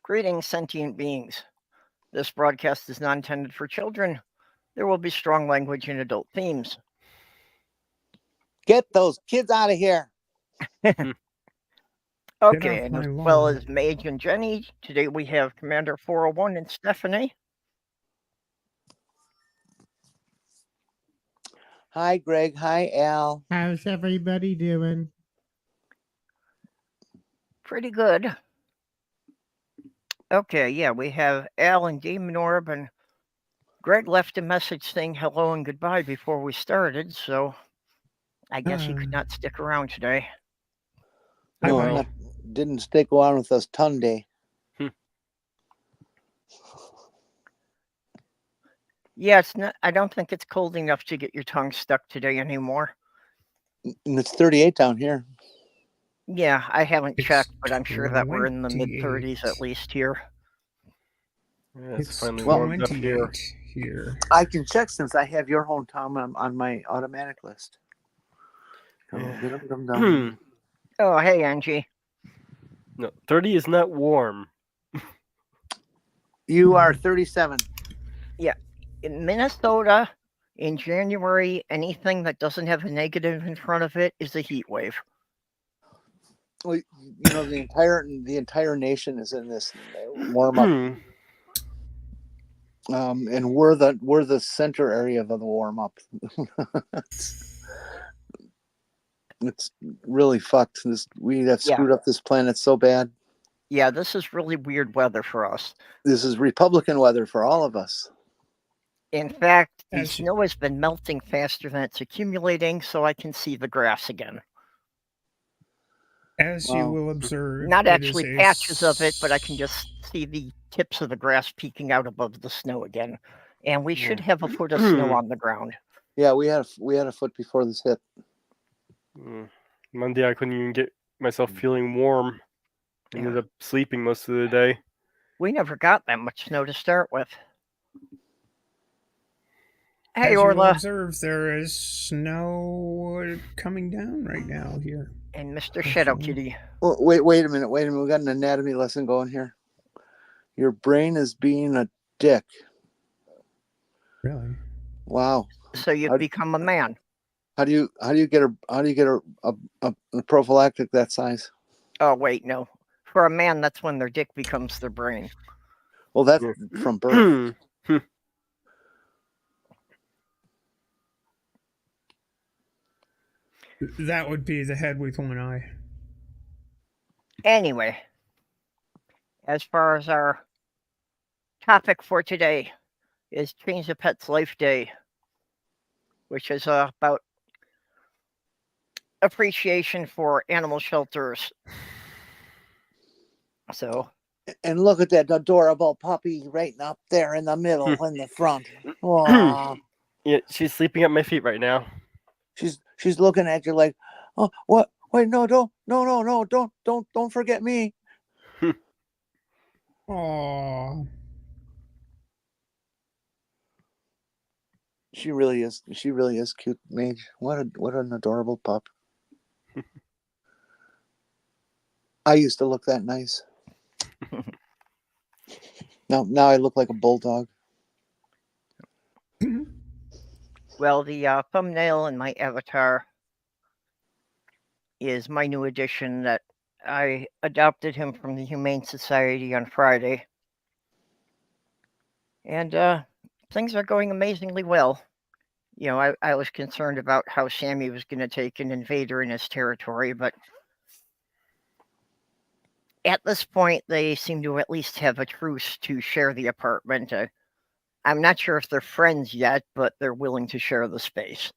Greetings, sentient beings. This broadcast is not intended for children. There will be strong language and adult themes. Get those kids out of here. Okay, and as well as Mage and Jenny, today we have Commander 401 and Stephanie. Hi, Greg. Hi, Al. How's everybody doing? Pretty good. Okay, yeah, we have Al and Demon Orb, and Greg left a message saying hello and goodbye before we started, so I guess he could not stick around today. No, didn't stick around with us Tunday. Yeah, it's not. I don't think it's cold enough to get your tongue stuck today anymore. And it's 38 down here. Yeah, I haven't checked, but I'm sure that we're in the mid-30s at least here. Yeah, it's finally warmed up here. I can check since I have your hometown on my automatic list. Oh, hey, Angie. No, 30 is not warm. You are 37. Yeah. In Minnesota, in January, anything that doesn't have a negative in front of it is a heat wave. Well, you know, the entire nation is in this warm up. And we're the center area of the warm up. It's really fucked. We have screwed up this planet so bad. Yeah, this is really weird weather for us. This is Republican weather for all of us. In fact, the snow has been melting faster than it's accumulating, so I can see the grass again. As you will observe, not actually patches of it, but I can just see the tips of the grass peeking out above the snow again. And we should have a foot of snow on the ground. Yeah, we had a foot before this hit. Monday, I couldn't even get myself feeling warm. I ended up sleeping most of the day. We never got that much snow to start with. Hey, As Orla. you will observe, there is snow coming down right now here. And Mr. Shadow Kitty. Well, wait a minute. We got an anatomy lesson going here. Your brain is being a dick. Really? Wow. So you've become a man. How do you get a prophylactic that size? Oh wait, no. For a man, that's when their dick becomes their brain. Well, that's from birth. That would be the head with one eye. Anyway, as far as our topic for today is Change a Pet's Life Day, which is about appreciation for animal shelters. So. And look at that adorable puppy right up there in the middle, in the front. Aww. Yeah, she's sleeping at my feet right now. She's looking at you like, oh, what? Wait, no, don't forget me. Aww. She really is cute, Mage. What an adorable pup. I used to look that nice. Now I look like a bulldog. Well, the thumbnail in my avatar is my new addition that I adopted him from the Humane Society on Friday. And things are going amazingly well. You know, I was concerned about how Sammy was going to take an invader in his territory, but at this point, they seem to at least have a truce to share the apartment. I'm not sure if they're friends yet, but they're willing to share the space.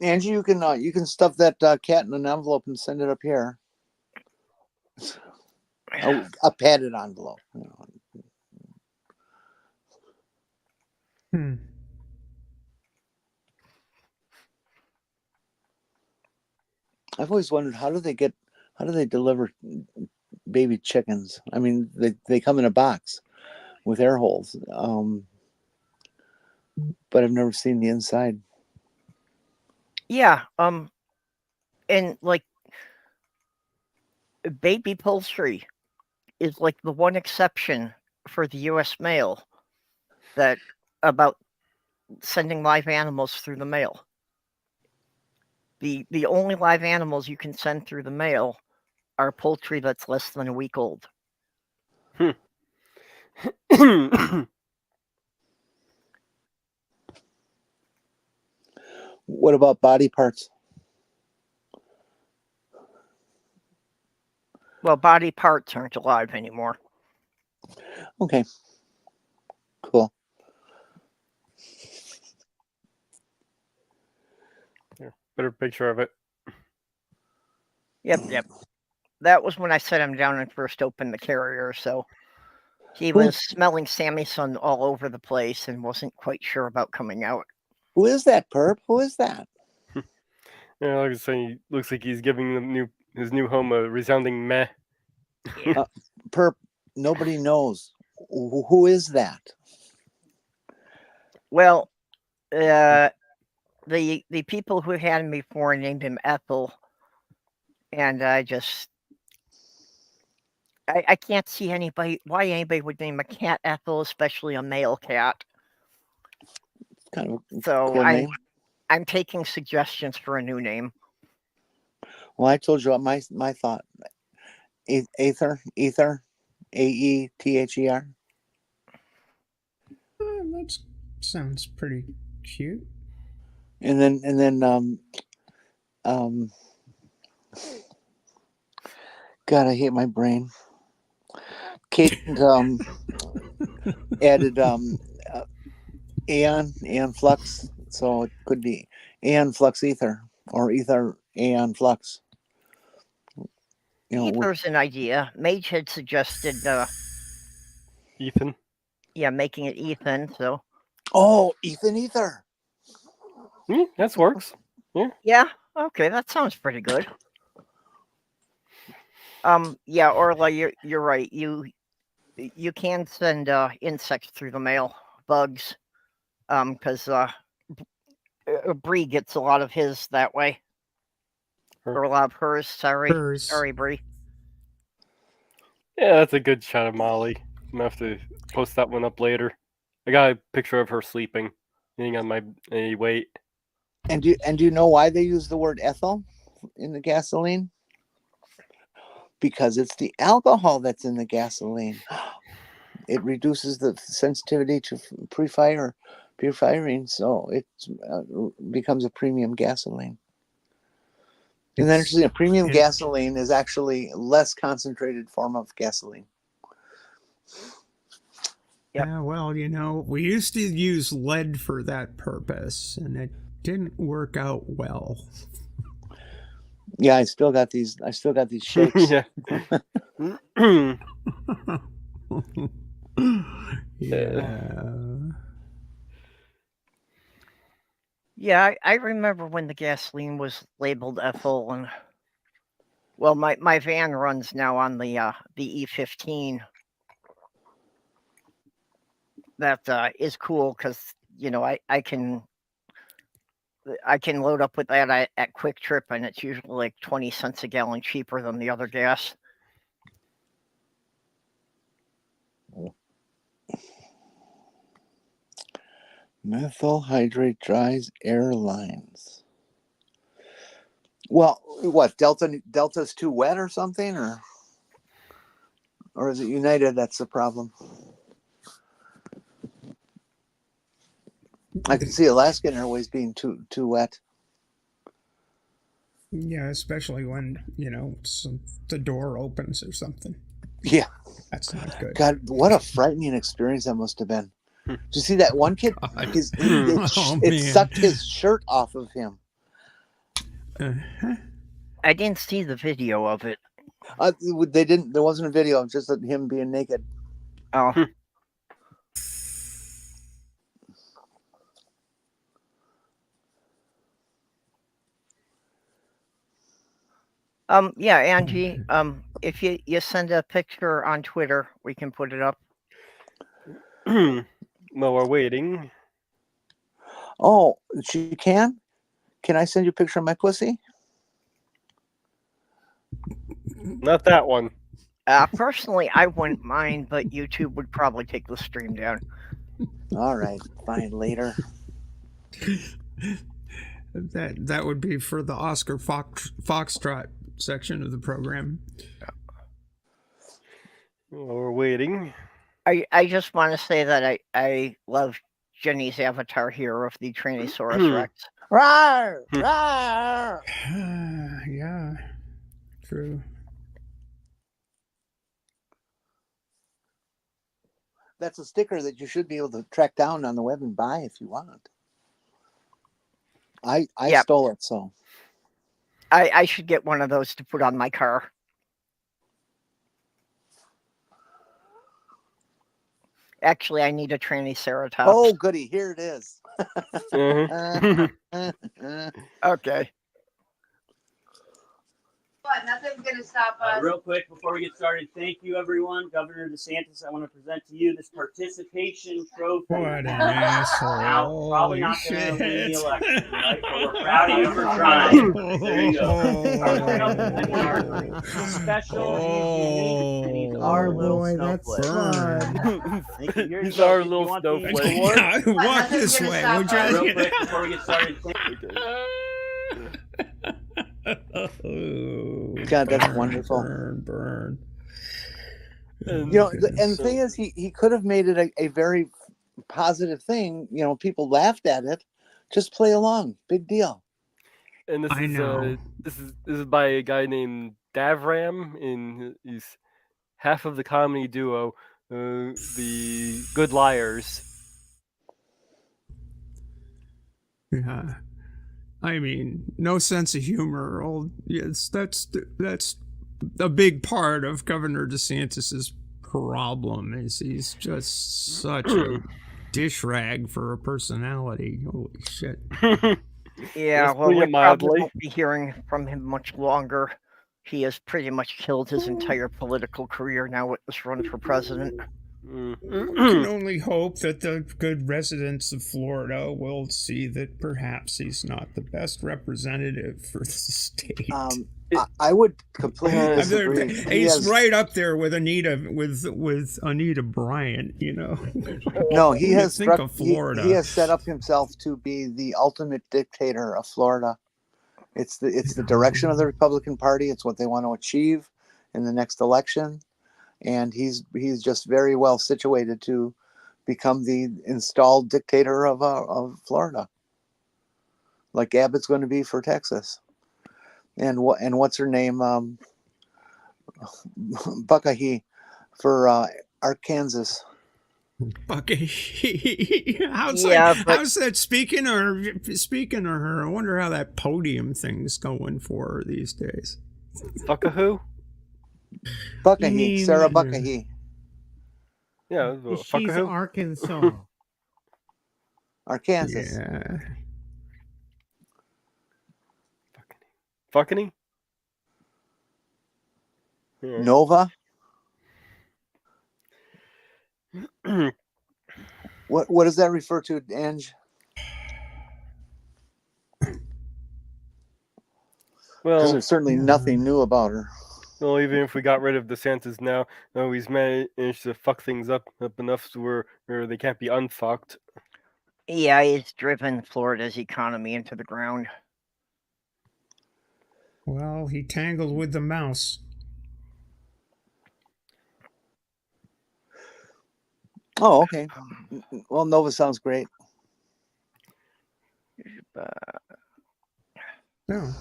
Angie, you can stuff that cat in an envelope and send it up here. A padded envelope. I've always wondered how do they deliver baby chickens? I mean, they come in a box with air holes, but I've never seen the inside. Yeah, and like baby poultry is like the one exception for the U.S. mail that about sending live animals through the mail. The only live animals you can send through the mail are poultry that's less than a week old. What about body parts? Well, body parts aren't alive anymore. Okay. Cool. Here, better picture of it. Yep. That was when I set him down and first opened the carrier, so he Who- was smelling Sammy-sun all over the place and wasn't quite sure about coming out. Who is that, Perp? Who is that? Yeah, like I say, looks like he's giving his new home a resounding meh. Yeah. Perp, nobody knows. Who is that? Well, the people who had him before named him Ethel, and I can't see why anybody would name a cat Ethel, especially a male cat. It's kind of a So cool name. I'm taking suggestions for a new name. Well, I told you what my thought. Ether, AETHER. That sounds pretty cute. And then God, I hate my brain. Kate added Aeon Flux, so it could be Aeon Flux Ether or Ether Aeon Flux. Ether's an idea. Mage had suggested, Ethan. yeah, making it Ethan. So. Oh, Ether. That works. Yeah. Okay, that sounds pretty good. Yeah, Orla, you're right. You can send insects through the mail, bugs, because Bree gets a lot of his that way, or a lot of hers. Sorry, Bree. Yeah, that's a good shot of Molly. I'm gonna have to post that one up later. I got a picture of her sleeping, sitting on my weight. And do you know why they use the word ethyl in the gasoline? Because it's the alcohol that's in the gasoline. It reduces the sensitivity to pre-firing, so it becomes a premium gasoline. And then a premium gasoline is actually less concentrated form of gasoline. Yep. Yeah, well, we used to use lead for that purpose, and it didn't work out well. Yeah, I still got these shakes. Yeah. Yeah, I remember when the gasoline was labeled ethyl, and well, my van runs now on the E15. That is cool because I can load up with that at Quick Trip, and it's usually like 20 cents a gallon cheaper than the other gas. Methyl hydrate dries airlines. Well, what, Delta's too wet or something, or is it United that's the problem? I can see Alaskan Airways being too wet. Yeah, especially when the door opens or something. Yeah, that's not good. God, what a frightening experience that must have been. Did you see that one kid? It sucked his shirt off of him. I didn't see the video of it. They didn't. There wasn't a video. Just him being naked. Oh. Yeah, Angie. If you send a picture on Twitter, we can put it up. Well, we're waiting. Oh, she can? Can I send you a picture of my pussy? Not that one. Personally, I wouldn't mind, but YouTube would probably take the stream down. All right, fine. Later. That would be for the Oscar Foxtrot section of the program. While we're waiting. I just want to say that I love Jenny's avatar here of the Tyrannosaurus Rex. Rawr! Rawr! Yeah, true. That's a sticker that you should be able to track down on the web and buy if you want. I Yep. stole it, so I should get one of those to put on my car. Actually, I need a Tyrannoceratops. oh goody, here it is. Mhm. Okay. But nothing's gonna stop us. Real quick before we get started, thank you everyone. Governor DeSantis, I want to present to you this participation trophy. What an asshole. Now, probably not Holy going to win the shit. election, right? But we're proud of you for trying. There you go. He's special, he's unique, and he's our little snowflake. Thank you. Here you He's go. our You little want the snowflake. award? Walk this way, would Real you? quick before we get started, God, that's wonderful. Burn. And the thing is, he could have made it a very positive thing. People laughed at it. Just play along. Big deal. And this I is know. this is by a guy named Davram, and he's half of the comedy duo, the Good Liars. Yeah. I mean, no sense of humor. Yes, that's a big part of Governor DeSantis's problem. Is he's just such a dish rag for a personality. Holy shit! Yeah, Let's well, put we it mildly. probably won't be hearing from him much longer. He has pretty much killed his entire political career now with this run for president. We can only hope that the good residents of Florida will see that perhaps he's not the best representative for the state. I would completely disagree. He's right up there with Anita Bryant. No, he has Think of Florida. He has set up himself to be the ultimate dictator of Florida. It's the direction of the Republican Party. It's what they want to achieve in the next election, and he's just very well situated to become the installed dictator of Florida, like Abbott's going to be for Texas. And what's her name? Buckahee for Arkansas. Bucky. How's that speaking of her? I wonder how that podium thing's going for her these days. Buckahoo? Buckahee, Sarah Buckahee. Yeah, She's Arkansas. Arkansas. Yeah. Fuckany? Yeah. Nova. What does that refer to, Ange? Because Well, there's certainly nothing new about her. well, even if we got rid of DeSantis now, he's managed to fuck things up enough to where they can't be unfucked. Yeah, he's driven Florida's economy into the ground. Well, he tangled with the mouse. Oh, okay. Well, Nova sounds great. No.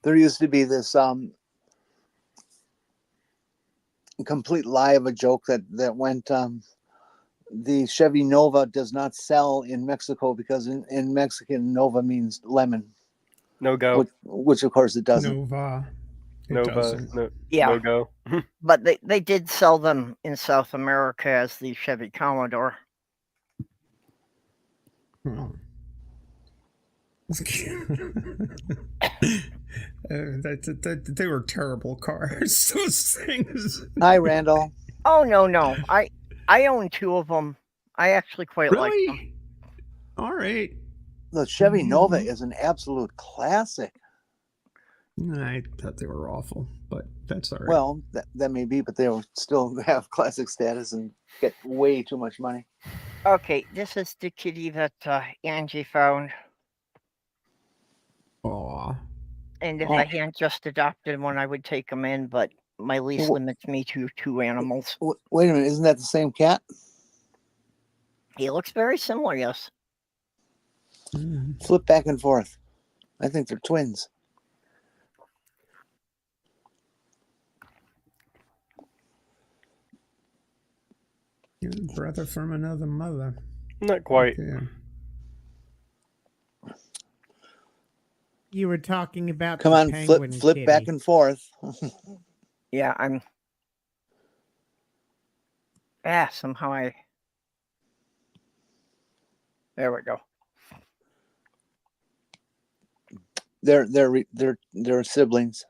There used to be this complete lie of a joke that went the Chevy Nova does not sell in Mexico because in Mexican Nova means lemon. No go. Which of course it doesn't. Nova. It Nova. doesn't. No, Yeah. no go. But they did sell them in South America as the Chevy Commodore. Oh. They were terrible cars. Those things. Hi, Randall. Oh no! I own two of them. I actually quite like them. Really? All right. The Chevy Nova is an absolute classic. I thought they were awful, but that's all right. Well, that may be, but they will still have classic status and get way too much money. Okay, this is the kitty that Angie found. Aw. And if Oh. I hadn't just adopted one, I would take him in, but my lease Wh- limits me to 2 animals. Wait a minute, isn't that the same cat? He looks very similar, yes. Flip back and forth. I think they're twins. You're a brother from another mother. Not quite. Yeah. You were talking about Come the on, penguin flip kitty. back and forth. Yeah, I'm... somehow I... There we go. They're siblings.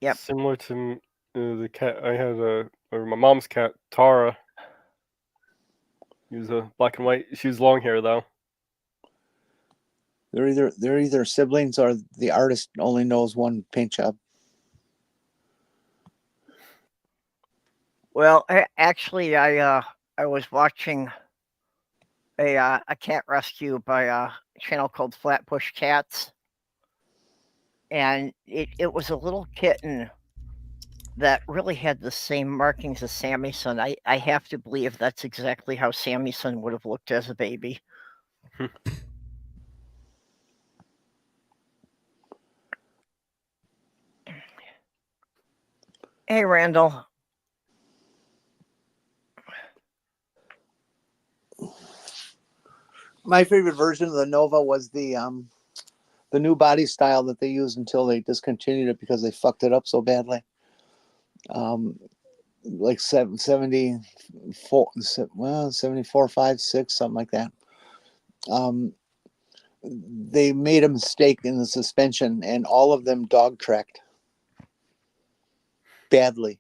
Yep. Similar to the cat I had, or my mom's cat, Tara. He was black and white. She was long hair though. They're either siblings or the artist only knows one paint job. Well, actually, I was watching a cat rescue by a channel called Flatbush Cats, and it was a little kitten that really had the same markings as Sammyson. I have to believe that's exactly how Sammyson would have looked as a baby. Hey, Randall. My favorite version of the Nova was the new body style that they used until they discontinued it because they fucked it up so badly. Like 74, 5, 6, something like that. They made a mistake in the suspension, and all of them dog tracked badly.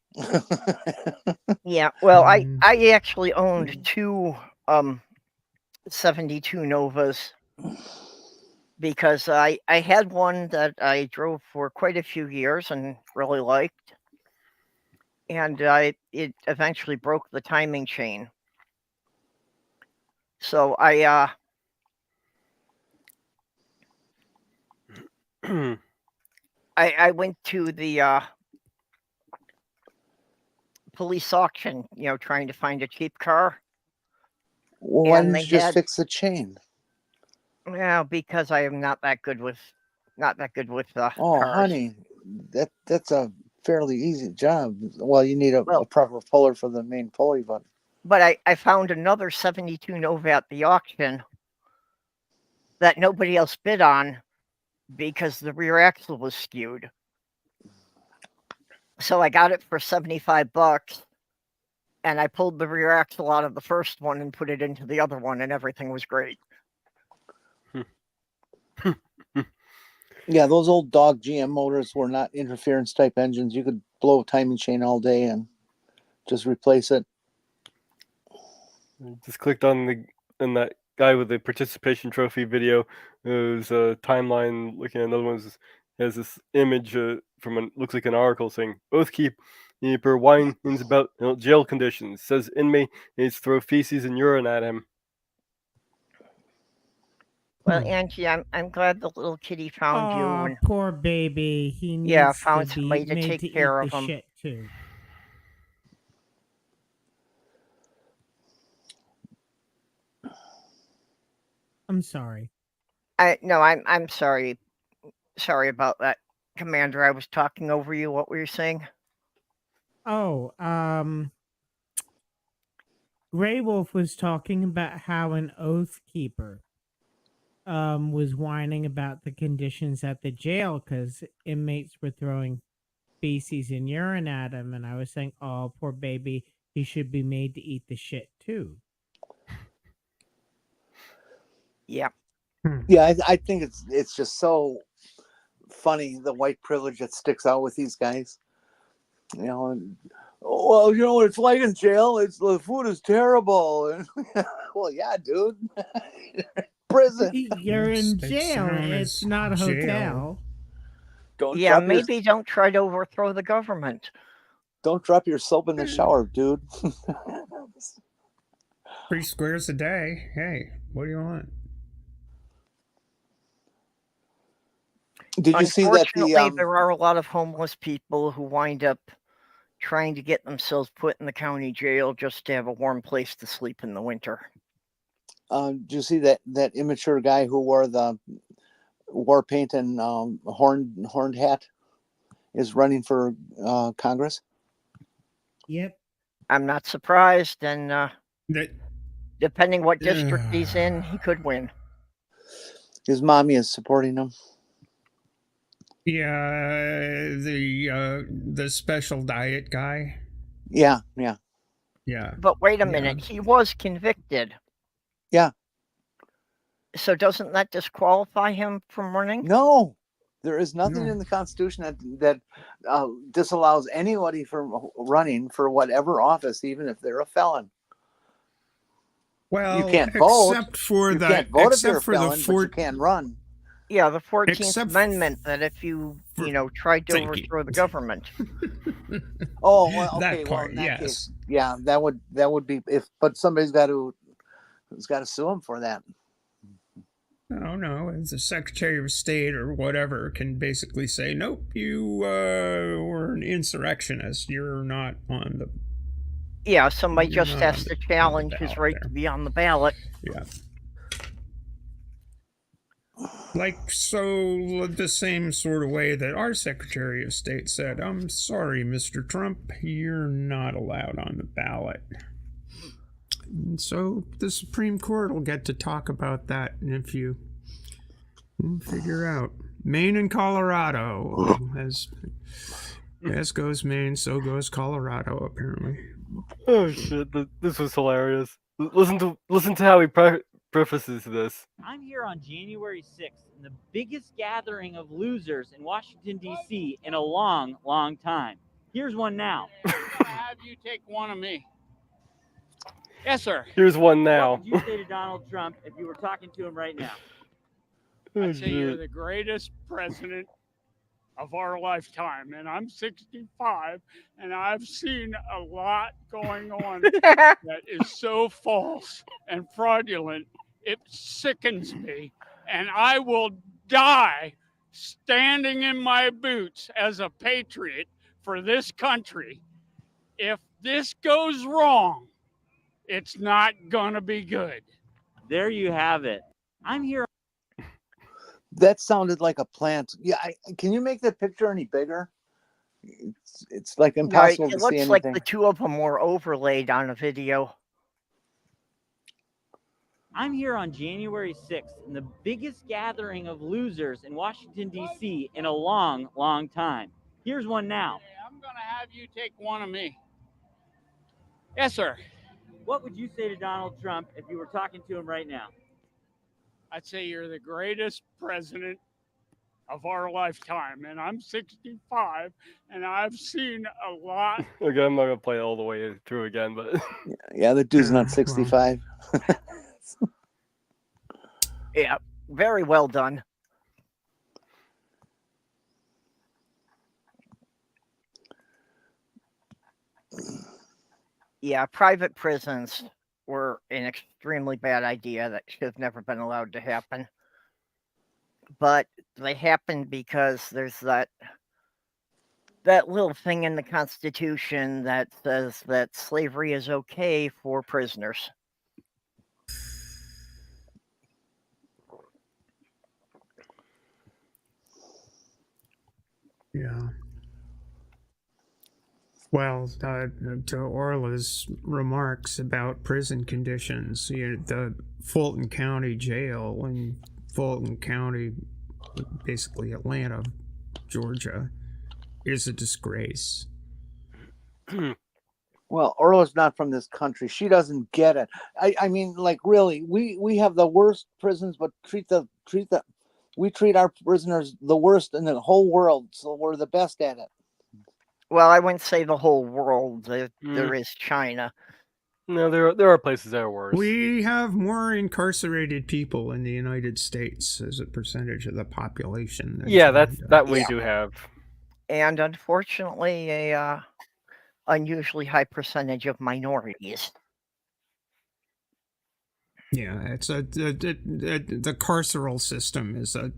Yeah, well, I actually owned 2 72 Novas because I had one that I drove for quite a few years and really liked, and it eventually broke the timing chain. So I went to the police auction, trying to find a cheap car. Well, why And didn't they you just had- fix the chain? Well, because I am not that good with Oh, cars. honey, that's a fairly easy job. Well, you need a proper puller for the main pulley, but I found another 72 Nova at the auction that nobody else bid on because the rear axle was skewed. So I got it for $75, and I pulled the rear axle out of the first one and put it into the other one, and everything was great. yeah, those old dog GM motors were not interference type engines. You could blow a timing chain all day and just replace it. Just clicked on that guy with the participation trophy video. There's a timeline looking at another one. Has this image from looks like an article saying both keeper whines about jail conditions. Says inmate needs to throw feces and urine at him. Well, Angie, I'm glad the little kitty found you. Oh, And poor baby. He needs found to somebody be to made take to care eat of the him. shit too. I'm sorry. I'm sorry. Sorry about that, Commander. I was talking over you. What were you saying? Oh, Grey Wolf was talking about how an oath keeper was whining about the conditions at the jail because inmates were throwing feces and urine at him, and I was saying, oh, poor baby, he should be made to eat the shit too. Yeah. Yeah, I think it's just so funny, the white privilege that sticks out with these guys. And, well, what it's like in jail. The food is terrible. And, well, yeah, dude. prison. You're in They jail. sound It's as not a jail. hotel. Don't Yeah, drop your, maybe don't try to overthrow the government. don't drop your soap in the shower, dude. 3 squares a day. Hey, what do you want? Did you see that Unfortunately, the there are a lot of homeless people who wind up trying to get themselves put in the county jail just to have a warm place to sleep in the winter. did you see that immature guy who wore the war paint and horned hat is running for Congress? Yep. I'm not surprised, and That depending what district he's in, he could win. His mommy is supporting him. yeah, the special diet guy. Yeah. Yeah. But wait a Yeah. minute, he was convicted. Yeah. So doesn't that disqualify him from running? No, there is nothing No. in the Constitution that disallows anybody from running for whatever office, even if they're a felon. Well, can't vote. except for You the can't vote if you're a except for the felon, but you can run. Yeah, the 14th Except Amendment that if you, for- tried to Thank you. overthrow the government. Oh, well, That okay. Well, part, in that yes. case, yeah, that would be but somebody's got to sue him for that. No, the Secretary of State or whatever can basically say, nope, you were an insurrectionist. You're not on the. Yeah, somebody You're just not has on to the challenge his ballot right there. to be on the ballot. Yeah. Like, so the same sort of way that our Secretary of State said, I'm sorry, Mr. Trump, you're not allowed on the ballot. And so the Supreme Court will get to talk about that if you figure out. Maine and Colorado. As goes Maine, so goes Colorado, apparently. Oh shit! This was hilarious. Listen to how he prefaces this. I'm here on January 6th in the biggest gathering of losers in Washington, D.C. in a long, long time. Here's one now. Have you take one of me? Yes, sir. Here's one now. What would you say to Donald Trump if you were talking to him right now? Oh, I'd say you're shit. the greatest president of our lifetime, and I'm 65, and I've seen a lot going on that is so false and fraudulent, it sickens me, and I will die standing in my boots as a patriot for this country. If this goes wrong, it's not gonna be good. There you have it. I'm here. That sounded like a plant. Yeah, can you make that picture any bigger? It's like impossible It to see looks anything. like the two of them were overlaid on a video. I'm here on January 6th in the biggest gathering of losers in Washington, D.C. in a long, long time. Here's one now. Hey, I'm gonna have you take one of me. Yes, sir. What would you say to Donald Trump if you were talking to him right now? I'd say you're the greatest president of our lifetime, and I'm 65, and I've seen a lot. Okay, I'm not gonna play it all the way through again, but Yeah, the dude's Yeah, not well. 65. Yeah, very well done. Yeah, private prisons were an extremely bad idea that should have never been allowed to happen. But they happened because there's that little thing in the Constitution that says that slavery is okay for prisoners. Yeah. Well, to Orla's remarks about prison conditions, the Fulton County Jail in Fulton County, basically Atlanta, Georgia, is a disgrace. Well, Orla's not from this country. She doesn't get it. I mean, like, really, we have the worst prisons, but we treat our prisoners the worst in the whole world. So we're the best at it. Well, I wouldn't say the whole world. There is China. No, there are places that are worse. We have more incarcerated people in the United States as a percentage of the population. Than Yeah, Canada. that we Yeah. do have. And unfortunately, a unusually high percentage of minorities. Yeah, it's the carceral system is a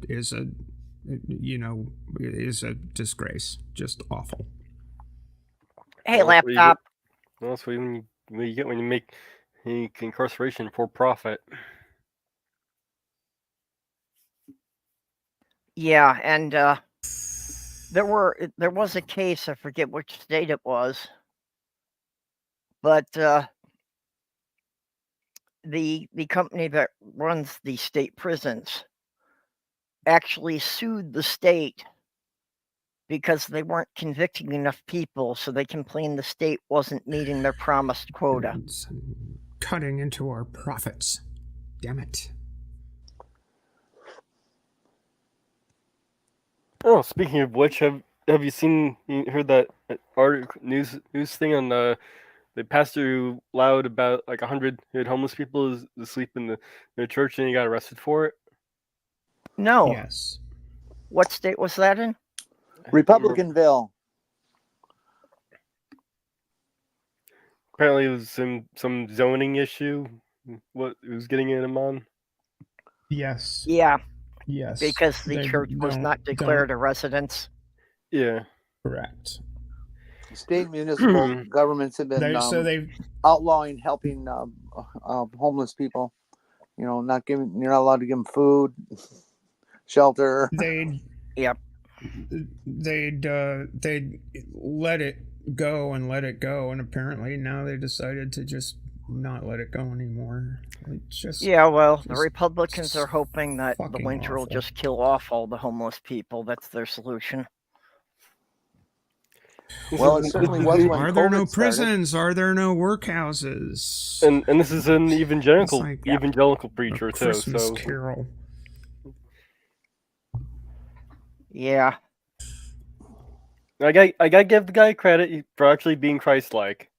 disgrace, just awful. Hey, Well, that's what you laptop. get- That's what you get when you make incarceration for profit. Yeah, and there was a case, I forget which state it was, but the company that runs the state prisons actually sued the state because they weren't convicting enough people, so they complained the state wasn't meeting their promised quota. It's cutting into our profits. Damn it. Oh, speaking of which, have you heard that article news thing on the pastor who lied about like 100 homeless people asleep in the church and he got arrested for it? No. Yes. What state was that in? Republicanville. Apparently, it was some zoning issue. What it was getting him on? Yes. Yeah, Yes. because the They church was don't- not declared a residence. Yeah. Correct. State municipal governments have been They outlawing helping homeless people. You know, you're not allowed to give them food, shelter. they'd Yep. they'd let it go, and apparently now they decided to just not let it go anymore. It's just Yeah, well, the just Republicans are hoping that the fucking winter will awful. just kill off all the homeless people. That's their solution. Well, it certainly was when Are there no COVID started. prisons? Are there no workhouses? And this is an evangelical It's like evangelical A preacher too. Christmas So Carol. Yeah. I gotta give the guy credit for actually being Christ-like.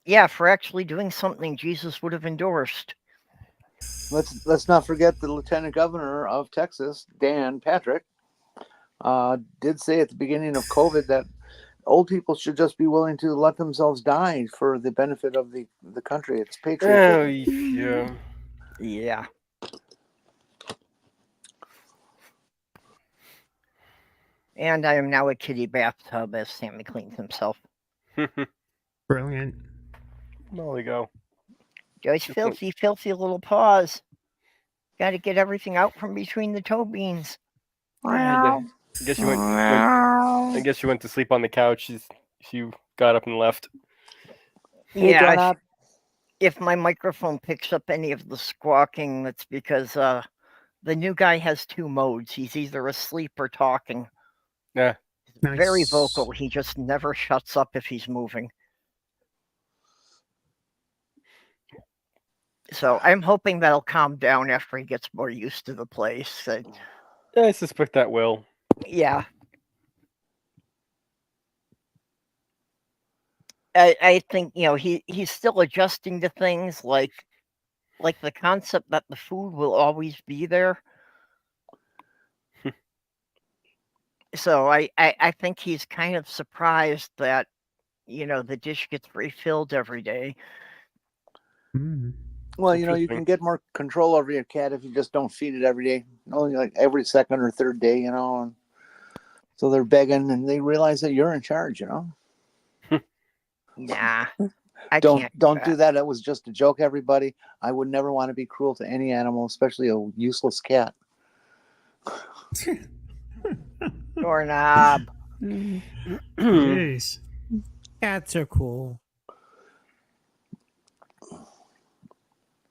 Yeah, for actually doing something Jesus would have endorsed. Let's not forget the Lieutenant Governor of Texas, Dan Patrick, did say at the beginning of COVID that old people should just be willing to let themselves die for the benefit of the country. It's Oh, patriotism. yeah. Yeah. And I am now a kitty bathtub as Sammy cleans himself. Brilliant. There we go. Those filthy, filthy little paws. Got to get everything out from between the toe beans. I guess you went to sleep on the couch. You got up and left. Hey, Yeah, Doorknob. if my microphone picks up any of the squawking, that's because the new guy has two modes. He's either asleep or talking. Yeah. He's very Nice. vocal. He just never shuts up if he's moving. So I'm hoping that'll calm down after he gets more used to the place. I suspect that will. Yeah. I think, he's still adjusting to things like the concept that the food will always be there. So I think he's kind of surprised that, the dish gets refilled every day. Mm. Well, you Interesting. can get more control over your cat if you just don't feed it every day. Only like every second or third day, And so they're begging, and they realize that you're in charge, Nah, I Don't can't. do that. It was just a joke, everybody. I would never want to be cruel to any animal, especially a useless cat. Doorknob. Jeez. Cats are cool.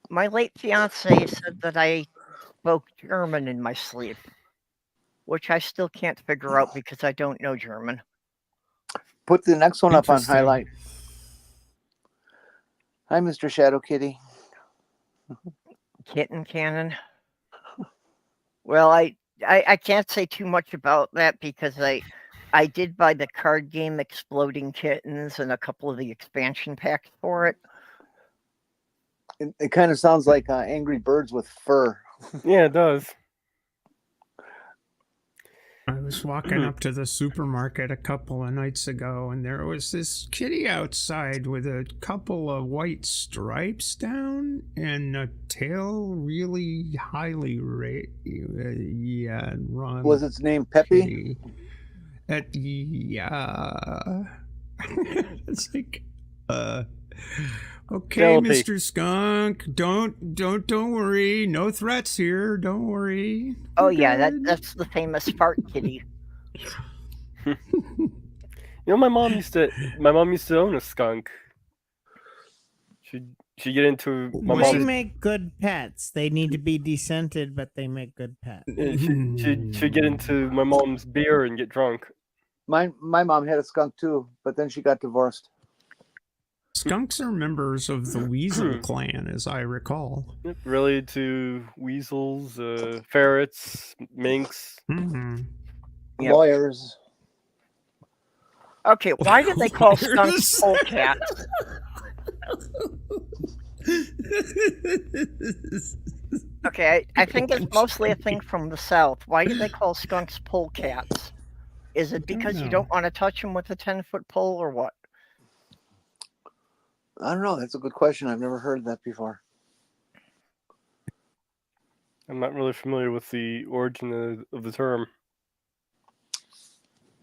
My late fiance said that I spoke German in my sleep, which I still can't figure out because I don't know German. Put the next one up on Interesting. highlight. Hi, Mr. Shadow Kitty. Kitten cannon. Well, I can't say too much about that because I did buy the card game Exploding Kittens and a couple of the expansion packs for it. It kind of sounds like Angry Birds with fur. Yeah, it does. I was walking up to the supermarket a couple of nights ago, and there was this kitty outside with a couple of white stripes down and a tail really highly run. Was its name Peppy? Kitty. Yeah. It's like, okay, Penelope. Mr. Skunk, don't worry. No threats here. Don't worry. Oh We're yeah, good. that's the famous fart kitty. You know, my mom used to own a skunk. She get into my Was They it- mom. make good pets. They need to be descented, but they make good pets. She'd get into my mom's beer and get drunk. My mom had a skunk too, but then she got divorced. Skunks are members of the Weasel clan, as I recall. Related to weasels, ferrets, minks. Mhm. Yep. Lawyers. Okay, why did they call skunks Lawyers. polecats? Okay, I think it's mostly a thing from the south. Why do they call skunks polecats? Is it because you know. don't want to touch them with a 10-foot pole or what? I don't know. That's a good question. I've never heard that before. I'm not really familiar with the origin of the term.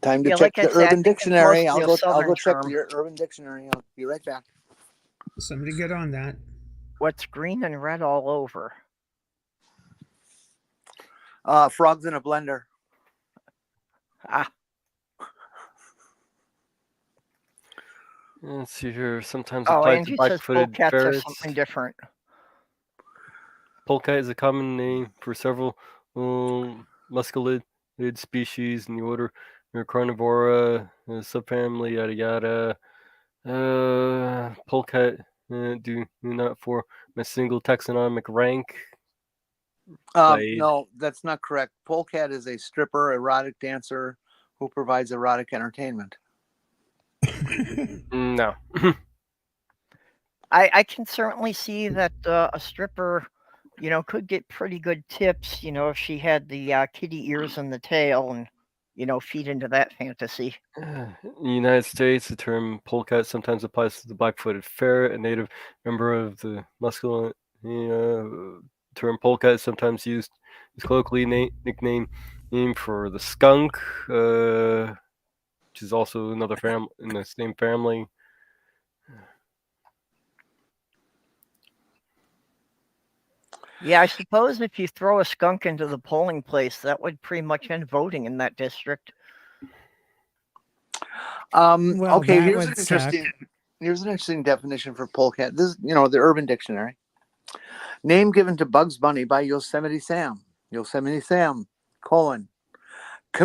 Time to Yeah, check like I the said, I Urban think it's Dictionary. mostly I'll a go. I'll southern go check term. the Urban Dictionary. I'll be right back. Somebody get on that. What's green and red all over? Frogs in a blender. Ah, Let's see here. Sometimes oh, applied to Angie says black-footed polecats are ferrets. something different. Polecat is a common name for several musculid species in the order Carnivora, subfamily, yada yada. Polecat do not form a single taxonomic rank. Blade. No, that's not correct. Polecat is a stripper, erotic dancer who provides erotic entertainment. No. I can certainly see that a stripper, could get pretty good tips, if she had the kitty ears and the tail and, feed into that fantasy. In the United States, the term polecat sometimes applies to the black-footed ferret, a native member of the muscular. The term polecat is sometimes used as colloquially nickname for the skunk, which is also another family in the same family. Yeah, I suppose if you throw a skunk into the polling place, that would pretty much end voting in that district. Well, Okay, that here's would an interesting definition for polecat. This is, the Urban Dictionary. Name given to Bugs Bunny by Yosemite Sam. Yosemite Sam, : come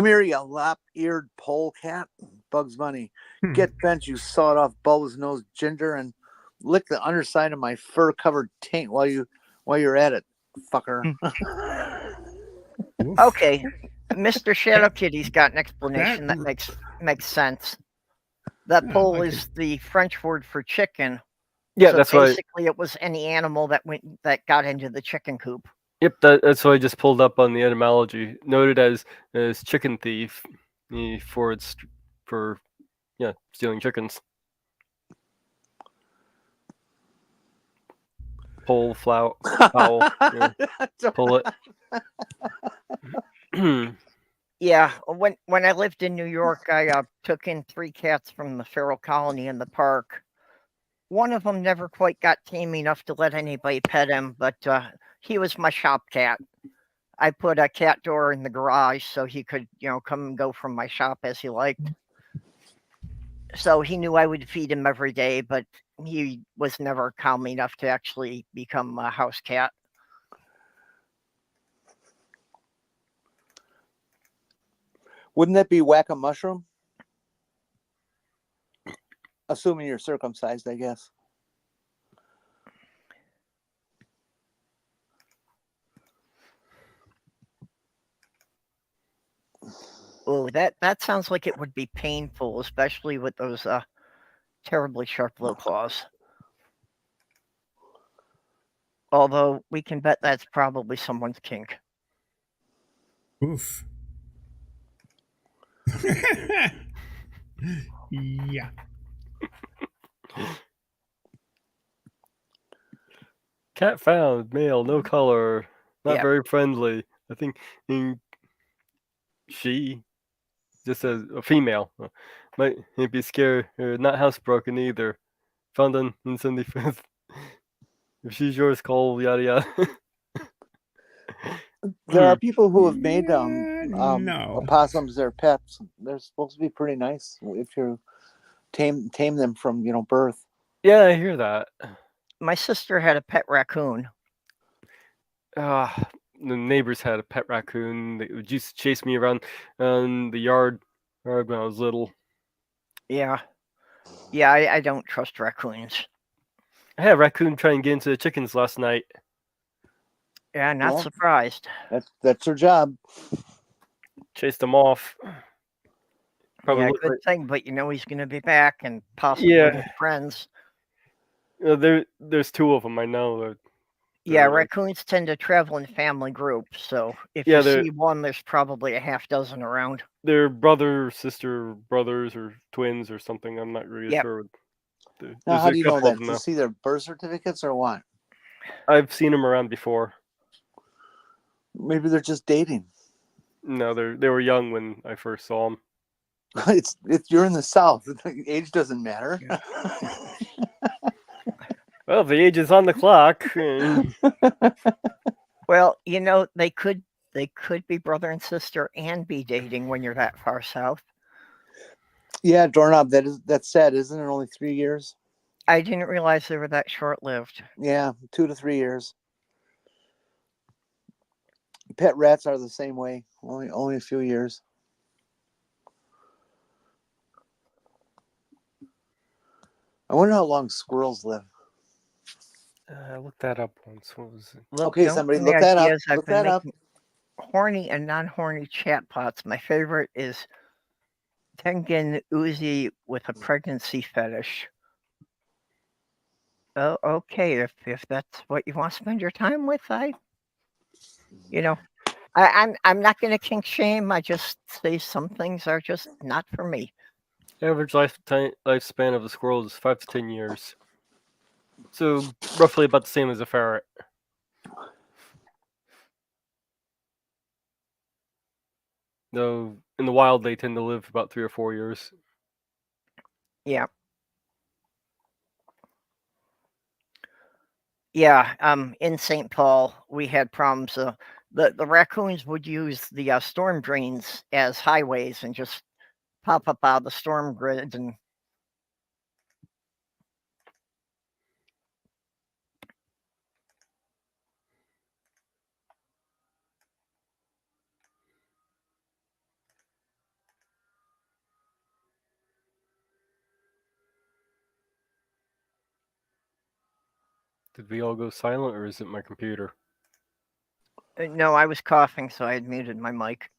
here, you lop-eared polecat. Bugs Bunny, get bent, you sawed-off bulbous-nosed ginger, and lick the underside of my fur-covered taint while you're at it, fucker. Okay, Mr. Shadow Kitty's got an explanation that makes sense. That Yeah, pole like is the French word for chicken. Yeah, so that's why. basically it was any animal that got into the chicken coop. Yep, that's what I just pulled up on the etymology. Noted as chicken thief for stealing chickens. Pole, foul, pull it. Yeah, when I lived in New York, I took in 3 cats from the feral colony in the park. One of them never quite got tame enough to let anybody pet him, but he was my shop cat. I put a cat door in the garage so he could, come and go from my shop as he liked. So he knew I would feed him every day, but he was never calm enough to actually become a house cat. Wouldn't that be whack-a-mushroom? Assuming you're circumcised, I guess. Oh, that sounds like it would be painful, especially with those terribly sharp low claws. Although we can bet that's probably someone's kink. Oof. Yeah. Cat found, male, no color, not Yeah. very friendly. I think she just says a female. Might be scared, not housebroken either. Found on 75th. If she's yours, call yada yada. There are people who have made no. opossums their pets. They're supposed to be pretty nice if you tame them from birth. Yeah, I hear that. My sister had a pet raccoon. The neighbors had a pet raccoon. They would used to chase me around the yard when I was little. Yeah. Yeah, I don't trust raccoons. I had a raccoon try and get into the chickens last night. Yeah, not Well, surprised. That's their job. Chased them off. Probably Yeah, looked good like, thing, but he's going to be back and possibly yeah. with friends. There's two of them I know. Yeah, They're, raccoons tend to travel in family groups, so if Yeah, you they're- see one, there's probably a half dozen around. They're brother, sister, brothers, or twins, or something. I'm not really Yep. sure. Now, There's how a do you know couple of that? them Do you now. see their birth certificates or what? I've seen them around before. Maybe they're just dating. No, they were young when I first saw them. It's you're in the South. Age doesn't matter. Well, the age is on the clock. Well, they could be brother and sister and be dating when you're that far south. Yeah, doorknob. That's sad, isn't it? Only 3 years. I didn't realize they were that short-lived. Yeah, 2 to 3 years. Pet rats are the same way. Only a few years. I wonder how long squirrels live. I looked that up once. What was it? Look, Okay, don't somebody give me look that up. ideas. I've Look been that up. making horny and non-horny chatbots. My favorite is Tengen Uzi with a pregnancy fetish. Oh, okay. If that's what you want to spend your time with, I'm not going to kink shame. I just say some things are just not for me. Average lifespan of a squirrel is 5 to 10 years. So roughly about the same as a ferret. Though in the wild they tend to live about 3 or 4 years. Yeah. Yeah. In St. Paul, we had problems. The raccoons would use the storm drains as highways and just pop up out of the storm grid and. Did we all go silent, or is it my computer? No, I was coughing, so I had muted my mic.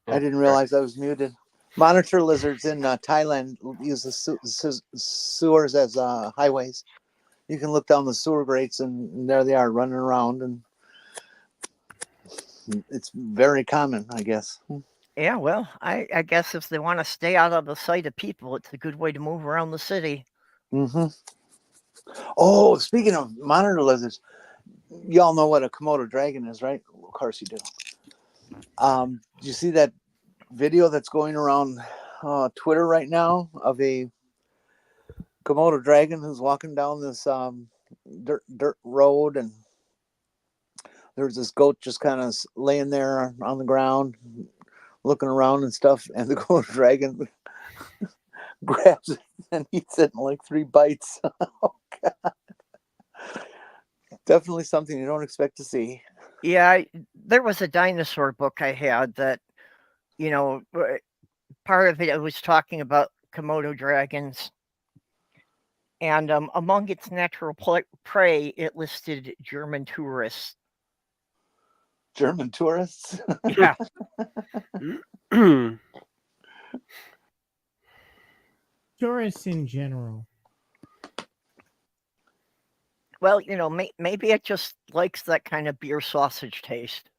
I didn't realize I was muted. Monitor lizards in Thailand use the sewers as highways. You can look down the sewer grates, and there they are running around, and it's very common, I guess. Yeah, well, I guess if they want to stay out of the sight of people, it's a good way to move around the city. Mm-hmm. Oh, speaking of monitor lizards, y'all know what a Komodo dragon is, right? Of course you do. Do you see that video that's going around Twitter right now of a Komodo dragon who's walking down this dirt road, and there's this goat just kind of laying there on the ground looking around and stuff, and the Komodo dragon grabs it and eats it in like 3 bites. Oh God. Definitely something you don't expect to see. Yeah, there was a dinosaur book I had that, part of it was talking about Komodo dragons. And among its natural prey, it listed German tourists. German tourists? Yeah. Tourists in general. Well, maybe it just likes that kind of beer sausage taste.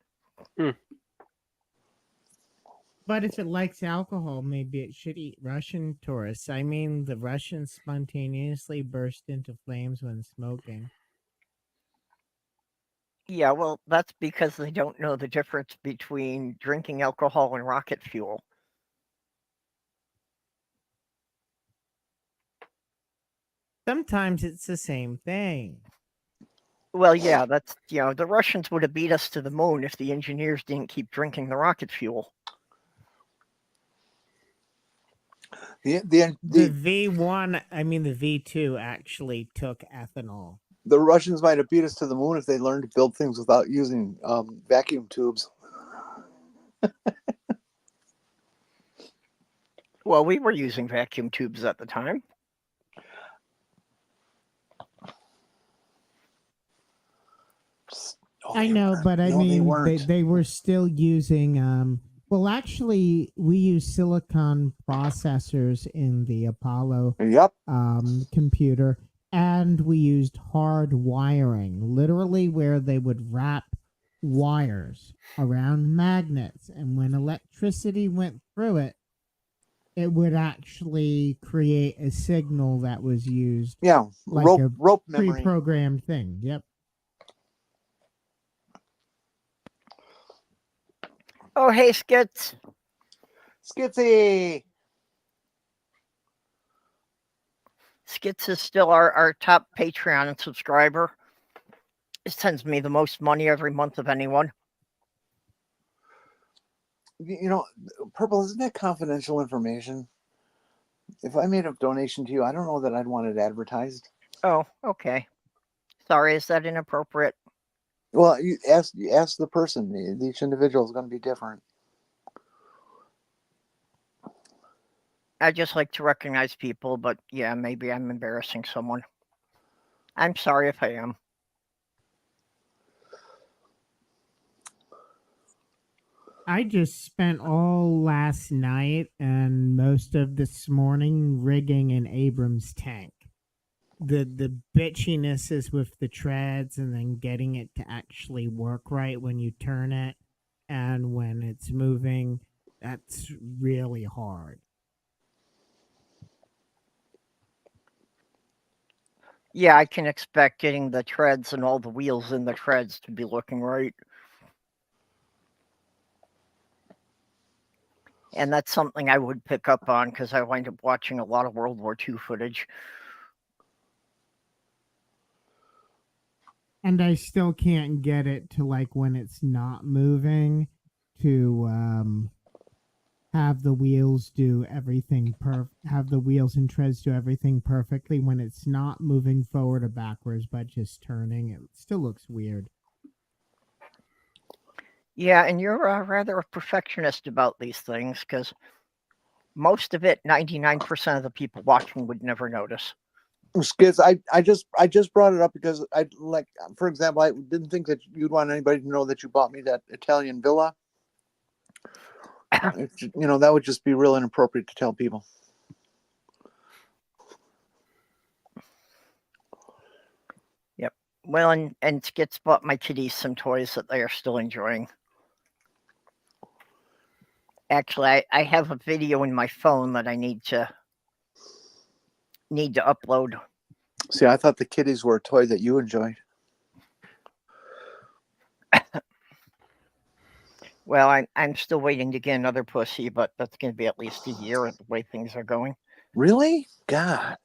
But if it likes alcohol, maybe it should eat Russian tourists. I mean, the Russians spontaneously burst into flames when smoking. Yeah, well, that's because they don't know the difference between drinking alcohol and rocket fuel. Sometimes it's the same thing. Well, yeah, that's, the Russians would have beat us to the moon if the engineers didn't keep drinking the rocket fuel. The V1, I mean the V2 actually took ethanol. The Russians might have beat us to the moon if they learned to build things without using vacuum tubes. Well, we were using vacuum tubes at the time. I know, but I mean, they were still using. Well, actually, we use silicon processors in the Apollo computer, and we used hard wiring, literally where they would wrap wires around magnets, and when electricity went through it, it would actually create a signal that was used. Yeah, like rope a memory. pre-programmed thing. Yep. Oh, hey, Skits. Skitsy. Skits is still our top Patreon subscriber. It sends me the most money every month of anyone. Purple, isn't that confidential information? If I made a donation to you, I don't know that I'd want it advertised. Oh, okay. Sorry, is that inappropriate? Well, you ask the person. Each individual is going to be different. I just like to recognize people, but yeah, maybe I'm embarrassing someone. I'm sorry if I am. I just spent all last night and most of this morning rigging an Abrams tank. The bitchiness is with the treads and then getting it to actually work right when you turn it and when it's moving. That's really hard. Yeah, I can expect getting the treads and all the wheels in the treads to be looking right. And that's something I would pick up on because I wind up watching a lot of World War II footage. And I still can't get it to like when it's not moving to have the wheels do everything have the wheels and treads do everything perfectly when it's not moving forward or backwards but just turning. It still looks weird. Yeah, and you're rather a perfectionist about these things because most of it, 99% of the people watching would never notice. Skits, I just brought it up because I like, for example, I didn't think that you'd want anybody to know that you bought me that Italian villa. That would just be real inappropriate to tell people. Yep. Well, and Skits bought my kitties some toys that they are still enjoying. Actually, I have a video in my phone that I need to upload. See, I thought the kitties were a toy that you enjoyed. Well, I'm still waiting to get another pussy, but that's going to be at least a year the way things are going. Really? God.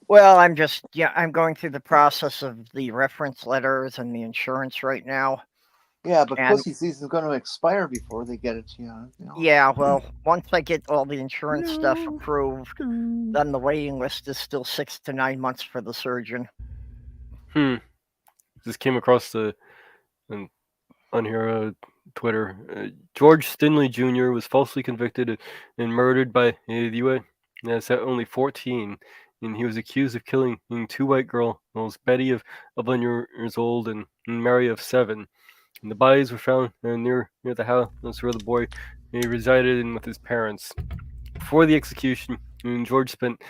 Well, I'm going through the process of the reference letters and the insurance right now. Yeah, but pussy season's going to expire before they get it to you. Yeah, well, once I get all the insurance stuff approved, then the waiting list is still 6 to 9 months for the surgeon. Just came across on here Twitter. George Stinley Jr. was falsely convicted and murdered by the U.S. at only 14, and he was accused of killing 2 white girls, Betty of 11 years old and Mary of 7. And the bodies were found near the house where the boy resided with his parents. before the execution, George spent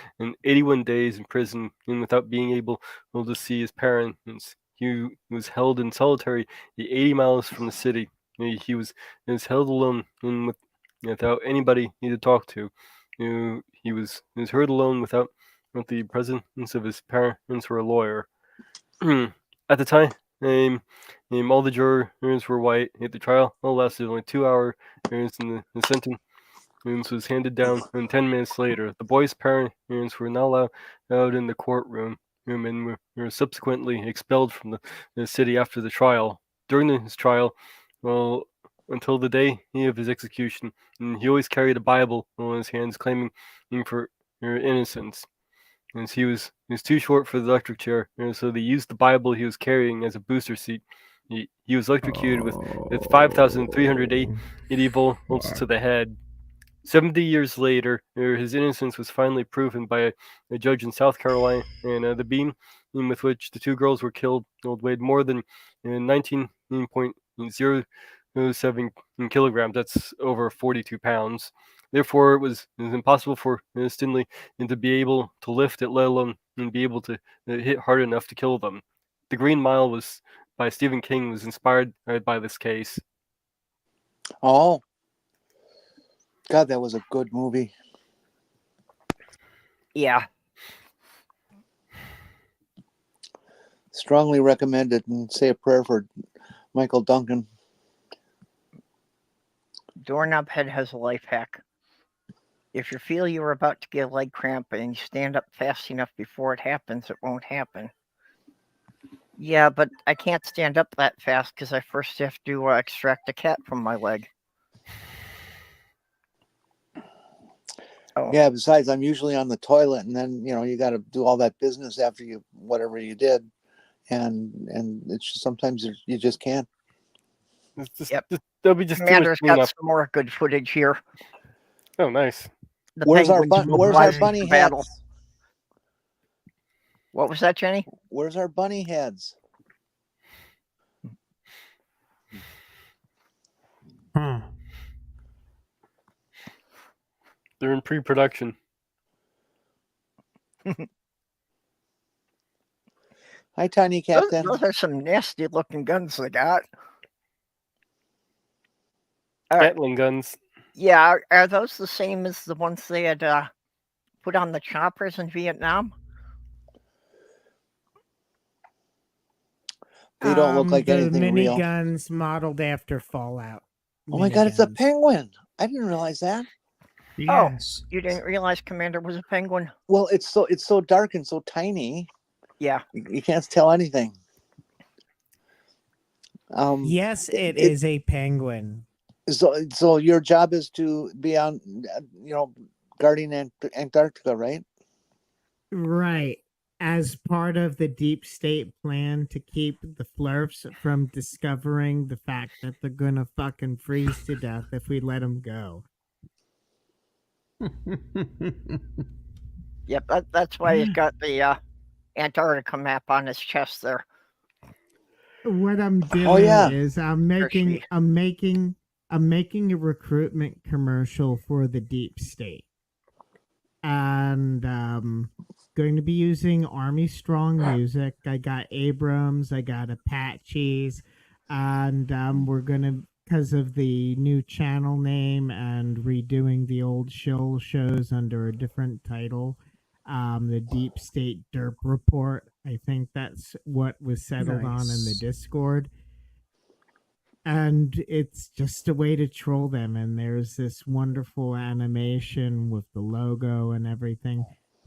81 days in prison and without being able to see his parents. He was held in solitary 80 miles from the city. He was held alone and without anybody to talk to. He was heard alone without the presence of his parents or a lawyer. At the time, all the jurors were white. The trial lasted only 2 hours, and the sentence was handed down 10 minutes later. The boy's parents were not allowed out in the courtroom and were subsequently expelled from the city after the trial. During his trial, well, until the day of his execution, he always carried a Bible in his hands, claiming for innocence. And he was too short for the electric chair, so they used the Bible he was carrying as a booster seat. He was electrocuted with 5,380 volts to the head. 70 years later, his innocence was finally proven by a judge in South Carolina, and the beam with which the two girls were killed weighed more than 19.07 kilograms. That's over 42 pounds. Therefore, it was impossible for Stinley to be able to lift it, let alone be able to hit hard enough to kill them. The Green Mile was by Stephen King was inspired by this case. Oh, God, that was a good movie. Yeah. Strongly recommended, and say a prayer for Michael Duncan. Doorknob Head has a life hack. If you feel you're about to get a leg cramp and you stand up fast enough before it happens, it won't happen. Yeah, but I can't stand up that fast because I first have to extract a cat from my leg. Oh. Yeah, besides, I'm usually on the toilet, and then, you got to do all that business after whatever you did. And it's just, sometimes you just can't. Yep. There'll be just Commander's too much got some more good footage here. Oh, nice. Where's our Where's our bunny heads? What was that, Jenny? Where's our bunny heads? They're in pre-production. Hi, Tiny Captain. Those are some nasty looking guns they got. Gatling guns. Yeah, are those the same as the ones they had put on the choppers in Vietnam? They don't look like anything real. Miniguns modeled after Fallout. Oh my God, it's a penguin. I didn't realize that. Yes. Oh, you didn't realize Commander was a penguin? Well, it's so dark and so tiny. Yeah. You can't tell anything. Yes, it is a penguin. So your job is to be on, guarding Antarctica, right? Right. As part of the deep state plan to keep the Flurfs from discovering the fact that they're gonna fucking freeze to death if we let them go. Yep, that's why he's got the Antarctica map on his chest there. What I'm doing is I'm making a recruitment commercial for the deep state. And going to be using Army Strong music. I got Abrams, I got Apaches, and we're gonna, because of the new channel name and redoing the old shows under a different title, the Deep State Derp Report. I think that's what was settled on in the Discord. And it's just a way to troll them. And there's this wonderful animation with the logo and everything.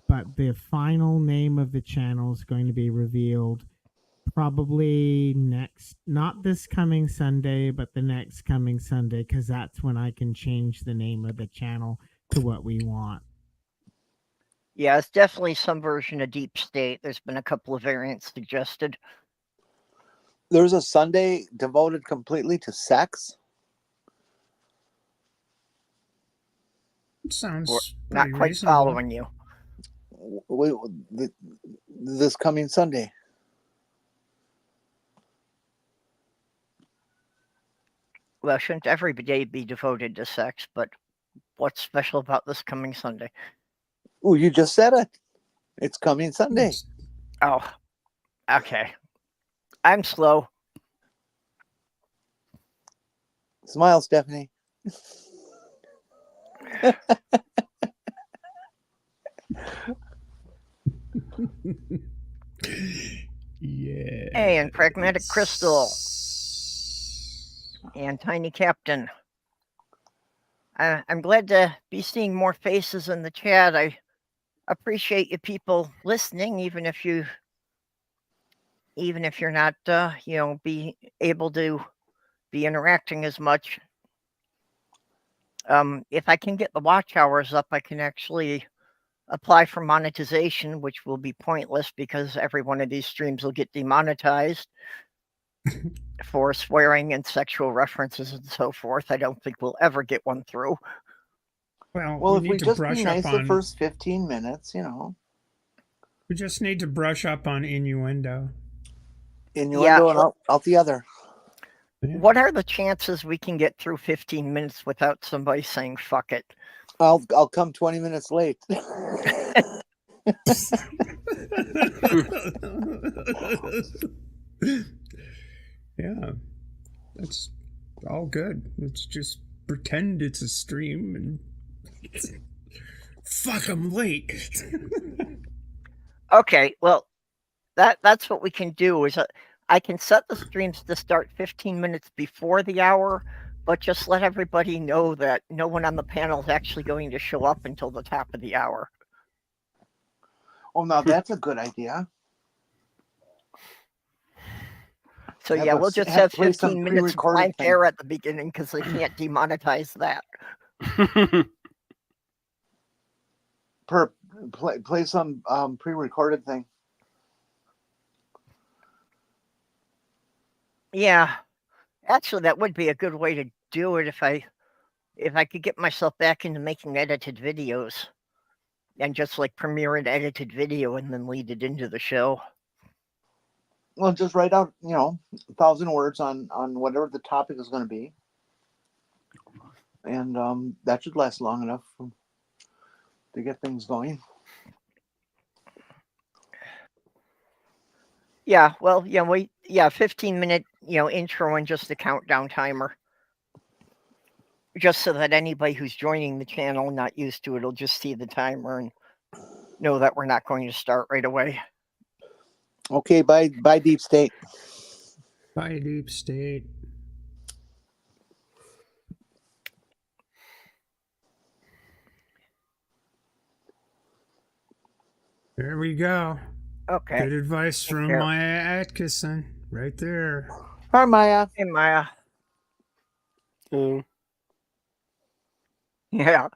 But the final name of the channel is going to be revealed probably not this coming Sunday, but the next coming Sunday, because that's when I can change the name of the channel to what we want. Yeah, it's definitely some version of Deep State. There's been a couple of variants suggested. There's a Sunday devoted completely to sex. Sounds not quite reasonable. following you. This coming Sunday. Well, shouldn't every day be devoted to sex, but What's special about this coming Sunday? Oh, you just said it. It's coming Sunday. Oh, okay. I'm slow. Smile, Stephanie. Yeah. Hey, and Pragmatic Crystal and Tiny Captain. I'm glad to be seeing more faces in the chat. I appreciate you people listening, even if you're not, be able to be interacting as much. If I can get the watch hours up, I can actually apply for monetization, which will be pointless because every one of these streams will get demonetized for swearing and sexual references and so forth. I don't think we'll ever get one through. Well, if we just be nice the first 15 minutes, We just need to brush up on innuendo. Innuendo and out the other. Yeah. What are the chances we can get through 15 minutes without somebody saying fuck it? I'll come 20 minutes late. Yeah, that's all good. Let's just pretend it's a stream and fuck, I'm late. Okay, well, that's what we can do is I can set the streams to start 15 minutes before the hour, but just let everybody know that no one on the panel is actually going to show up until the top of the hour. Oh, now that's a good idea. So yeah, we'll just have 15 minutes of blank thing. air at the beginning because they can't demonetize that. Play some pre-recorded thing. Yeah, actually, that would be a good way to do it if I could get myself back into making edited videos and just like premiere an edited video and then lead it into the show. Well, just write out, 1,000 words on whatever the topic is going to be. And that should last long enough to get things going. Yeah, well, 15-minute, intro and just a countdown timer. Just so that anybody who's joining the channel not used to it will just see the timer and know that we're not going to start right away. Okay, bye Deep State. Bye, Deep State. There we go. Okay. Good advice from Maya Atkinson, right there. Hi, Maya. Hey, Maya. Oh. Yeah.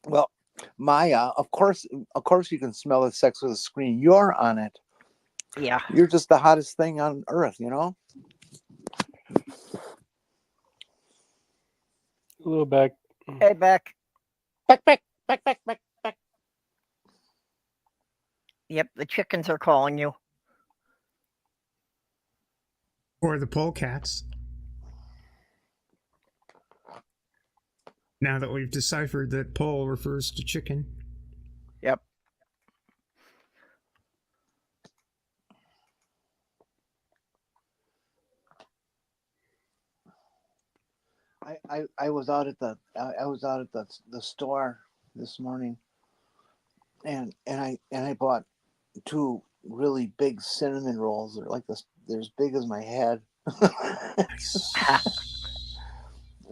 Well, Maya, of course you can smell the sex with the screen. You're on it. Yeah. You're just the hottest thing on earth, A little back. Hey, back. Back. Yep, the chickens are calling you. Or the polecats. Now that we've deciphered that pole refers to chicken. Yep. I was out at the store this morning, and I bought 2 really big cinnamon rolls. They're like this. They're as big as my head.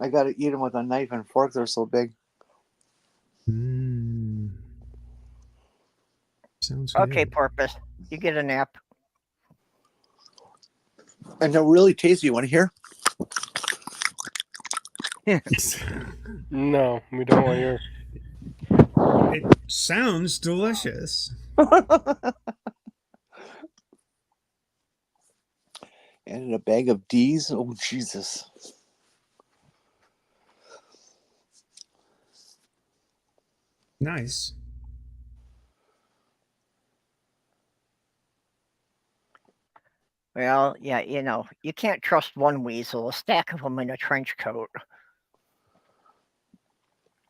I got to eat them with a knife and fork. They're so big. Sounds good. Okay, Porpoise. You get a nap. And they're really tasty. You want to hear? No, we don't want your. It sounds delicious. And a bag of D's. Oh, Jesus. Nice. Well, yeah, you can't trust one weasel, a stack of them in a trench coat.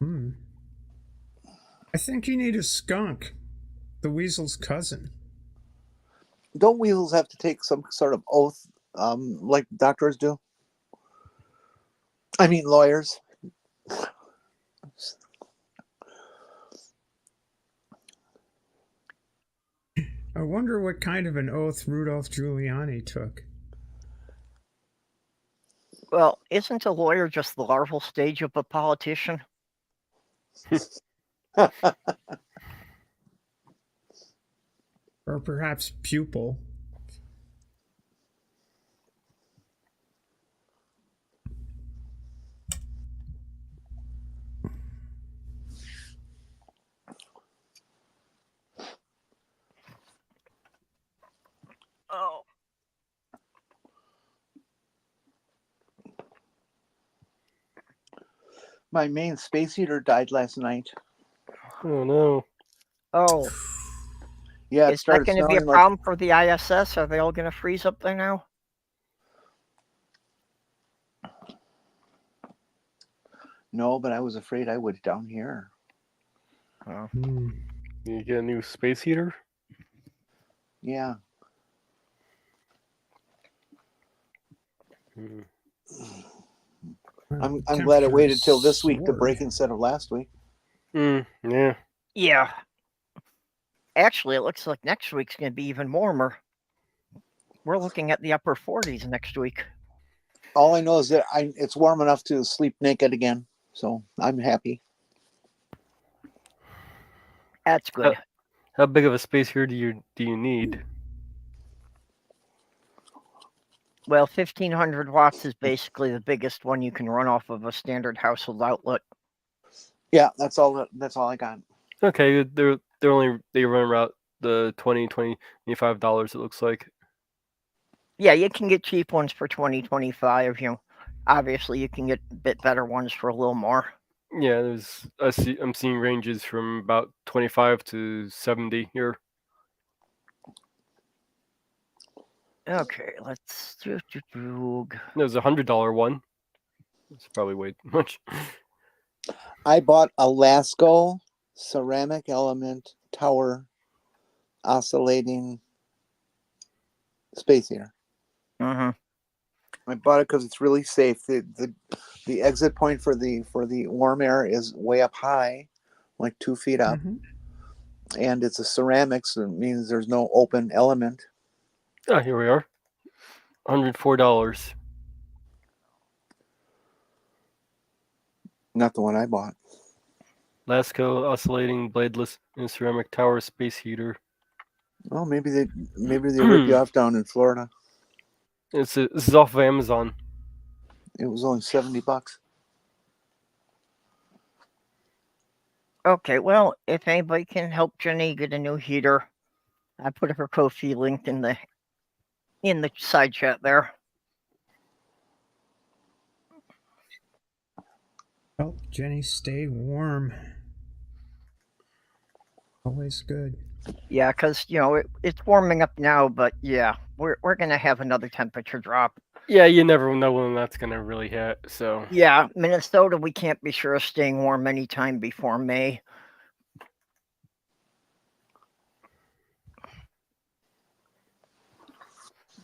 I think you need a skunk, the weasel's cousin. Don't weasels have to take some sort of oath, like doctors do? I mean, lawyers. I wonder what kind of an oath Rudolph Giuliani took. Well, isn't a lawyer just the larval stage of a politician? Or perhaps pupil. Oh. My main space heater died last night. Oh no. Oh. Yeah, it Is that started going to be a smelling like. problem for the ISS? Are they all going to freeze up there now? No, but I was afraid I would down here. Oh. You get a new space heater? Yeah. Hmm. I'm glad it waited till this week to soared. break instead of last week. Yeah. Yeah. Actually, it looks like next week's going to be even warmer. We're looking at the upper 40s next week. All I know is that it's warm enough to sleep naked again, so I'm happy. That's good. How big of a space heater do you need? Well, 1500 watts is basically the biggest one you can run off of a standard household outlet. Yeah, that's all I got. Okay, they run about the $25 it looks like. Yeah, you can get cheap ones for $20, $25. Obviously you can get a bit better ones for a little more. Yeah, I'm seeing ranges from about 25 to 70 here. Okay, let's do. There's a $100 one. It's probably way too much. I bought a Lasco ceramic element tower oscillating space heater. Mm-hmm. I bought it because it's really safe. The exit point for the warm air is way up high, like 2 feet up, and it's a ceramic, so it means there's no open element. Oh, here we are. $104. Not the one I bought. Lasco oscillating bladeless and ceramic tower space heater. Well, maybe they rip you off down in Florida. This is off of Amazon. It was only $70. Okay, well, if anybody can help Jenny get a new heater, I put her Ko-fi link in the side chat there. Help Jenny stay warm. Always good. Yeah, because it's warming up now, but yeah, we're gonna have another temperature drop. Yeah, you never know when that's gonna really hit. So yeah, Minnesota, we can't be sure of staying warm anytime before May.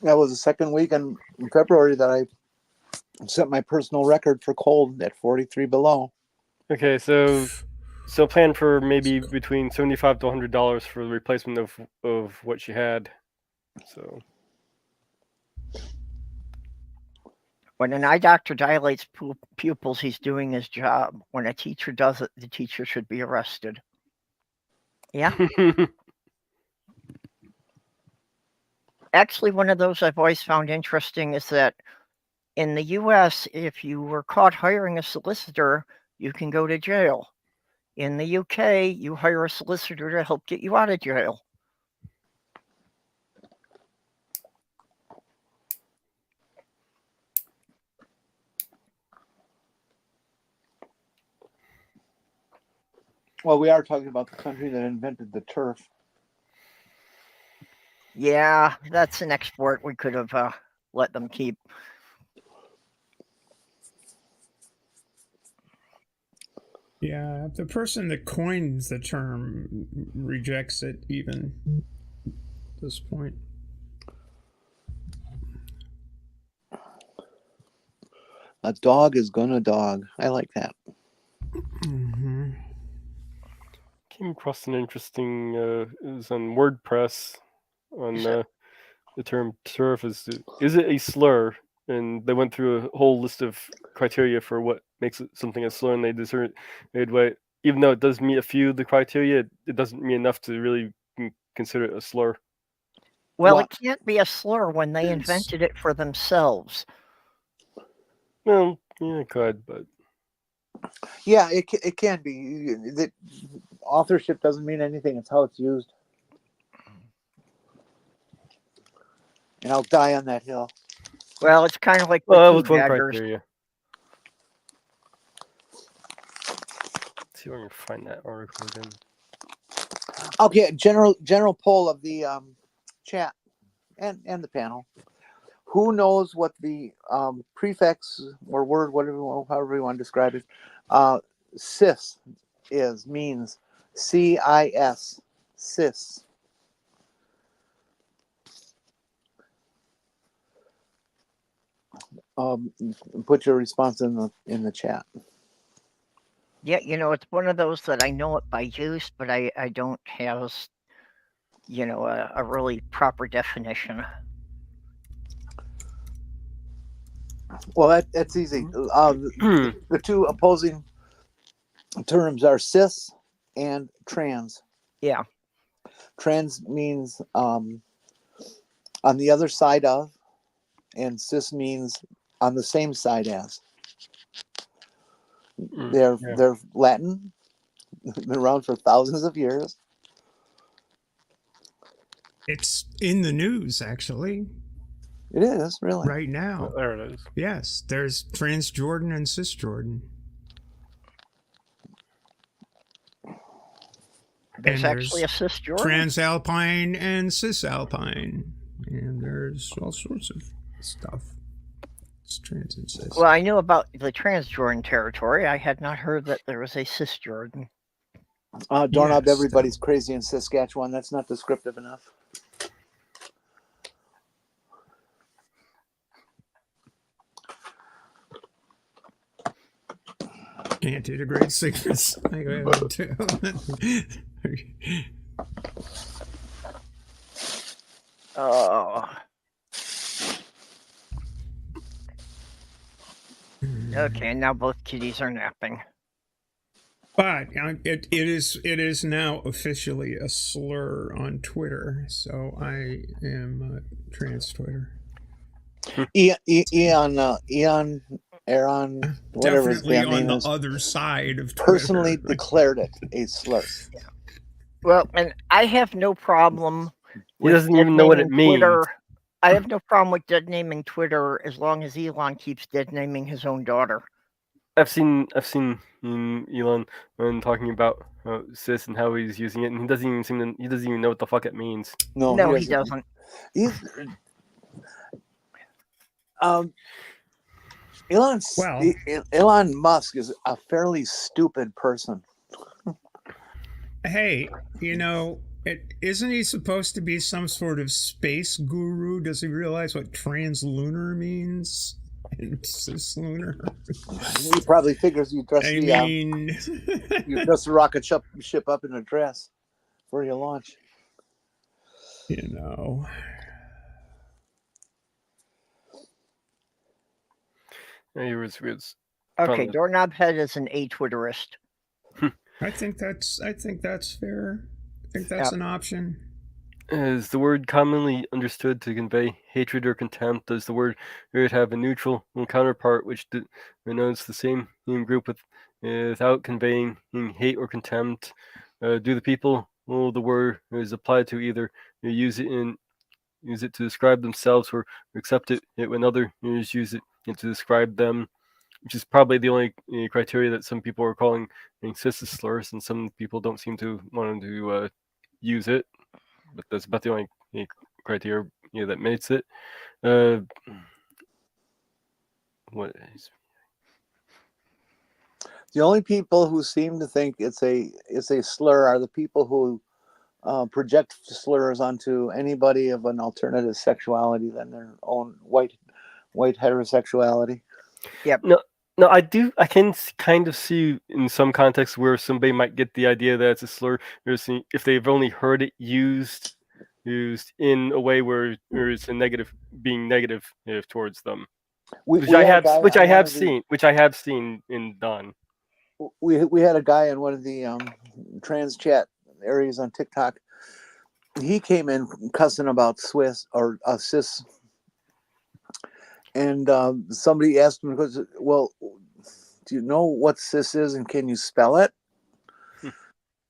That was the second week in February that I set my personal record for cold at 43 below. Okay, so plan for maybe between $75 to $100 for the replacement of what she had. So when an eye doctor dilates pupils, he's doing his job. When a teacher does it, the teacher should be arrested. Yeah. Actually, one of those I've always found interesting is that in the US, if you were caught hiring a solicitor, you can go to jail. In the UK, you hire a solicitor to help get you out of jail. Well, we are talking about the country that invented the turf. Yeah, that's an export we could have let them keep. Yeah, the person that coins the term rejects it even at this point. A dog is gonna dog. I like that. Mm-hmm. Came across an interesting. It was on WordPress on the term "turf" is it a slur? And they went through a whole list of criteria for what makes something a slur, and they decided even though it does meet a few of the criteria, it doesn't meet enough to really consider it a slur. Well, What? it can't be a slur when they invented it for themselves. Well, yeah, it could, but Yeah, it can be. The authorship doesn't mean anything. It's how it's used. And I'll die on that hill. Well, it's kind of like the well, that was two one daggers. criteria. Let's see if I can find that article again. Okay, general poll of the chat and the panel. Who knows what the prefix or word, however you want to describe it, cis means? CIS, cis. Put your response in the chat. Yeah, it's one of those that I know it by use, but I don't have, a really proper definition. Well, that's easy. The two opposing terms are cis and trans. Yeah. Trans means on the other side of, and cis means on the same side as. They're Latin. Been around for thousands of years. It's in the news, actually. It is, really. Right now. There it is. Yes, there's Transjordan and Cisjordan. There's actually a Cisjordan? Transalpine and Cisalpine. And there's all sorts of stuff. It's trans and cis. Well, I knew about the Transjordan territory. I had not heard that there was a Cisjordan. Doorknob, everybody's crazy in Saskatchewan. That's not descriptive enough. Can't integrate secrets. I go too. Oh. Okay, now both kitties are napping. But it is now officially a slur on Twitter, so I am trans Twitter. Aaron, whatever his Definitely damn on name the is, other side of Twitter. personally declared it a slur. Yeah. Well, and I have no problem. He doesn't even know what it means. Twitter. I have no problem with dead naming Twitter as long as Elon keeps dead naming his own daughter. I've seen Elon talking about cis and how he's using it, and he doesn't even know what the fuck it means. No, he doesn't. Elon Musk is a fairly stupid person. Hey, isn't he supposed to be some sort of space guru? Does he realize what translunar means? And cislunar? He probably figures you dress you dress the rocket ship up in a dress before you launch. He was okay, Doorknob Head is an a-Twitterist. I think that's fair. I think that's an option. Is the word commonly understood to convey hatred or contempt? Does the word have a neutral counterpart which denotes the same group without conveying hate or contempt? Do the people the word is applied to either use it to describe themselves or accept it when others use it to describe them? Which is probably the only criteria that some people are calling cis slurs, and some people don't seem to want to use it. But that's about the only criteria that makes it. What is The only people who seem to think it's a slur are the people who project slurs onto anybody of an alternative sexuality than their own white heterosexuality. No, I do. I can kind of see in some contexts where somebody might get the idea that it's a slur if they've only heard it used in a way where it's a negative, being negative towards them, which I have seen in done. We had a guy in one of the trans chat areas on TikTok. He came in cussing about Swiss or cis, and somebody asked him, well, do you know what cis is and can you spell it?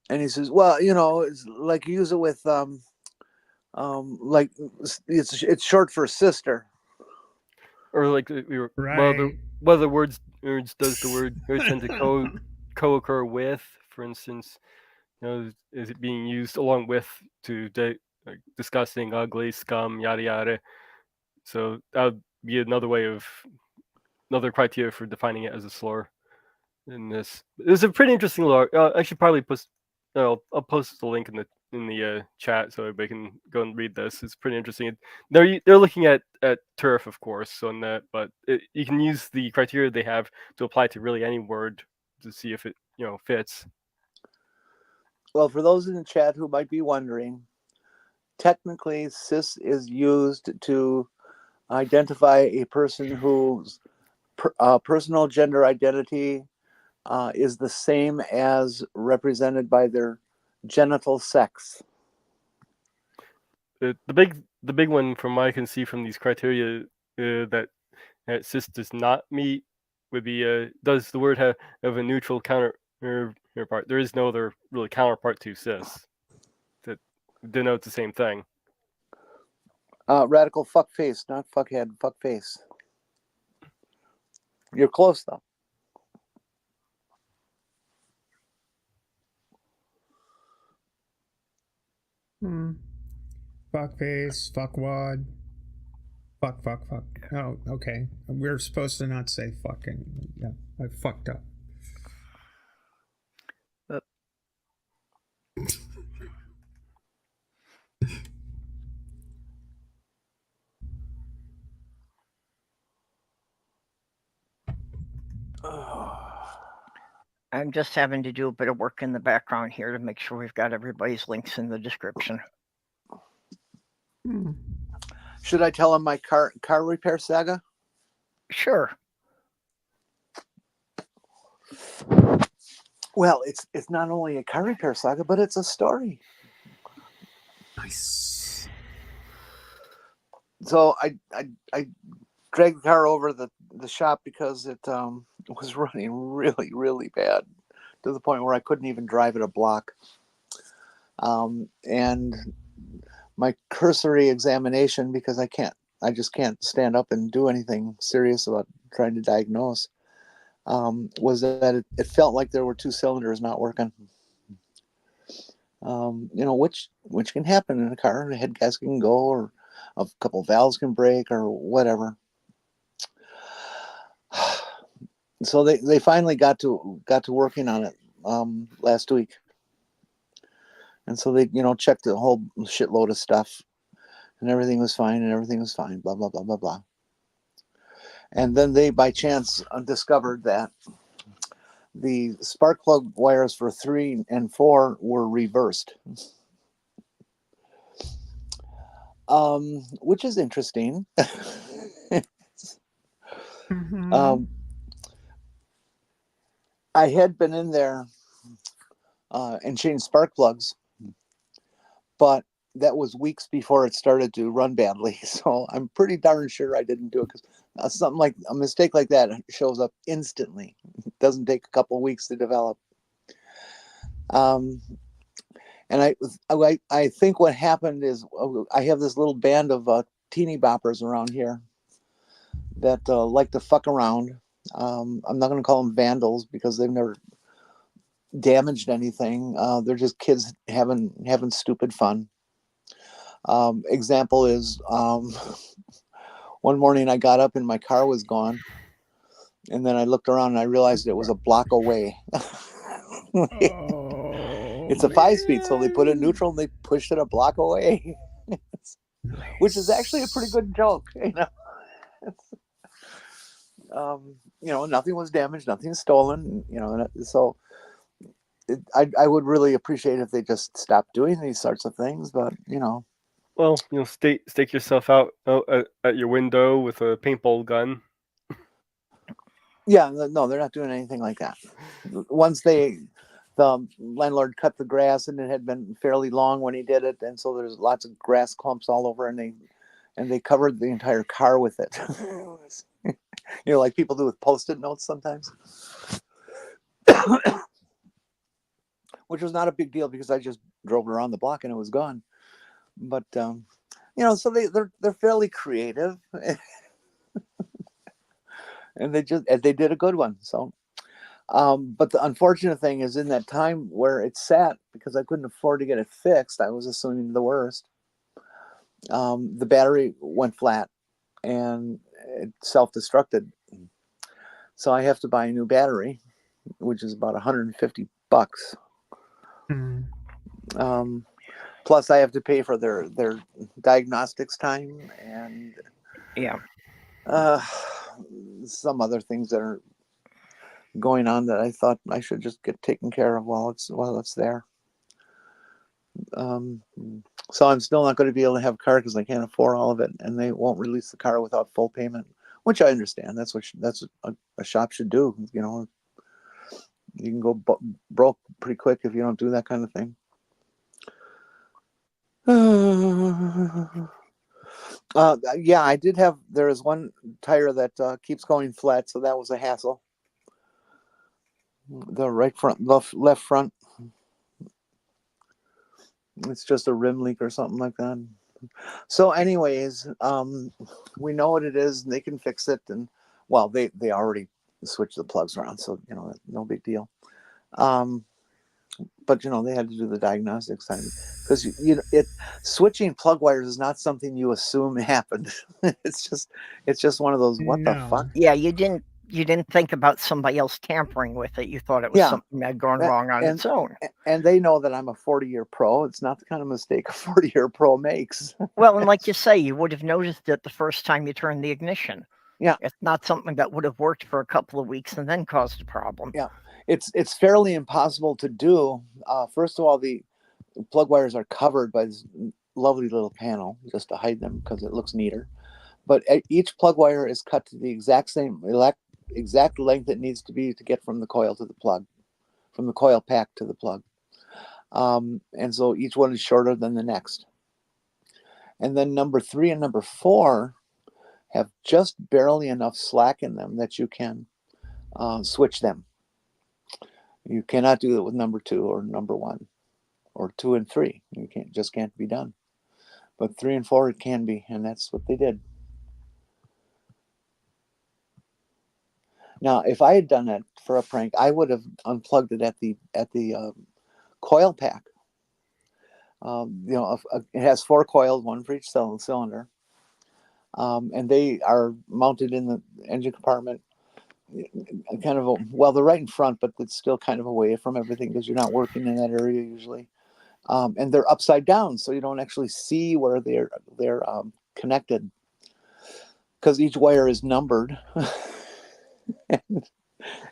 And he says, well, it's like you use it with like it's short for sister. Or like we were, Right. what other words does the word tend to co-occur with? For instance, is it being used along with to like disgusting, ugly, scum, yada yada? So that would be another criteria for defining it as a slur. In this, it was a pretty interesting law. I should probably post. I'll post the link in the chat so everybody can go and read this. It's pretty interesting. They're looking at turf, of course, on that, but you can use the criteria they have to apply to really any word to see if it fits. Well, for those in the chat who might be wondering, technically, cis is used to identify a person whose personal gender identity is the same as represented by their genital sex. The big one from what I can see from these criteria that cis does not meet would be does the word have a neutral counterpart? There is no other really counterpart to cis that denotes the same thing. Radical fuckface, not fuckhead, fuckface. You're close though. Fuckface, fuckwad, fuck. Oh, okay. We're supposed to not say fucking. Yeah, I fucked up. I'm just having to do a bit of work in the background here to make sure we've got everybody's links in the description. Should I tell him my car repair saga? Sure. Well, it's not only a car repair saga, but it's a story. Nice. So I dragged the car over the shop because it was running really, really bad to the point where I couldn't even drive it a block. And my cursory examination, because I just can't stand up and do anything serious about trying to diagnose, was that it felt like there were two cylinders not working. Which can happen in a car. The head gasket can go, or a couple of valves can break, or whatever. So they finally got to working on it last week, and so they checked a whole shitload of stuff, and everything was fine, blah blah blah blah blah. And then they by chance discovered that the spark plug wires for 3 and 4 were reversed, which is interesting. I had been in there and changed spark plugs, but that was weeks before it started to run badly. So I'm pretty darn sure I didn't do it, because something like a mistake like that shows up instantly. It doesn't take a couple of weeks to develop. And I think what happened is I have this little band of teeny boppers around here that like to fuck around. I'm not going to call them vandals because they've never damaged anything. They're just kids having stupid fun. Example is one morning I got up and my car was gone, And then I looked around and I realized it was a block away. Oh, It's a 5-speed, so they put it in man. neutral and they pushed it a block away, which is actually a pretty good joke. Nothing was damaged, nothing stollen. So I would really appreciate if they just stopped doing these sorts of things. But Well, stake yourself out at your window with a paintball gun. yeah, no, they're not doing anything like that. Once the landlord cut the grass, and it had been fairly long when he did it, and so there's lots of grass clumps all over, and they covered the entire car with it. Like people do with Post-it notes sometimes. Which was not a big deal because I just drove around the block and it was gone. But so they're fairly creative, and they did a good one. So, but the unfortunate thing is, in that time where it sat, because I couldn't afford to get it fixed, I was assuming the worst. The battery went flat and it self-destructed. So I have to buy a new battery, which is about $150. Plus I have to pay for their diagnostics time and some other things that are going on that I thought I should just get taken care of while it's there. So I'm still not going to be able to have a car because I can't afford all of it, and they won't release the car without full payment, which I understand. That's what a shop should do. You can go broke pretty quick if you don't do that kind of thing. Yeah, I did have. There is one tire that keeps going flat, so that was a hassle. The right front, left front. It's just a rim leak or something like that. So, anyways, we know what it is, and they can fix it. And well, they already switched the plugs around, so no big deal. But they had to do the diagnostics time because switching plug wires is not something you assume happened. It's just one of those the fuck. Yeah, you didn't think about somebody else tampering with it. You thought it was something that had gone wrong on its own. And they know that I'm a 40-year pro. It's not the kind of mistake a 40-year pro makes. Well, and like you say, you would have noticed it the first time you turned the ignition. Yeah, it's not something that would have worked for a couple of weeks and then caused a problem. Yeah. It's fairly impossible to do. First of all, the plug wires are covered by this lovely little panel just to hide them because it looks neater. But each plug wire is cut to the exact length it needs to be to get from the coil to the plug, from the coil pack to the plug. And so each one is shorter than the next. And then number 3 and number 4 have just barely enough slack in them that you can switch them. You cannot do it with number 2 or number 1 or 2 and 3. You can't be done. But 3 and 4 it can be, and that's what they did. Now, if I had done that for a prank, I would have unplugged it at the coil pack. It has 4 coils, 1 for each cylinder, and they are mounted in the engine compartment. Kind of they're right in front, but it's still kind of away from everything because you're not working in that area usually. And they're upside down, so you don't actually see where they're connected because each wire is numbered,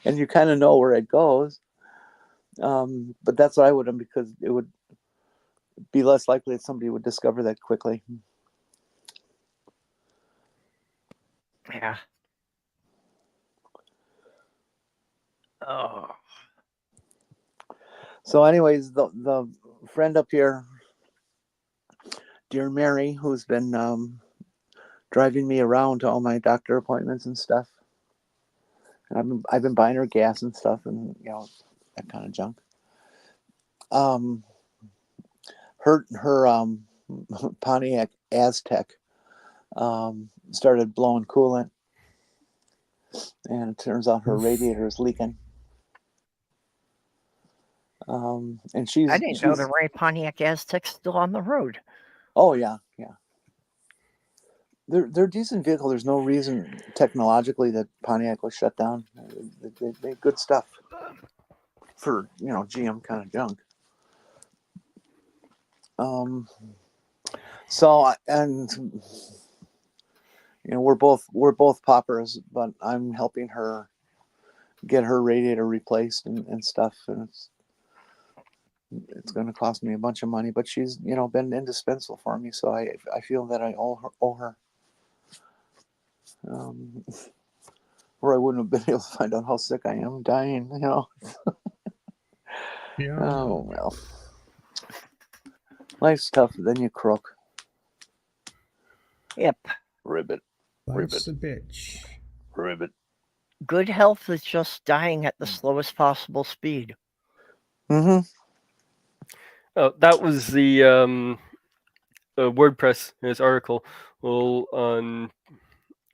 and you kind of know where it goes. But that's what I would have, because it would be less likely that somebody would discover that quickly. Yeah. Oh. So anyways, the friend up here, dear Mary, who's been driving me around to all my doctor appointments and stuff, and I've been buying her gas and stuff, and that kind of junk. Her Pontiac Aztec started blowing coolant, and it turns out her radiator is leaking. And I didn't know the Ray Pontiac Aztec's still on the road. Oh yeah. they're a decent vehicle. There's no reason technologically that Pontiac was shut down. They make good stuff for GM kind of junk. So and we're both paupers, but I'm helping her get her radiator replaced and stuff, and it's going to cost me a bunch of money. But she's been indispensable for me, so I feel that I owe her. Or I wouldn't have been able to find out how sick I am, dying. Yeah. Oh well, life's tough. Then you croak. Yep. Ribbit. Life's a bitch. Ribbit. Good health is just dying at the slowest possible speed. Mm-hmm. Oh, that was the WordPress in this article on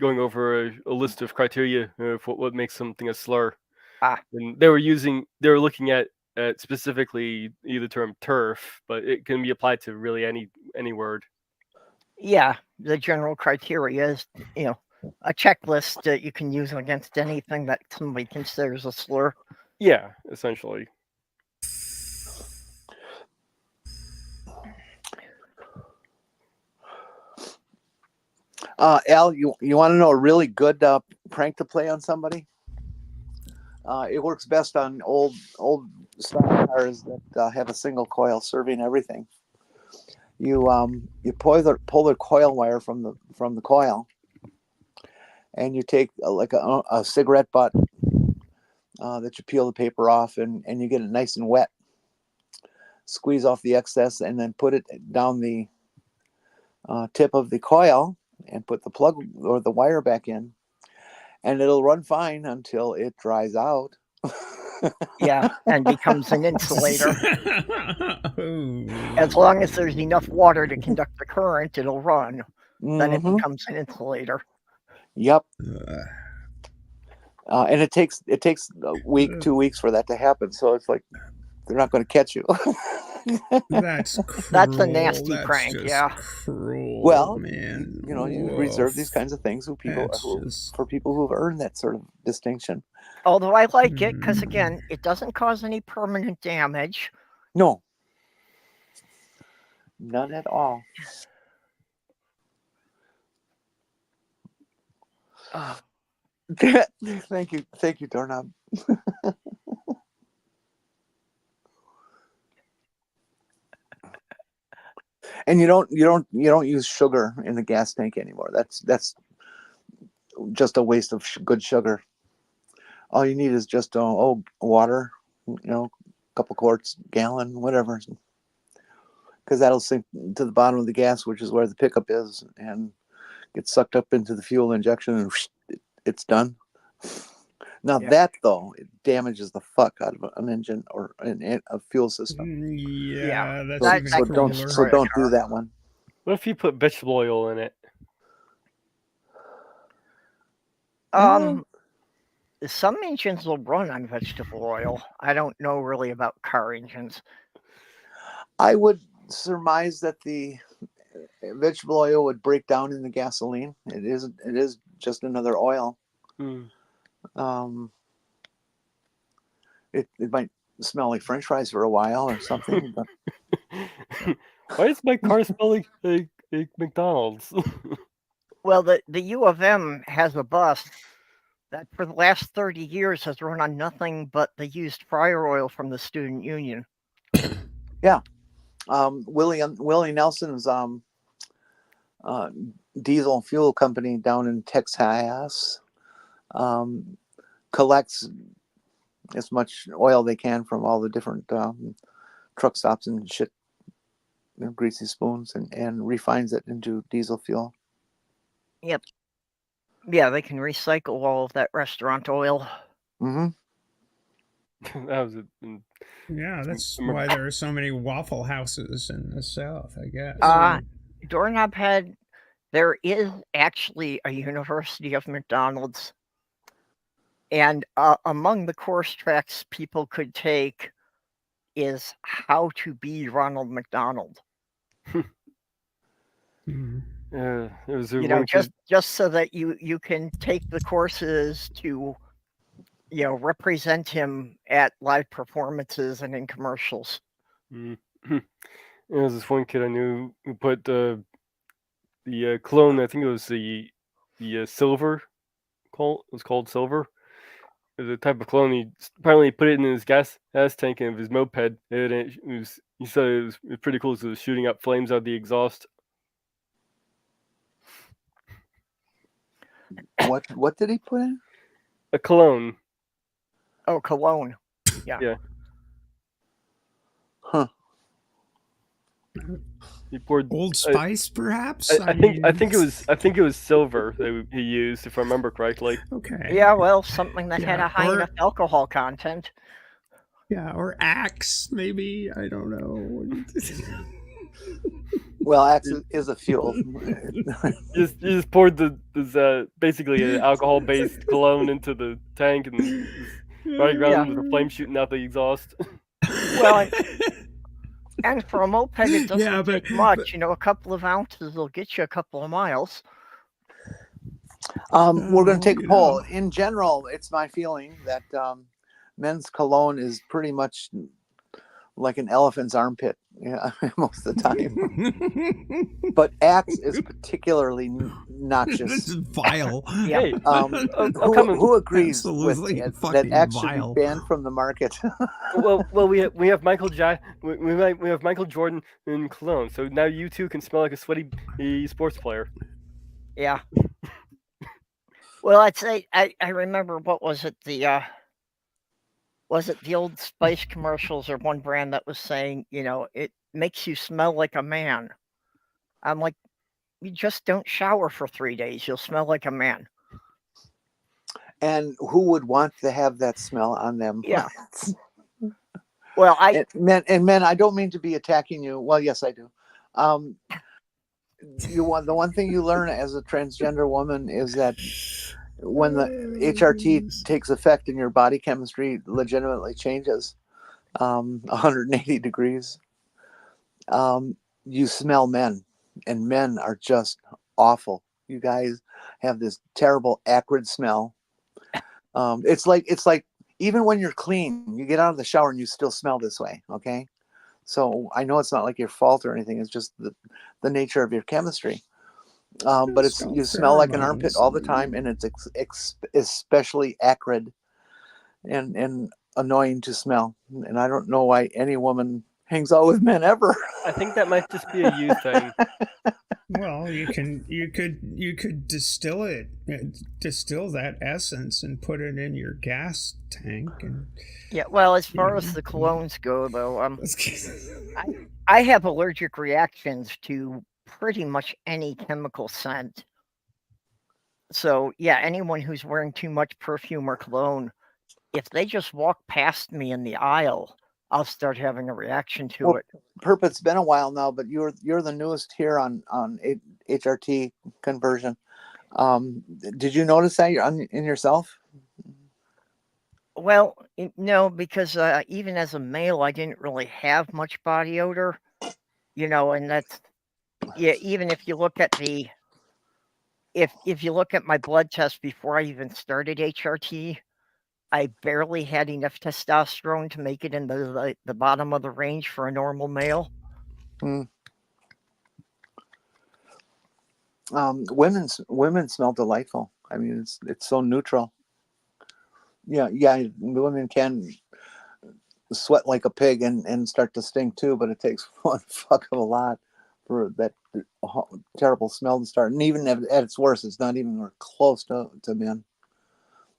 going over a list of criteria for what makes something a slur. And they were looking at specifically the term turf, but it can be applied to really any word. Yeah, the general criteria is, a checklist that you can use against anything that somebody considers a slur. Yeah, essentially. Al, you want to know a really good prank to play on somebody? It works best on old style cars that have a single coil serving everything. You pull the coil wire from the coil, and you take a cigarette butt that you peel the paper off, and you get it nice and wet. Squeeze off the excess, and then put it down the tip of the coil, and put the plug or the wire back in, and it'll run fine until it dries out. Yeah, and becomes an insulator. As long as there's enough water to conduct the current, it'll run. Then it becomes an insulator. Yep. And it takes a week, 2 weeks for that to happen. So it's like they're not going to catch you. That's cruel. That's a nasty prank. Yeah. Cruel, well, man. You reserve these kinds of things for people who've earned that sort of distinction. Although I like it because, again, it doesn't cause any permanent damage. No. None at all. Thank you, Doorknob. And you don't use sugar in the gas tank anymore. That's just a waste of good sugar. All you need is just water, a couple quarts, gallon, whatever, because that'll sink to the bottom of the gas, which is where the pickup is, and gets sucked up into the fuel injection, and it's done. Now that though, it damages the fuck out of an engine or a fuel system. Yeah, that's so don't do that one. What if you put vegetable oil in it? Some engines will run on vegetable oil. I don't know really about car engines. I would surmise that the vegetable oil would break down in the gasoline. It is just another oil. It might smell like French fries for a while or something. But why does my car smell like McDonald's? Well, the U of M has a bus that for the last 30 years has run on nothing but the used fryer oil from the student union. Yeah. Willie Nelson's diesel fuel company down in Texas collects as much oil they can from all the different truck stops and shit, greasy spoons, and refines it into diesel fuel. Yep. Yeah, they can recycle all of that restaurant oil. Mm-hmm. That was yeah, that's why there are so many Waffle Houses in the South, I guess. Doorknob Head, there is actually a University of McDonald's. And among the course tracks people could take is how to be Ronald McDonald. There was You know, just so that you can take the courses to, you know, represent him at live performances and in commercials. There was this one kid I knew who put the clone. I think it was the silver. It was called silver. It was a type of clone. He apparently put it in his gas tank of his moped, and he said it was pretty cool because it was shooting up flames out of the exhaust. What did he put in? A cologne. Oh, cologne. Yeah. Huh. He poured Old Spice, perhaps. I think it was silver that he used, if I remember correctly. Okay. Yeah, well, something that had Yeah, a high or- enough alcohol content. Yeah, or Axe, maybe. I don't know. Well, Axe is a fuel. You just poured this basically an alcohol-based cologne into the tank and riding around with the flame shooting out the exhaust. Well, and for a moped, it doesn't Yeah, but- take much. but- You know, a couple of ounces will get you a couple of miles. We're going to take a you poll. know. In general, it's my feeling that men's cologne is pretty much like an elephant's armpit, yeah, most of the time. But Axe is particularly This noxious. is vile. Yeah. Hey, Who agrees Absolutely with fucking that Axe should vile. be banned from the market? well, we have Michael we have Michael Jordan in cologne, so now you two can smell like a sweaty sports player. Yeah. Well, I'd say I remember, what was it, was it the Old Spice commercials or one brand that was saying, you know, it makes you smell like a man. I'm like, you just don't shower for 3 days, you'll smell like a man. And who would want to have that smell on them? Yeah. Well, men, I don't mean to be attacking you. Well, yes, I do. The one thing you learn as a transgender woman is that when the HRT takes effect and your body chemistry legitimately changes 180 degrees, you smell men, and men are just awful. You guys have this terrible acrid smell. It's like even when you're clean, you get out of the shower and you still smell this way. Okay. So I know it's not like your fault or anything. It's just the nature of your chemistry. But you smell like an armpit all the time, and it's especially acrid and annoying to smell. And I don't know why any woman hangs out with men ever. I think that might just be a you thing. Well, you could distill that essence and put it in your gas tank. And yeah. Well, as far as the colognes go, though, I have allergic reactions to pretty much any chemical scent. So yeah, anyone who's wearing too much perfume or cologne, if they just walk past me in the aisle, I'll start having a reaction to it. Perp, it's been a while now, but you're the newest here on HRT conversion. Did you notice that in yourself? Well, no, because even as a male, I didn't really have much body odor, you know, and that's, yeah, even if you look at if you look at my blood test before I even started HRT, I barely had enough testosterone to make it in the bottom of the range for a normal male. Women smell delightful. I mean, it's so neutral. Yeah, women can sweat like a pig and start to stink too, but it takes one fuck of a lot for that terrible smell to start. And even at its worst, it's not even close to men.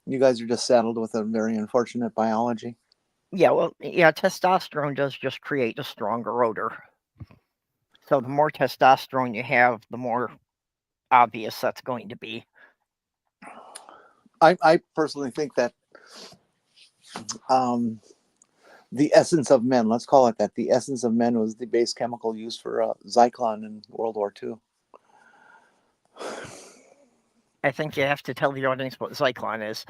You guys are just saddled with a very unfortunate biology. Yeah, well, yeah, testosterone does just create a stronger odor. So the more testosterone you have, the more obvious that's going to be. I personally think that the essence of men, let's call it that, the essence of men was the base chemical used for Zyklon in World War II. I think you have to tell the audience what Zyklon is.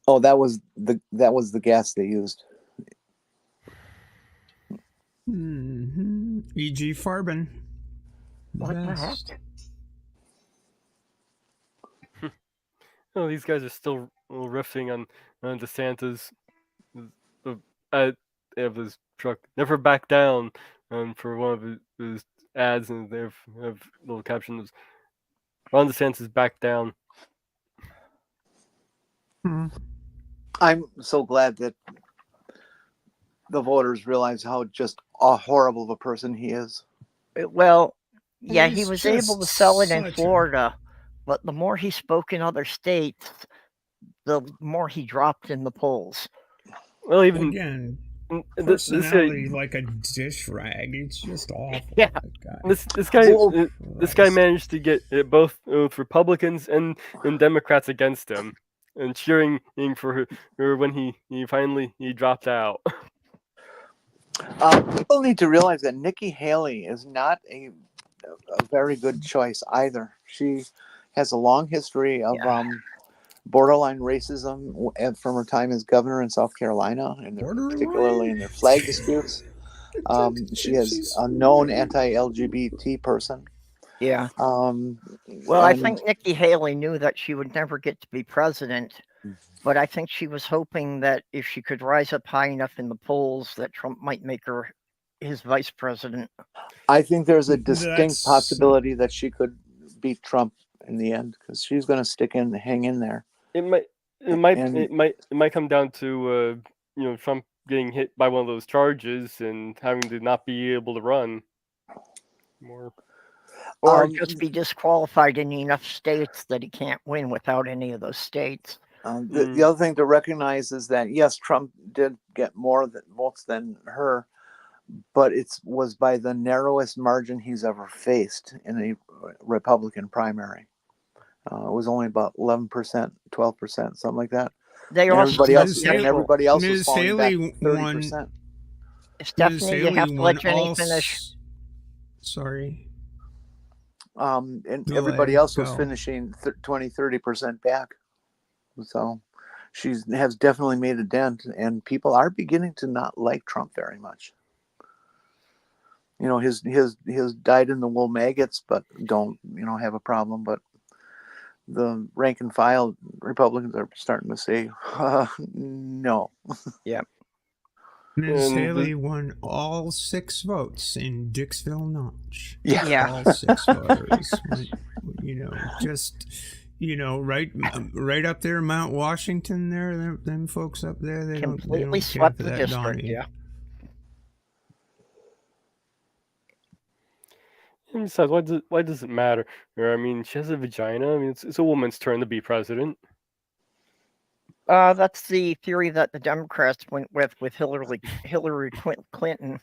Oh, that was the gas they used. E.g. Farben. What the heck? Oh, these guys are still riffing on DeSantis. They have this truck, never back down, for one of his ads, and they have little captions. Ron DeSantis back down. I'm so glad that the voters realize how just a horrible of a person he is. Well, yeah, he he's was able to just sell it in such a- Florida, but the more he spoke in other states, the more he dropped in the polls. Well, even Again, this guy, personality like a dish rag. It's just awful. Yeah. that guy. this guy managed to get both Republicans and Democrats against him, and cheering for her when he finally dropped out. People need to realize that Nikki Haley is not a very good choice either. She has a long history of borderline racism from her time as governor in South Carolina, and particularly in their flag disputes. She is a known anti-LGBT person. Yeah. Well, I think Nikki Haley knew that she would never get to be president, but I think she was hoping that if she could rise up high enough in the polls, that Trump might make her his vice president. I think there's a distinct possibility that she could beat Trump in the end, because she's going to hang in there. It might come down to Trump getting hit by one of those charges and having to not be able to run more. Or just be disqualified in enough states that he can't win without any of those states. The other thing to recognize is that, yes, Trump did get more votes than her, but it was by the narrowest margin he's ever faced in a Republican primary. It was only about 11%, 12%, something like that. Everybody else was falling back 30%. Stephanie, you have to let Jenny finish. Sorry. And everybody else was finishing 20, 30% back. So she has definitely made a dent, and people are beginning to not like Trump very much. His dyed in the wool maggots, but don't have a problem. But the rank and file Republicans are starting to say no. Yeah. Ms. Haley won all 6 votes in Dixville Notch. Yeah. All 6 voters. Right up there, Mount Washington. There, them folks up there, they completely don't swept care the for that district. Donnie. Yeah. And besides, why does it matter? I mean, she has a vagina. I mean, it's a woman's turn to be president. That's the theory that the Democrats went with Hillary Clinton.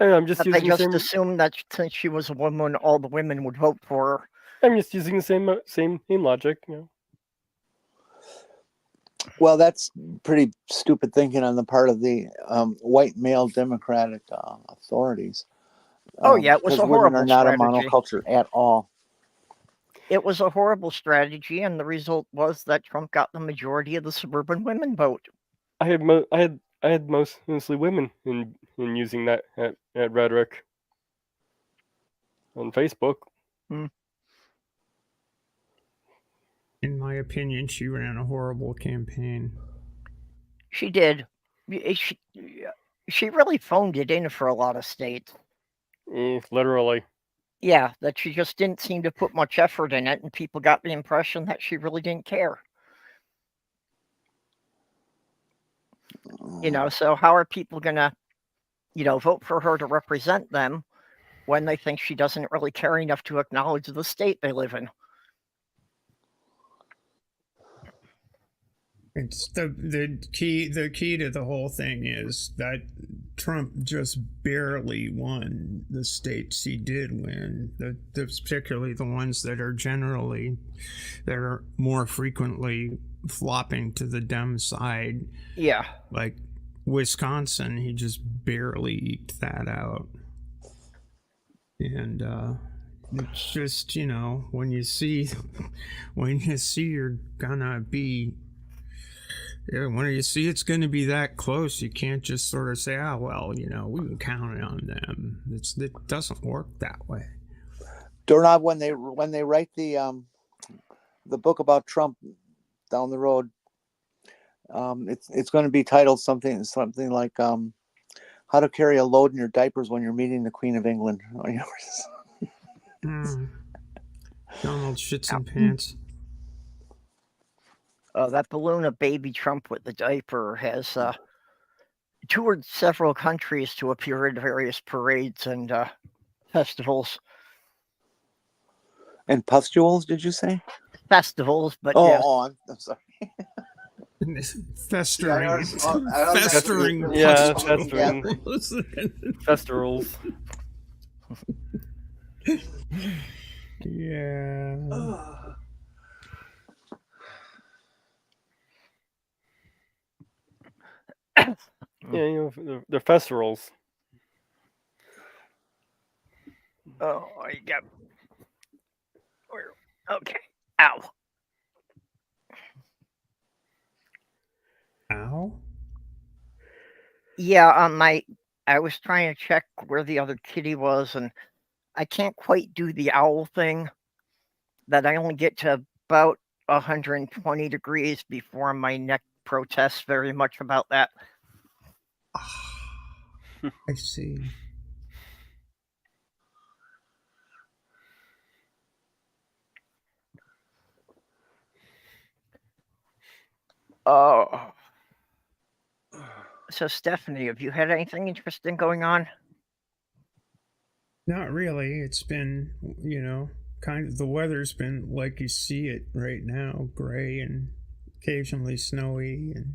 I'm just they just assumed that since she was a woman, all the women would vote for her. I'm just using the same logic. Well, that's pretty stupid thinking on the part of the white male Democratic authorities. It was a horrible women are not strategy. a monoculture at all. It was a horrible strategy, and the result was that Trump got the majority of the suburban women vote. I had mostly women in using that rhetoric on Facebook. In my opinion, she ran a horrible campaign. She did. She really phoned it in for a lot of states. Literally. Yeah, that she just didn't seem to put much effort in it, and people got the impression that she really didn't care. So how are people gonna, vote for her to represent them when they think she doesn't really care enough to acknowledge the state they live in? It's the key to the whole thing is that Trump just barely won the states he did win, particularly the ones that are more frequently flopping to the Dem side. Yeah. Like Wisconsin, he just barely eked that out. And it's just, when you see you're gonna be when you see it's going to be that close, you can't just sort of say, we can count on them. It doesn't work that way. Doorknob, when they write the book about Trump, down the road. It's going to be titled something like "How to Carry a Load in Your Diapers When You're Meeting the Queen of England." Donald shits in pants. That balloon of baby Trump with the diaper has toured several countries to appear in various parades and festivals. And pustules, did you say? Festivals, but Oh, yes. I'm sorry. Festering. Yeah, Festering. Yeah, pustules. Festerals. Yeah. Yeah, you know, they're festerals. Oh, you got. Okay. Ow. Ow? Yeah, I was trying to check where the other kitty was, and I can't quite do the owl thing. That I only get to about 120 degrees before my neck protests very much about that. I see. Oh. So, Stephanie, have you had anything interesting going on? Not really. It's been, kind of, the weather's been like you see it right now, gray and occasionally snowy, and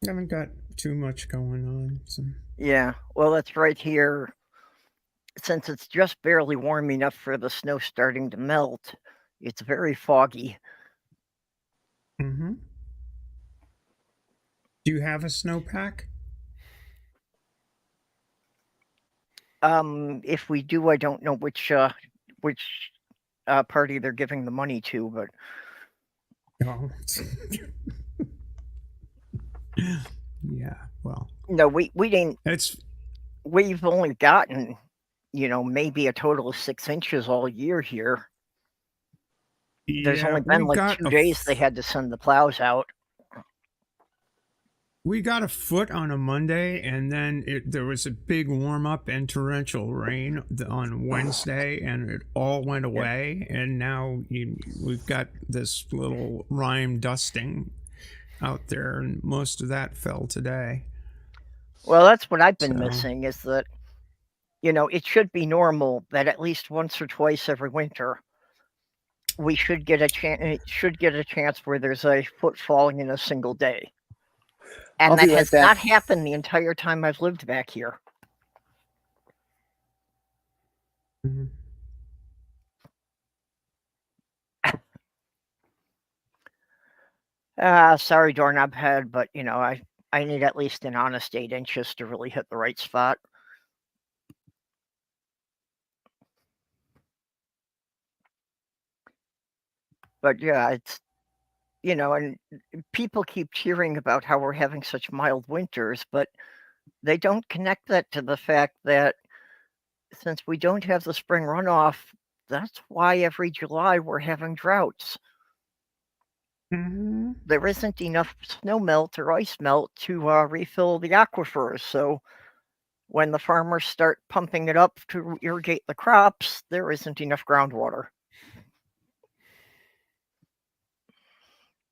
haven't got too much going on. So. Yeah, well, that's right here. Since it's just barely warm enough for the snow starting to melt, it's very foggy. Mm-hmm. Do you have a snowpack? If we do, I don't know which party they're giving the money to, but Oh. Yeah, well. No, we didn't. It's. We've only gotten, maybe a total of 6 inches all year here. There's only been like 2 days they had to send the plows out. We got a foot on a Monday, and then there was a big warm-up and torrential rain on Wednesday, and it all went away. And now we've got this little rime dusting out there, and most of that fell today. Well, that's what I've been missing, is that, it should be normal that at least once or twice every winter we should get a chance where there's a foot falling in a single day. And that has not happened the entire time I've lived back here. Mm-hmm. Sorry, doorknob head, but I need at least an honest 8 inches to really hit the right spot. But yeah, it's and people keep cheering about how we're having such mild winters, but they don't connect that to the fact that since we don't have the spring runoff, that's why every July we're having droughts. Mm-hmm. There isn't enough snow melt or ice melt to refill the aquifers. So when the farmers start pumping it up to irrigate the crops, there isn't enough groundwater.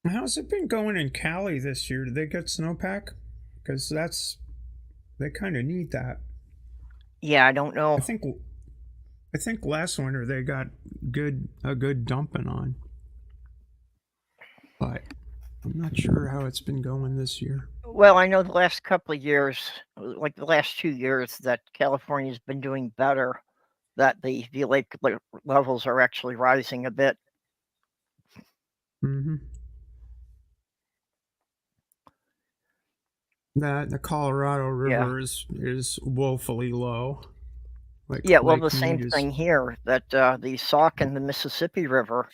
How's it been going in Cali this year? Did they get snowpack? Because they kind of need that. Yeah, I don't know. I think last winter they got a good dumping on. But I'm not sure how it's been going this year. Well, I know the last couple of years, like the last 2 years, that California's been doing better, that the lake levels are actually rising a bit. Mm-hmm. The Colorado River is woefully low. Well, the same thing here, that the Sauk and the Mississippi River,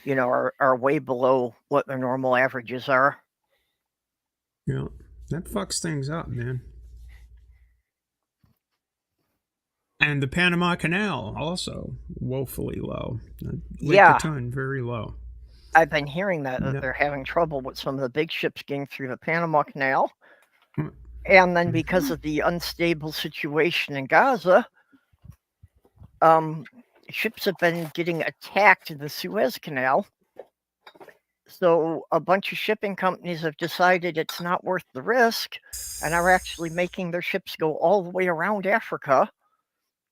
are way below what their normal averages are. Yeah, that fucks things up, man. And the Panama Canal also woefully low. Lake Gatun, very low. I've been hearing that No. they're having trouble with some of the big ships getting through the Panama Canal. Mm. And then because of the unstable situation in Gaza, ships have been getting attacked in the Suez Canal. So a bunch of shipping companies have decided it's not worth the risk and are actually making their ships go all the way around Africa,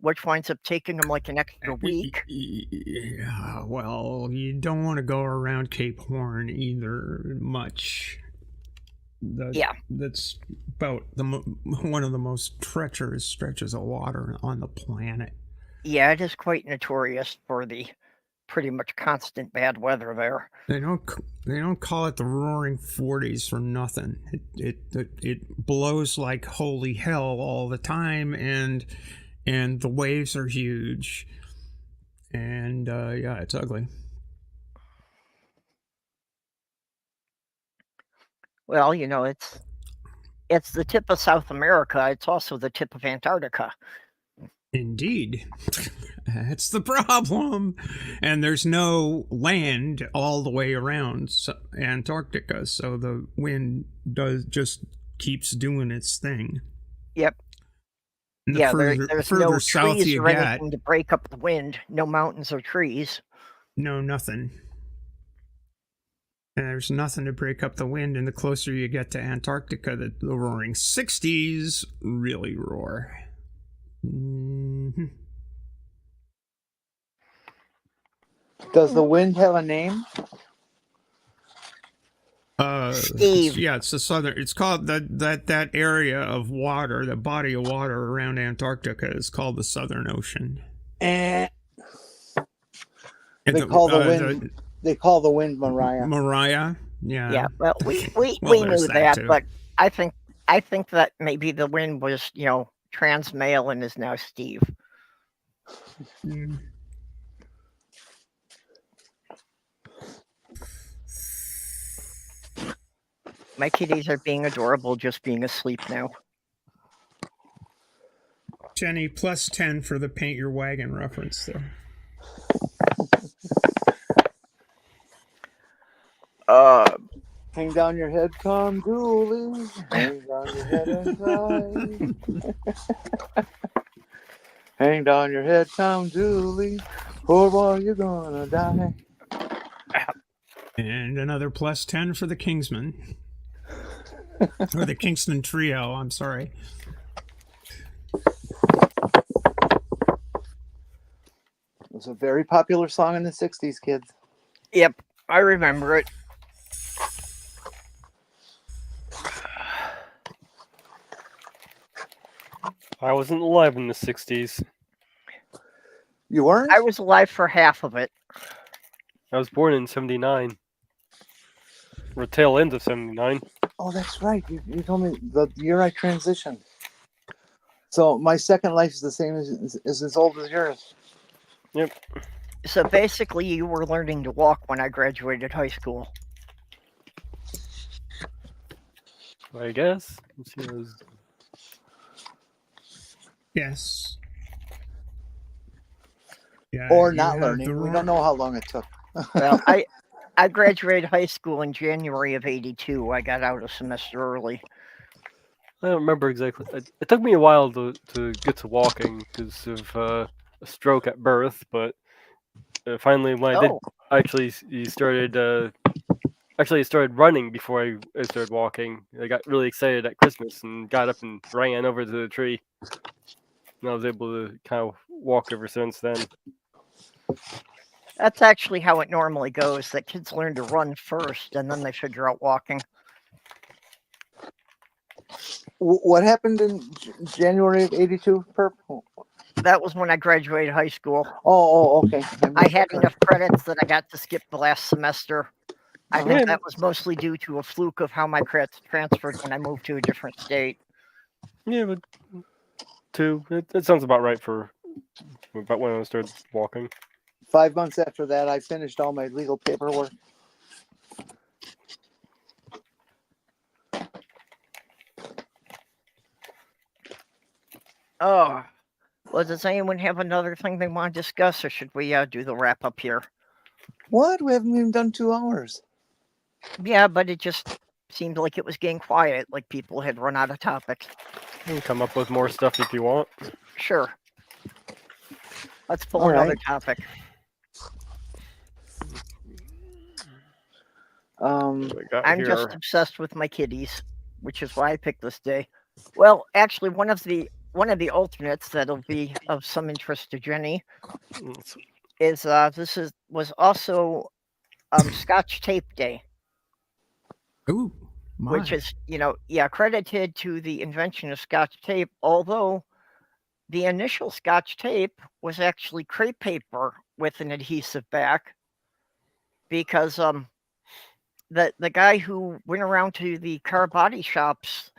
which winds up taking them like an extra week. Yeah, well, you don't want to go around Cape Horn either much. Yeah. That's about one of the most treacherous stretches of water on the planet. Yeah, it is quite notorious for the pretty much constant bad weather there. They don't call it the Roaring 40s for nothing. It blows like holy hell all the time, and the waves are huge, and yeah, it's ugly. Well, you know, it's the tip of South America. It's also the tip of Antarctica. Indeed. That's the problem. And there's no land all the way around Antarctica, so the wind just keeps doing its thing. Yep. And Yeah, the there's further no south trees you or get, anything to break up the wind. No mountains or trees. no nothing. And there's nothing to break up the wind, and the closer you get to Antarctica, the roaring 60s really roar. Mm-hmm. Does the wind have a name? Steve. Yeah, it's the southern. It's called that area of water, the body of water around Antarctica is called the Southern Ocean. They And call the wind. They call the wind Mariah. Mariah. Yeah. Yeah. Well, we Well, knew there's that, too. but I think that maybe the wind was, you know, trans male and is now Steve. Mm. My kitties are being adorable, just being asleep now. Jenny, plus 10 for the paint your wagon reference there. Hang down your head, come Julie. Hang down your head and cry. Hang down your head, come Julie. Poor boy, you're gonna die. And another plus 10 for the Kingsmen. Or the Kingston Trio, I'm sorry. It was a very popular song in the 60s, kids. Yep, I remember it. I wasn't alive in the 60s. You weren't? I was alive for half of it. I was born in 79. Or tail end of 79. Oh, that's right. You told me the year I transitioned. So my second life is the same as old as yours. Yep. So basically, you were learning to walk when I graduated high school. I guess. Let's see, Yes. Yeah, Or you not have learning. the We wrong- don't know how long it took. Well, I graduated high school in January of '82. I got out a semester early. I don't remember exactly. It took me a while to get to walking because of a stroke at birth, but finally when I did, actually started running before I started walking. I got really excited at Christmas and got up and ran over to the tree. And I was able to kind of walk ever since then. That's actually how it normally goes. That kids learn to run first, and then they figure out walking. What happened in January of '82, Perp? That was when I graduated high school. Oh, okay. I had enough credits that I got to skip the last semester. I think Yeah. that was mostly due to a fluke of how my credits transferred when I moved to a different state. Yeah, but it sounds about right for about when I started walking. 5 months after that, I finished all my legal paperwork. Oh, well, does anyone have another thing they want to discuss, or should we do the wrap up here? What? We haven't even done 2 hours. Yeah, but it just seemed like it was getting quiet, like people had run out of topics. You can come up with more stuff if you want. Sure. Let's pull All another right. topic. What we got I'm here. just obsessed with my kitties, which is why I picked this day. Well, actually, one of the alternates that'll be of some interest to Jenny Let's- is was also Scotch Tape Day, Ooh, my. which is credited to the invention of Scotch tape. Although the initial Scotch tape was actually crepe paper with an adhesive back, because the guy who went around to the car body shops,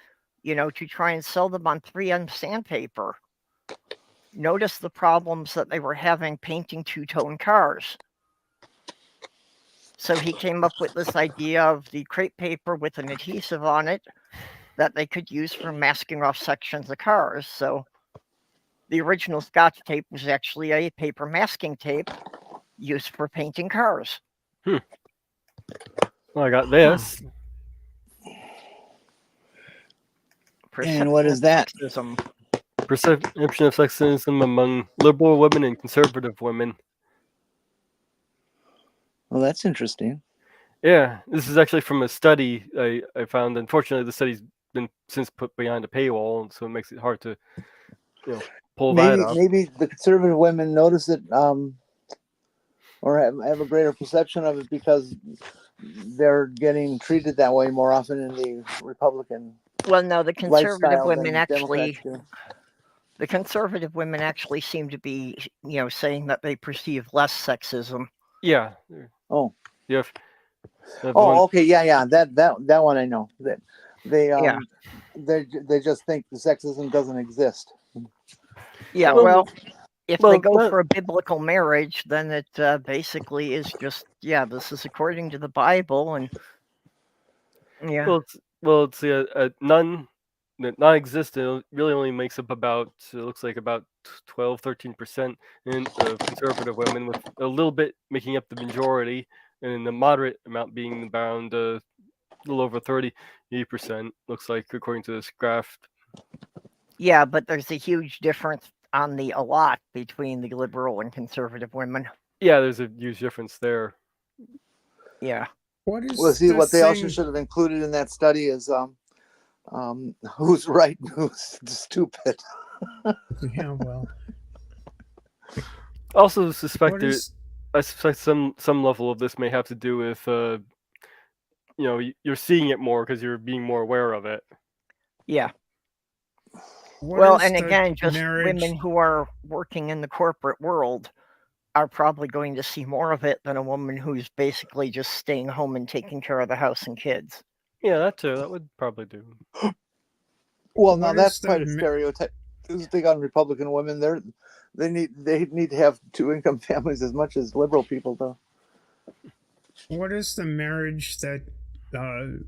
to try and sell them on 3M sandpaper, noticed the problems that they were having painting two-tone cars. So he came up with this idea of the crepe paper with an adhesive on it that they could use for masking off sections of cars. So the original Scotch tape was actually a paper masking tape used for painting cars. Well, I got this. And what is that? Sexism. Perception of sexism among liberal women and conservative women. Well, that's interesting. Yeah, this is actually from a study I found. Unfortunately, the study's been since put behind a paywall, so it makes it hard to pull that up. Maybe the conservative women notice it, or have a greater perception of it because they're getting treated that way more often in the Republican. Well, no, the conservative lifestyle women than actually. Democrats do. The conservative women actually seem to be, saying that they perceive less sexism. Yeah. Oh. Yeah. Oh, okay, yeah. That one I know. That they Yeah. they just think the sexism doesn't exist. Yeah, Well, well, if well, they go that- for a biblical marriage, then it basically is just, this is according to the Bible, and yeah. Well, it's non-existent really only makes up about, it looks like about 12-13% of conservative women, with a little bit making up the majority, and the moderate amount being around a little over 30%. Looks like, according to this graph. Yeah, but there's a huge difference on a lot between the liberal and conservative women. Yeah, there's a huge difference there. Yeah. What is Well, see, this what they also thing- should have included in that study is who's right and who's stupid. Yeah, well, Also suspect what is I suspect some level of this may have to do with you're seeing it more because you're being more aware of it. Yeah. what Well, is and the again, just marriage? women who are working in the corporate world are probably going to see more of it than a woman who's basically just staying home and taking care of the house and kids. Yeah, that too. That would probably do. Well, now What that's is the quite a mi- stereotype. This thing on Republican women, they need to have 2-income families as much as liberal people do. What is the marriage that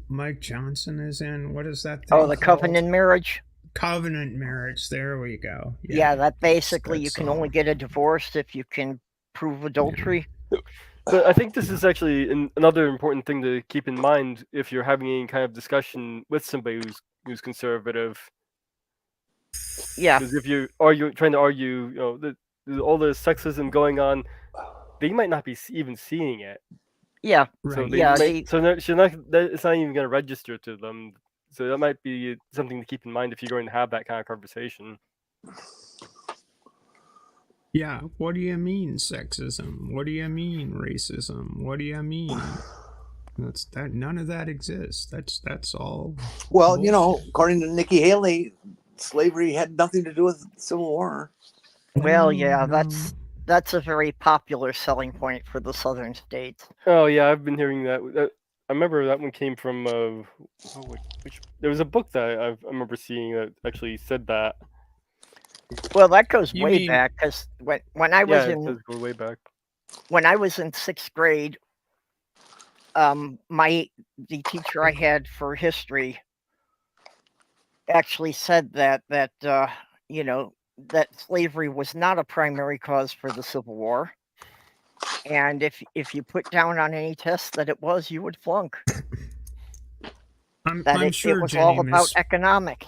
Mike Johnson is in? What is that thing Oh, the called? covenant marriage? Covenant marriage. There we go. Yeah, that basically you that's can all. only get a divorce if you can prove adultery. But I think this is actually another important thing to keep in mind if you're having any kind of discussion with somebody who's conservative. Yeah. Because if you're trying to argue, all the sexism going on, they might not be even seeing it. Yeah. Right. So Yeah, it's not even going to register to them. So that might be something to keep in mind if you're going to have that kind of conversation. Yeah. What do you mean sexism? What do you mean racism? What do you mean? That's that. None of that exists. That's all. Well, bullshit. according to Nikki Haley, slavery had nothing to do with the Civil War. Well, No, yeah, no. that's a very popular selling point for the southern states. Oh yeah, I've been hearing that. I remember that one came from there was a book that I remember seeing that actually said that. Well, that goes You way mean- back, because when I was Yeah, it in does go way back. when I was in 6th grade, the teacher I had for history actually said that slavery was not a primary cause for the Civil War. And if you put down on any test that it was, you would flunk. I'm It sure was Jenny all about economics.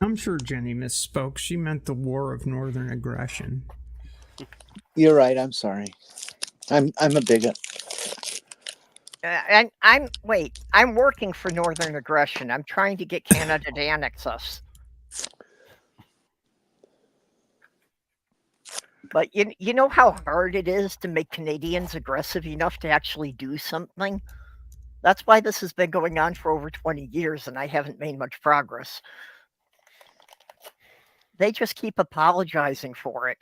I'm sure Jenny misspoke. She meant the War of Northern Aggression. You're right. I'm sorry. I'm a bigot. And I'm working for Northern Aggression. I'm trying to get Canada to annex us. But you know how hard it is to make Canadians aggressive enough to actually do something? That's why this has been going on for over 20 years and I haven't made much progress. They just keep apologizing for it.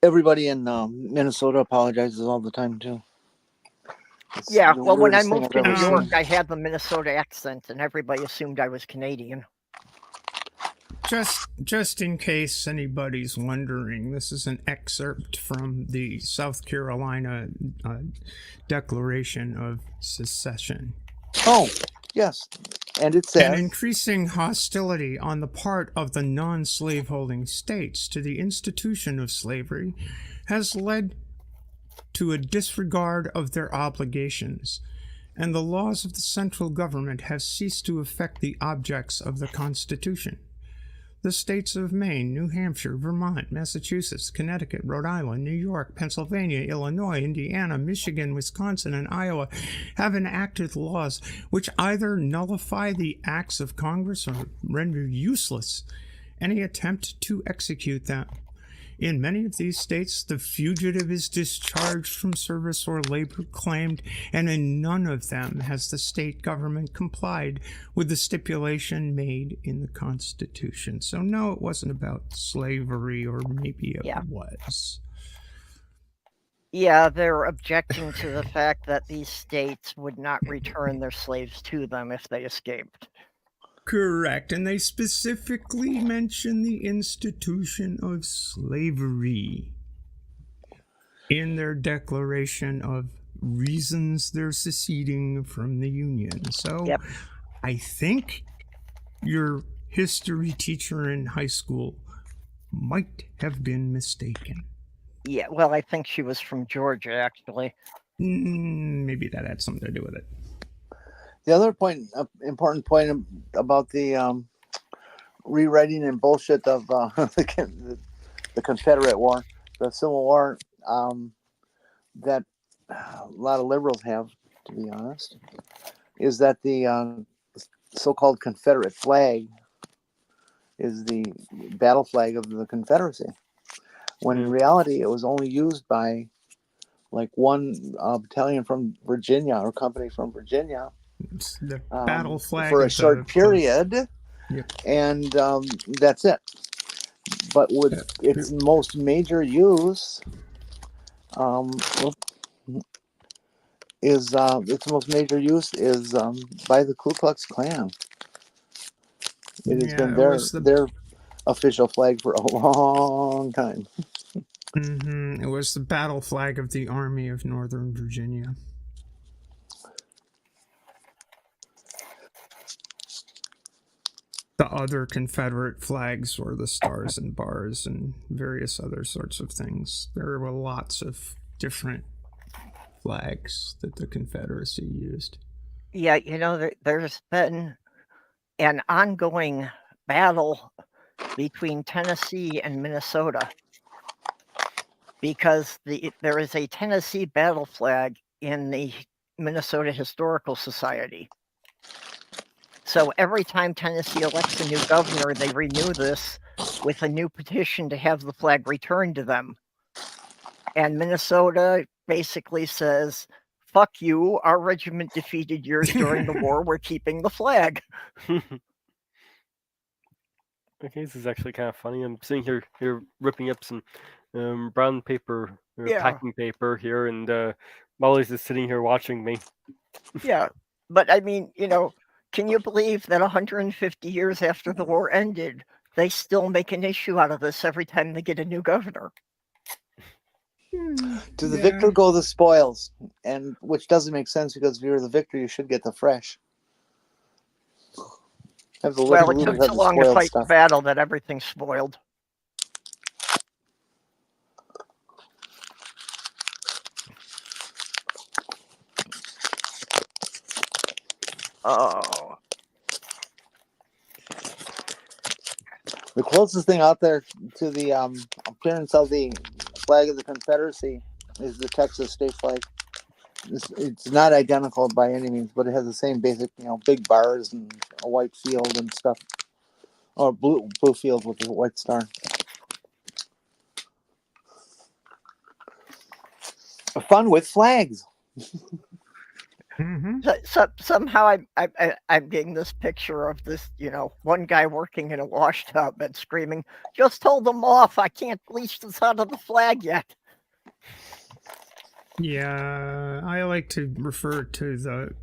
Everybody in Minnesota apologizes all the time too. It's Yeah, the well, when I weirdest thing moved I've to ever New York, seen. I had the Minnesota accent, and everybody assumed I was Canadian. Just in case anybody's wondering, this is an excerpt from the South Carolina Declaration of Secession. Oh, yes. And it An says, increasing hostility on the part of the non-slaveholding states to the institution of slavery has led to a disregard of their obligations, and the laws of the central government have ceased to affect the objects of the Constitution. The states of Maine, New Hampshire, Vermont, Massachusetts, Connecticut, Rhode Island, New York, Pennsylvania, Illinois, Indiana, Michigan, Wisconsin, and Iowa have enacted laws which either nullify the acts of Congress or render useless any attempt to execute them. In many of these states, the fugitive is discharged from service or labor claimed, and in none of them has the state government complied with the stipulation made in the Constitution. So no, it wasn't about slavery, or maybe it was. Yeah, they're objecting to the fact that these states would not return their slaves to them if they escaped. Correct, and they specifically mention the institution of slavery in their declaration of reasons they're seceding from the Union. So I think your history teacher in high school might have been mistaken. Yeah, well, I think she was from Georgia, actually. Maybe that had something to do with it. the other important point about the rewriting and bullshit of the Confederate War, the Civil War, that a lot of liberals have, to be honest, is that the so-called Confederate flag is the battle flag of the Confederacy, when in reality it was only used by like one battalion from Virginia or company from Virginia. It's the battle flag for a short period, and that's it. But with its most major use is by the Ku Klux Klan. It has been their official flag for a long time. It was the battle flag of the Army of Northern Virginia. The other Confederate flags were the stars and bars and various other sorts of things. There were lots of different flags that the Confederacy used. Yeah, you know, there's been an ongoing battle between Tennessee and Minnesota because there is a Tennessee battle flag in the Minnesota Historical Society. So every time Tennessee elects a new governor, they renew this with a new petition to have the flag returned to them. And Minnesota basically says, fuck you, our regiment defeated yours during the war, we're keeping the flag. Okay, this is actually kind of funny. I'm sitting here ripping up some brown paper, packing paper here, and Molly's just sitting here watching me. Yeah, but I mean, you know, can you believe that 150 years after the war ended, they still make an issue out of this every time they get a new governor? To the victor go the spoils, and which doesn't make sense because if you're the victor, you should get the fresh. Well, it took so long to fight the battle that everything's spoiled. Oh, The closest thing out there to the appearance of the flag of the Confederacy is the Texas state flag. It's not identical by any means, but it has the same basic, big bars and a white field and stuff, or blue field with a white star. Fun with flags. Mm-hmm. somehow I'm getting this picture of this, one guy working in a wash tub and screaming, "Just hold them off! I can't bleach this out of the flag yet." Yeah, I like to refer to the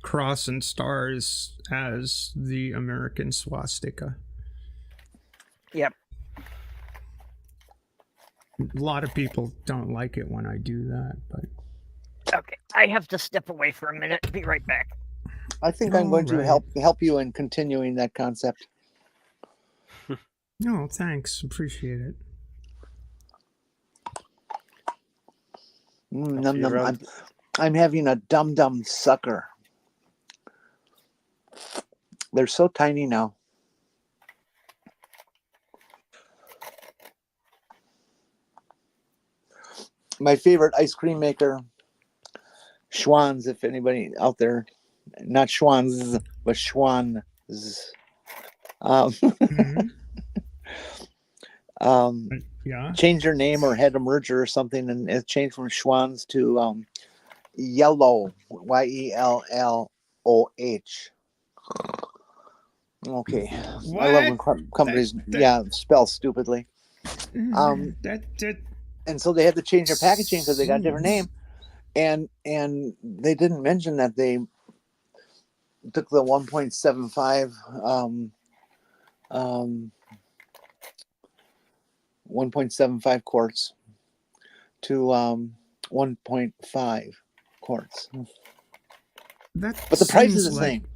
cross and stars as the American swastika. Yep. A lot of people don't like it when I do that, but Okay, I have to step away for a minute. Be right back. I think I'm going to Alright. help you in continuing that concept. No, thanks. Appreciate it. Num, See you num. around. I'm having a dum sucker. They're so tiny now. My favorite ice cream maker, Schwann's, if anybody out there, not Schwann's, but Schwann's. Mhm. Yeah. Changed their name or had a merger or something, and it changed from Schwann's to Yellow, Yelloh. Okay, I love when companies spell stupidly. That And so they had to change their packaging because they got a different name, and they didn't mention that they took the 1.75 1.75 quarts to 1.5 quarts, but the price is the same.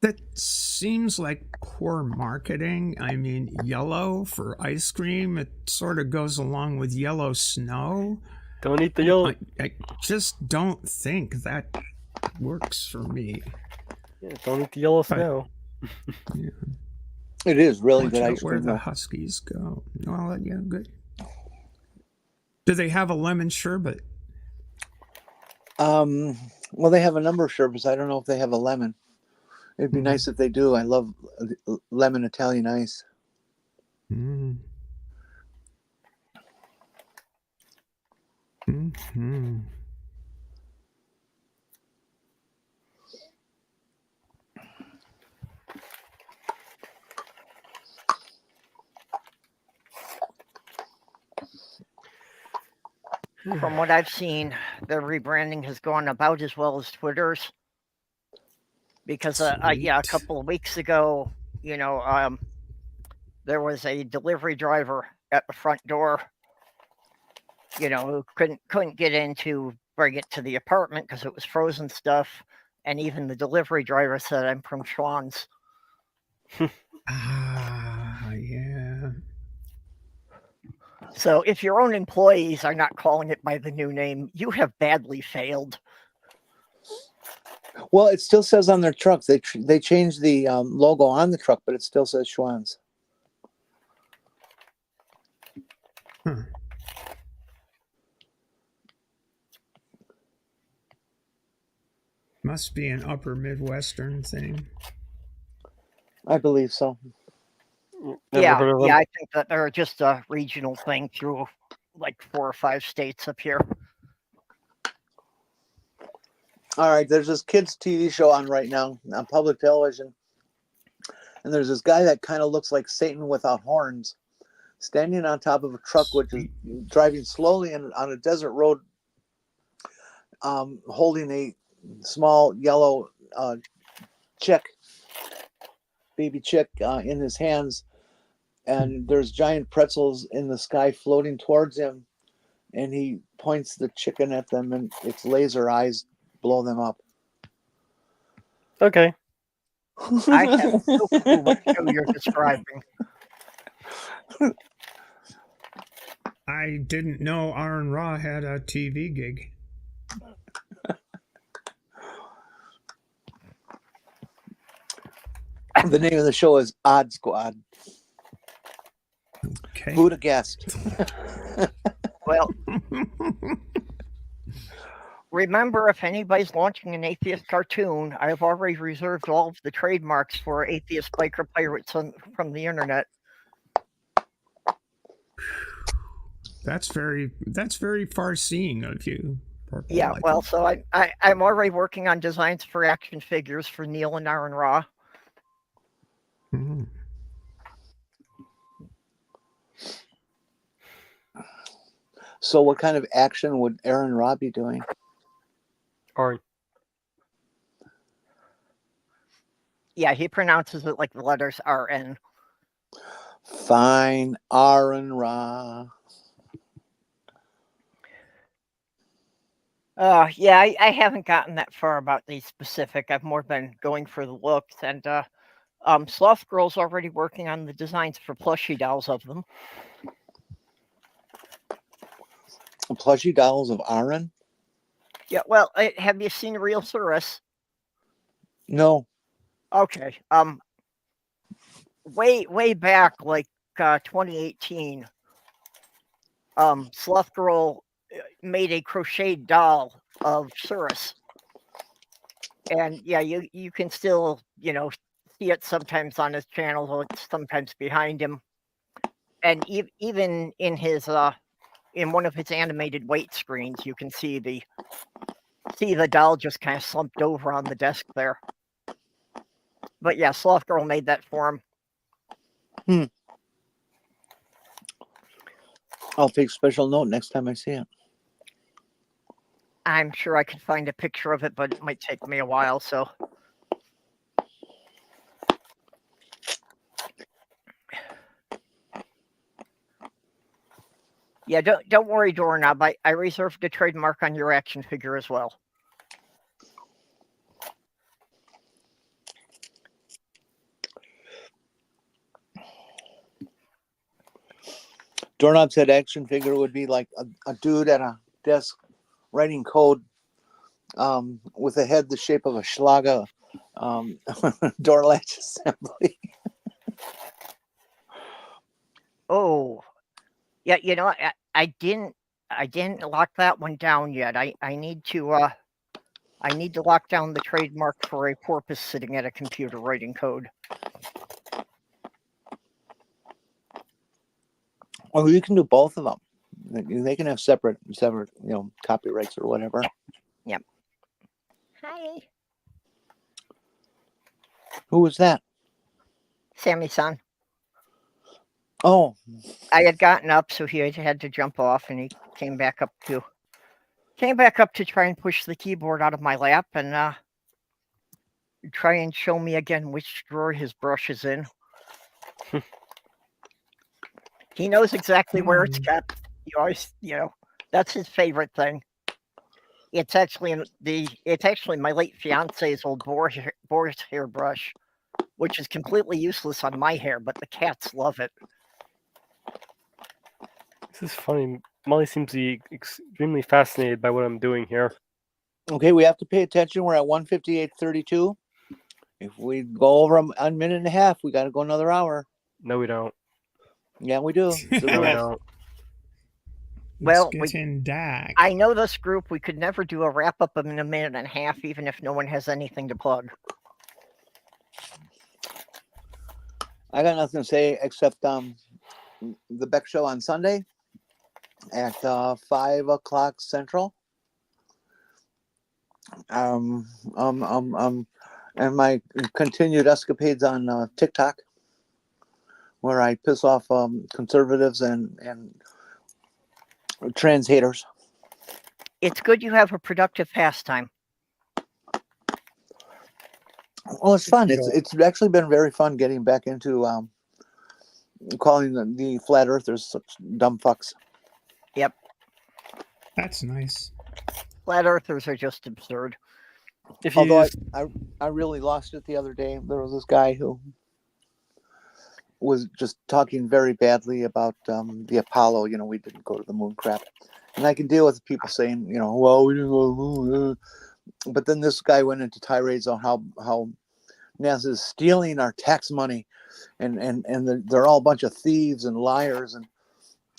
That seems like poor marketing. I mean, yellow for ice cream, it sort of goes along with yellow snow. Don't eat the yellow. I just don't think that works for me. Yeah, don't eat the yellow snow. Yeah. It is really Watch good out ice where cream, the though. Huskies go. Well, yeah, good. Do they have a lemon sherbet? Well, they have a number of sherbets. I don't know if they have a lemon. It'd be nice if they do. I love lemon Italian ice. Mm. Mm-hmm. From what I've seen, the rebranding has gone about as well as Twitter's. Because a couple of weeks ago, there was a delivery driver at the front door, who couldn't get in to bring it to the apartment because it was frozen stuff, and even the delivery driver said, "I'm from Schwann's." Yeah. So if your own employees are not calling it by the new name, you have badly failed. Well, it still says on their truck. They changed the logo on the truck, but it still says Schwann's. Huh. Must be an upper Midwestern thing. I believe so. Never heard of them. Yeah, I think that they're just a regional thing through like 4 or 5 states up here. All right, there's this kids TV show on right now on public television, and there's this guy that kind of looks like Satan without horns, standing on top of a truck which is driving slowly on a desert road, holding a small yellow baby chick in his hands, and there's giant pretzels in the sky floating towards him, and he points the chicken at them, and its laser eyes blow them up. Okay. I have no clue what show you're describing. I didn't know Aaron Ra had a TV gig. The name of the show is Odd Squad. Okay. Who'd have guessed? Well, remember, if anybody's launching an atheist cartoon, I've already reserved all of the trademarks for atheist biker pirates from the internet. That's very far-seeing of you. Purple. Yeah, well, so I'm already working on designs for action figures for Neil and Aaron Ra. Mhm. So what kind of action would Aaron Ra be doing? Arn. Yeah, he pronounces it like the letters RN. Fine, Aaron Ra. Yeah, I haven't gotten that far about the specific. I've more been going for the looks, and Sloth Girl's already working on the designs for plushie dolls of them. Plushie dolls of Aaron? Yeah, well, have you seen Real Cirrus? No. Okay. Way back, like 2018, Sloth Girl made a crocheted doll of Cirrus, and yeah, you can still see it sometimes on his channel, or it's sometimes behind him, and even in his in one of his animated weight screens, you can see the doll just kind of slumped over on the desk there. But yeah, Sloth Girl made that for him. I'll take special note next time I see it. I'm sure I could find a picture of it, but it might take me a while, so. Yeah, don't worry, Doorknob. I reserved a trademark on your action figure as well. Doorknob said action figure would be like a dude at a desk writing code with a head the shape of a Schlager door latch assembly. Oh, yeah. I didn't lock that one down yet. I need to lock down the trademark for a porpoise sitting at a computer writing code. Well, you can do both of them. They can have separate, copyrights or whatever. Yep. Hi, Who was that? Sammy-san. Oh, I had gotten up, so he had to jump off, and he came back up to try and push the keyboard out of my lap and try and show me again which drawer his brush is in. He knows exactly where it's kept. He always, that's his favorite thing. It's actually my late fiance's old boar's hairbrush, which is completely useless on my hair, but the cats love it. This is funny. Molly seems to be extremely fascinated by what I'm doing here. okay. We have to pay attention. We're at 1:58:32. If we go over a minute and a half, we got to go another hour. No, we don't. Yeah, we do. It's the No, we rules. don't. Well, Let's get in DAC. I know this group. We could never do a wrap up in a minute and a half, even if no one has anything to plug. I got nothing to say except the Beck Show on Sunday at 5 o'clock Central. And my continued escapades on TikTok, where I piss off conservatives and trans haters. It's good you have a productive pastime. Well, it's fun. It's actually been very fun getting back into calling the flat earthers such dumb fucks. Yep. That's nice. Flat earthers are just absurd. Although I really lost it the other day. There was this guy who was just talking very badly about the Apollo. We didn't go to the moon crap. And I can deal with people saying, well, we didn't go to the moon. But then this guy went into tirades on how NASA's stealing our tax money, and they're all a bunch of thieves and liars, and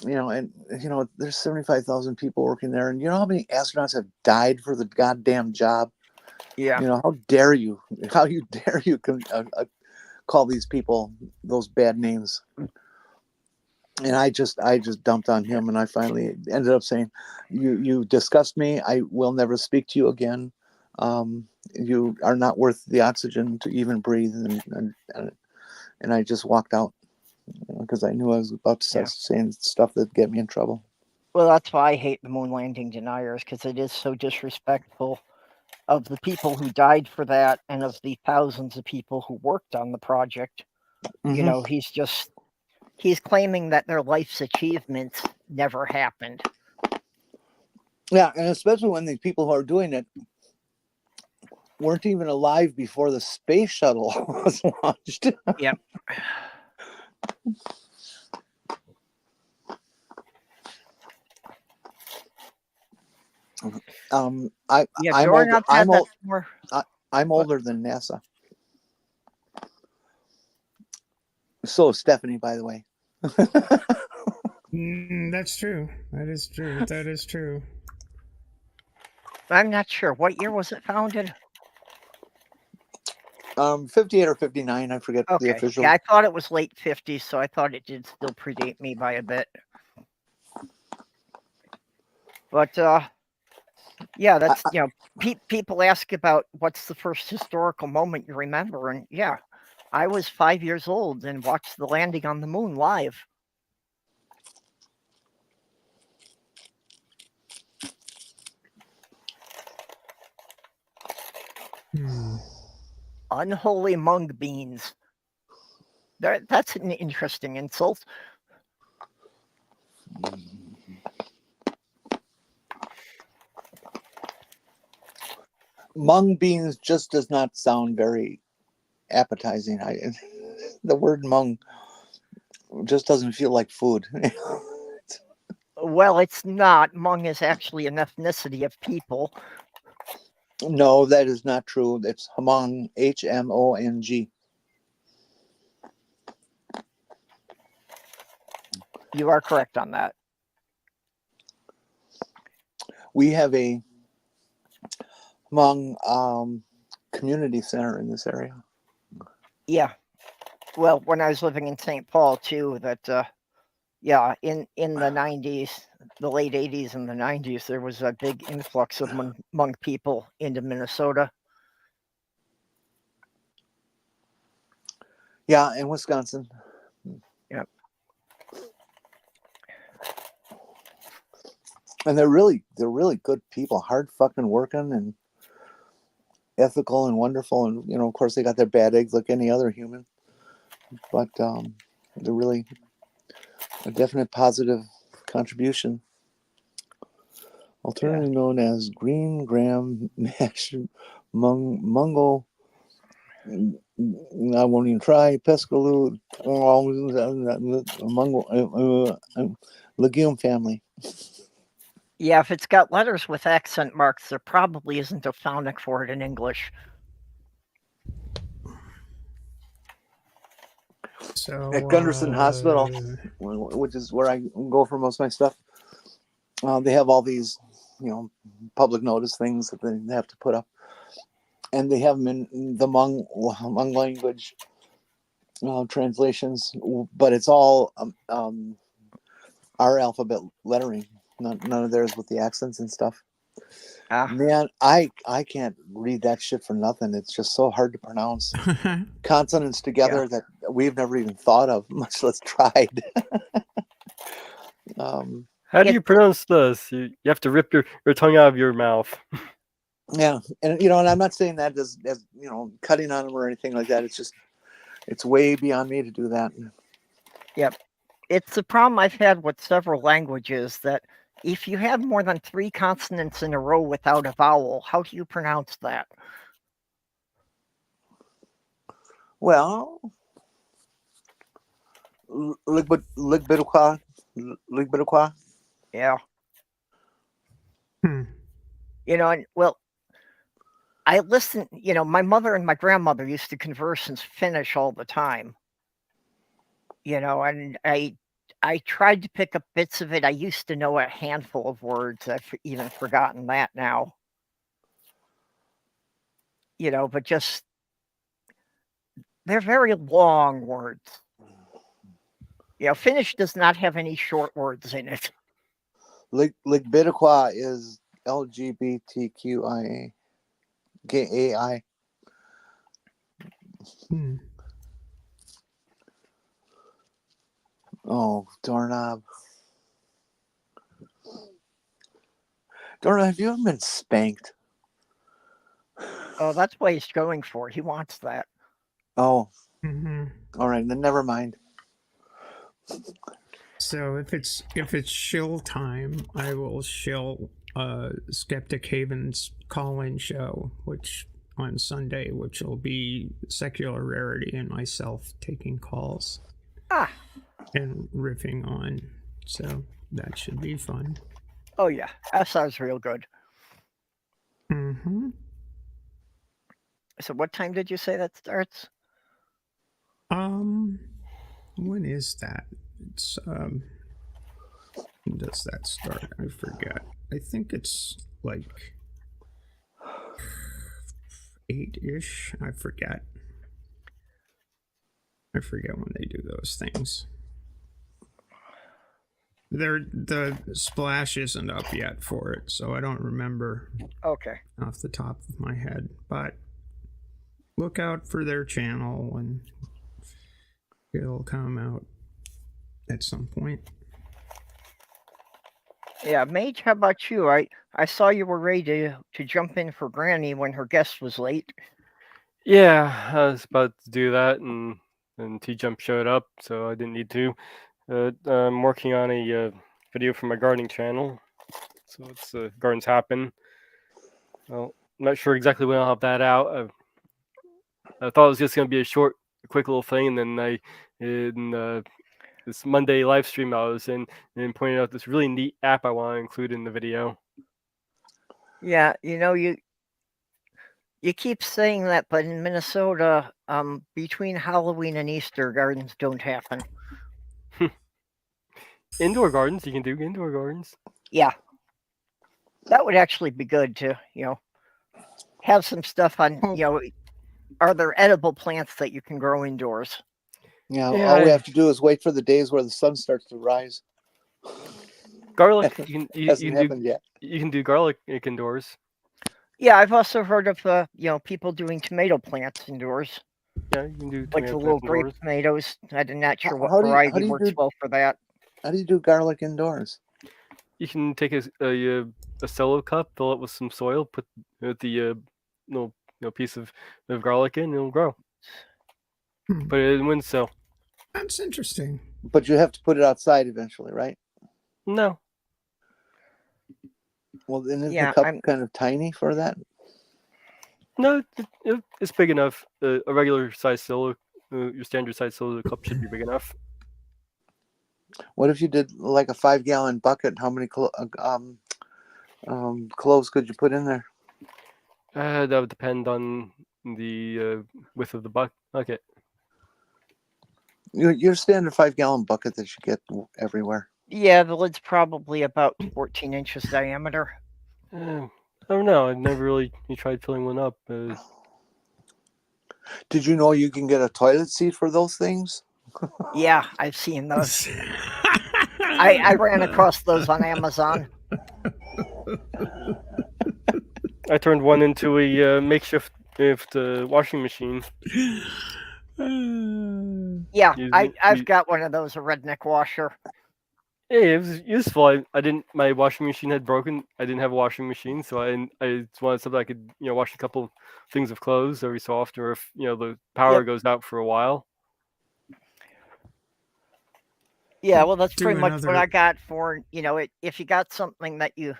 there's 75,000 people working there, and you know how many astronauts have died for the goddamn job? Yeah. How dare you call these people those bad names? And I just dumped on him, and I finally ended up saying, you disgust me. I will never speak to you again. You are not worth the oxygen to even breathe. And I just walked out because I knew I was about to start saying stuff that get me in trouble. Well, that's why I hate the moon landing deniers, because it is so disrespectful of the people who died for that and of the thousands of people who worked on the project. Mm-hmm. He's claiming that their life's achievements never happened. Yeah, and especially when the people who are doing it weren't even alive before the space shuttle was launched. Yep. I'm older than NASA. So is Stephanie, by the way. That's true. That is true. That is true. I'm not sure. What year was it founded? 58 or 59, I forget the official. Yeah, I thought it was late 50s, so I thought it did still predate me by a bit. But yeah, that's people ask about what's the first historical moment you remember, and yeah, I was 5 years old and watched the landing on the moon live. Unholy mung beans. That's an interesting insult. Mung beans just does not sound very appetizing. The word mung just doesn't feel like food. Well, it's not. Hmong is actually an ethnicity of people. No, that is not true. It's Hmong, Hmong. You are correct on that. We have a Hmong community center in this area. Yeah. Well, when I was living in St. Paul too, that in the 90s, the late 80s and the 90s, there was a big influx of Hmong people into Minnesota. Yeah, in Wisconsin. Yep. And they're really good people, hard fucking working and ethical and wonderful, and of course they got their bad eggs like any other human, but they're really a definite positive contribution. Alternatively known as green gram mash mungo. I won't even try pescaloo mungo legume family. Yeah, if it's got letters with accent marks, there probably isn't a phonic for it in English. So at Gunderson Hospital, which is where I go for most of my stuff, they have all these, public notice things that they have to put up, and they have them in the Hmong language translations, but it's all our alphabet lettering, none of theirs with the accents and stuff. Man, I can't read that shit for nothing. It's just so hard to pronounce consonants together that we've never even thought of, much less tried. How do you pronounce this? You have to rip your tongue out of your mouth. Yeah, and and I'm not saying that as cutting on them or anything like that. It's just, it's way beyond me to do that. Yep. It's a problem I've had with several languages, that if you have more than 3 consonants in a row without a vowel, how do you pronounce that? Well, Ligbiduqua. Yeah. Hmm. And well, I listen, my mother and my grandmother used to converse in Finnish all the time. And I tried to pick up bits of it. I used to know a handful of words. I've even forgotten that now. But just they're very long words. Finnish does not have any short words in it. Ligbidaqua is LGBTQIA. GAI. Oh, doorknob. Doorknob, have you ever been spanked? Oh, that's what he's going for. He wants that. Oh. Mm-hmm. All right, then never mind. So if it's shill time, I will shill Skeptic Haven's call-in show, which on Sunday, which will be Secular Rarity and myself taking calls. And riffing on. So that should be fun. Oh yeah, that sounds real good. Mm-hmm. So what time did you say that starts? When is that? It's when does that start? I forget. I think it's like 8-ish. I forget when they do those things. The splash isn't up yet for it, so I don't remember Okay. off the top of my head. But look out for their channel and it'll come out at some point. Yeah, Mage, how about you? I saw you were ready to jump in for Granny when her guest was late. Yeah, I was about to do that, and T-Jump showed up, so I didn't need to. I'm working on a video for my gardening channel, so it's Gardens Happen. Well, I'm not sure exactly when I'll have that out. I thought it was just going to be a short, quick little thing, and then in this Monday live stream I was in, and pointed out this really neat app I want to include in the video. Yeah, you keep saying that, but in Minnesota, between Halloween and Easter, gardens don't happen. Indoor gardens, you can do indoor gardens. Yeah, that would actually be good to, have some stuff on, are there edible plants that you can grow indoors? Yeah, all we have to do is wait for the days where the sun starts to rise. Garlic, Hasn't happened yet. You can do garlic indoors. Yeah, I've also heard of people doing tomato plants indoors. Yeah, you can do like the little grape indoors. tomatoes. I'm not sure what How do you variety works well for that. How do you do garlic indoors? You can take a solo cup, fill it with some soil, put the little piece of garlic in, and it'll grow. Put it in windsill. That's interesting. But you have to put it outside eventually, right? No. Well, then isn't the cup kind of tiny for that? No, it's big enough. A regular size solo, your standard size solo cup should be big enough. What if you did like a 5-gallon bucket? How many cloves could you put in there? That would depend on the width of the bucket. Your standard 5-gallon bucket that you get everywhere. Yeah, the lid's probably about 14 inches diameter. I don't know. I never really tried filling one up. Did you know you can get a toilet seat for those things? Yeah, I've seen those. I ran across those on Amazon. I turned one into a makeshift washing machine. Yeah, I've got one of those, a redneck washer. Yeah, it was useful. My washing machine had broken. I didn't have a washing machine, so I just wanted something I could wash a couple things of clothes every so often, or if the power goes out for a while. Yeah, well, that's pretty much what I got for if you got something that you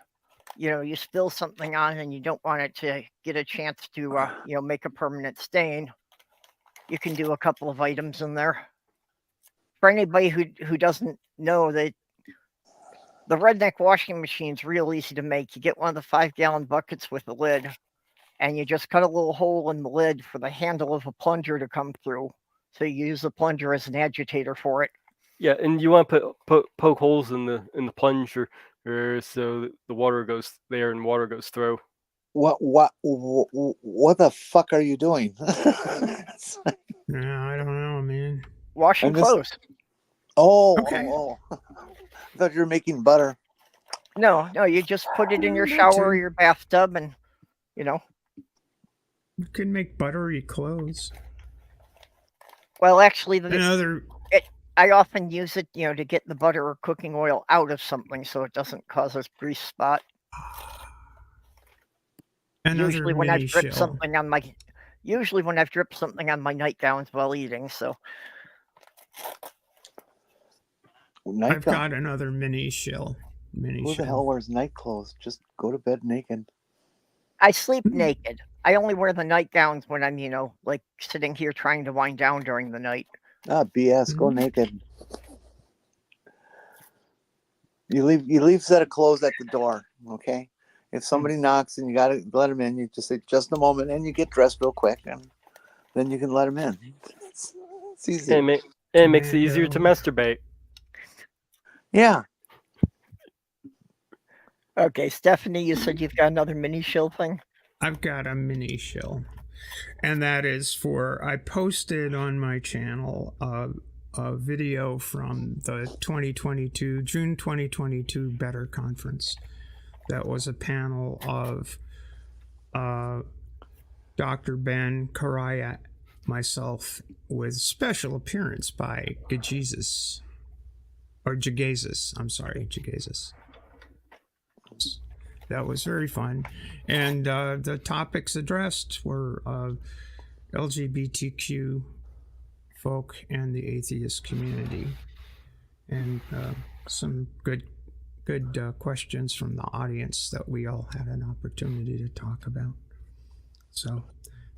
spill something on and you don't want it to get a chance to make a permanent stain, you can do a couple of items in there. For anybody who doesn't know, that the redneck washing machine's real easy to make. You get one of the 5-gallon buckets with a lid, and you just cut a little hole in the lid for the handle of a plunger to come through. So you use the plunger as an agitator for it. Yeah, and you want to poke holes in the plunger, so the water goes there and water goes through. What the fuck are you doing? No, I don't know, man. Washing And this- clothes. Okay. Oh. I thought you were making butter. No, you just put it in your That shower or too. your bathtub, and you know. You can make buttery clothes. Well, actually, Another. I often use it, to get the butter or cooking oil out of something so it doesn't cause a grease spot. Another Usually when I've mini dripped shell. something on my nightgowns while eating. So Night I've gown. got another mini shell. Who the hell wears night clothes? Just go to bed naked. I sleep naked. I only wear the nightgowns when I'm, like sitting here trying to wind down during the night. Ah, BS. Go naked. You leave set of clothes at the door. Okay. If somebody knocks and you gotta let them in, you just say just a moment, and you get dressed real quick, and then you can let them in. It's easy. And it makes it easier to masturbate. Yeah. Okay, Stephanie, you said you've got another mini shill thing? I've got a mini shill. And that is I posted on my channel a video from the June 2022 Better Conference. That was a panel of Dr. Ben Karaya, myself, with special appearance by Jagazis. That was very fun. And the topics addressed were LGBTQ folk and the atheist community. And some good questions from the audience that we all had an opportunity to talk about. So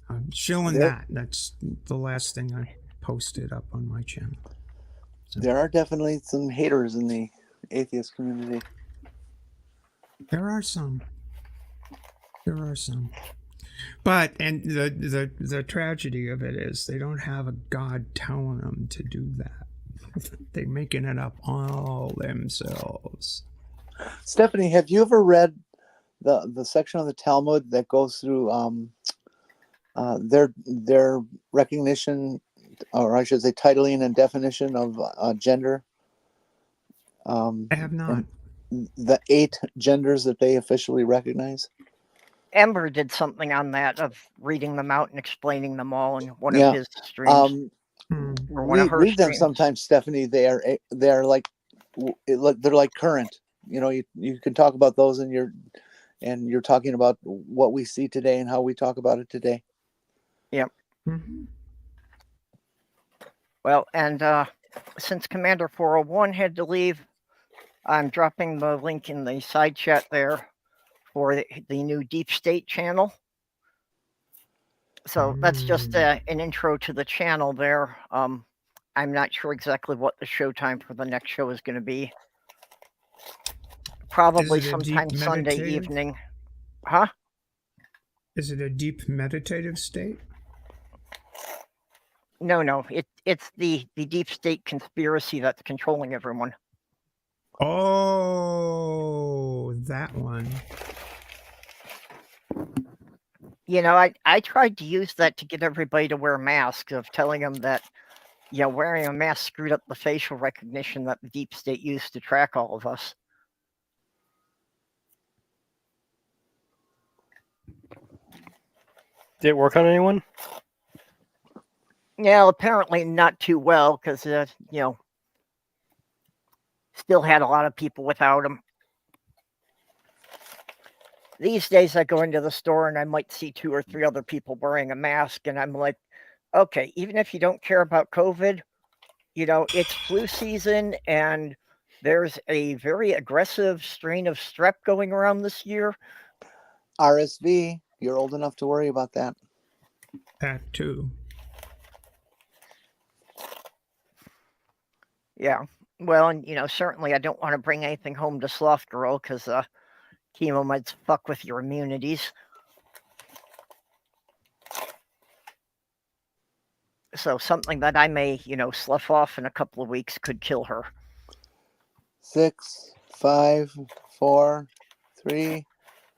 I'm shilling that. That's the last thing I posted up on my channel. So, there are definitely some haters in the atheist community. there are some. But and the tragedy of it is they don't have a God telling them to do that. They're making it up all themselves. Stephanie, have you ever read the section of the Talmud that goes through their recognition, or I should say titling and definition of gender? I have not. The 8 genders that they officially recognize. Ember did something on that, of reading them out and explaining them all in one of his streams. Or one of her Read them streams. sometimes, Stephanie. They're like current. You can talk about those, and you're talking about what we see today and how we talk about it today. Yep. Mm-hmm. Well, and since Commander 401 had to leave, I'm dropping the link in the side chat there for the new Deep State channel. So that's just an intro to the channel there. I'm not sure exactly what the show time for the next show is going to be. Probably sometime Sunday evening. Huh? Is it a deep meditative state? No. It's the Deep State conspiracy that's controlling everyone. Oh, that one. I tried to use that to get everybody to wear masks, of telling them that, wearing a mask screwed up the facial recognition that the Deep State used to track all of us. Did it work on anyone? Yeah, apparently not too well, because, still had a lot of people without them. These days I go into the store and I might see 2 or 3 other people wearing a mask, and I'm like, okay, even if you don't care about COVID, it's flu season, and there's a very aggressive strain of strep going around this year. RSV, you're old enough to worry about that. That too. Yeah. Well, and, certainly I don't want to bring anything home to Sloth Girl, because chemo meds fuck with your immunities. So something that I may, slough off in a couple of weeks could kill her. 6, 5, 4, 3,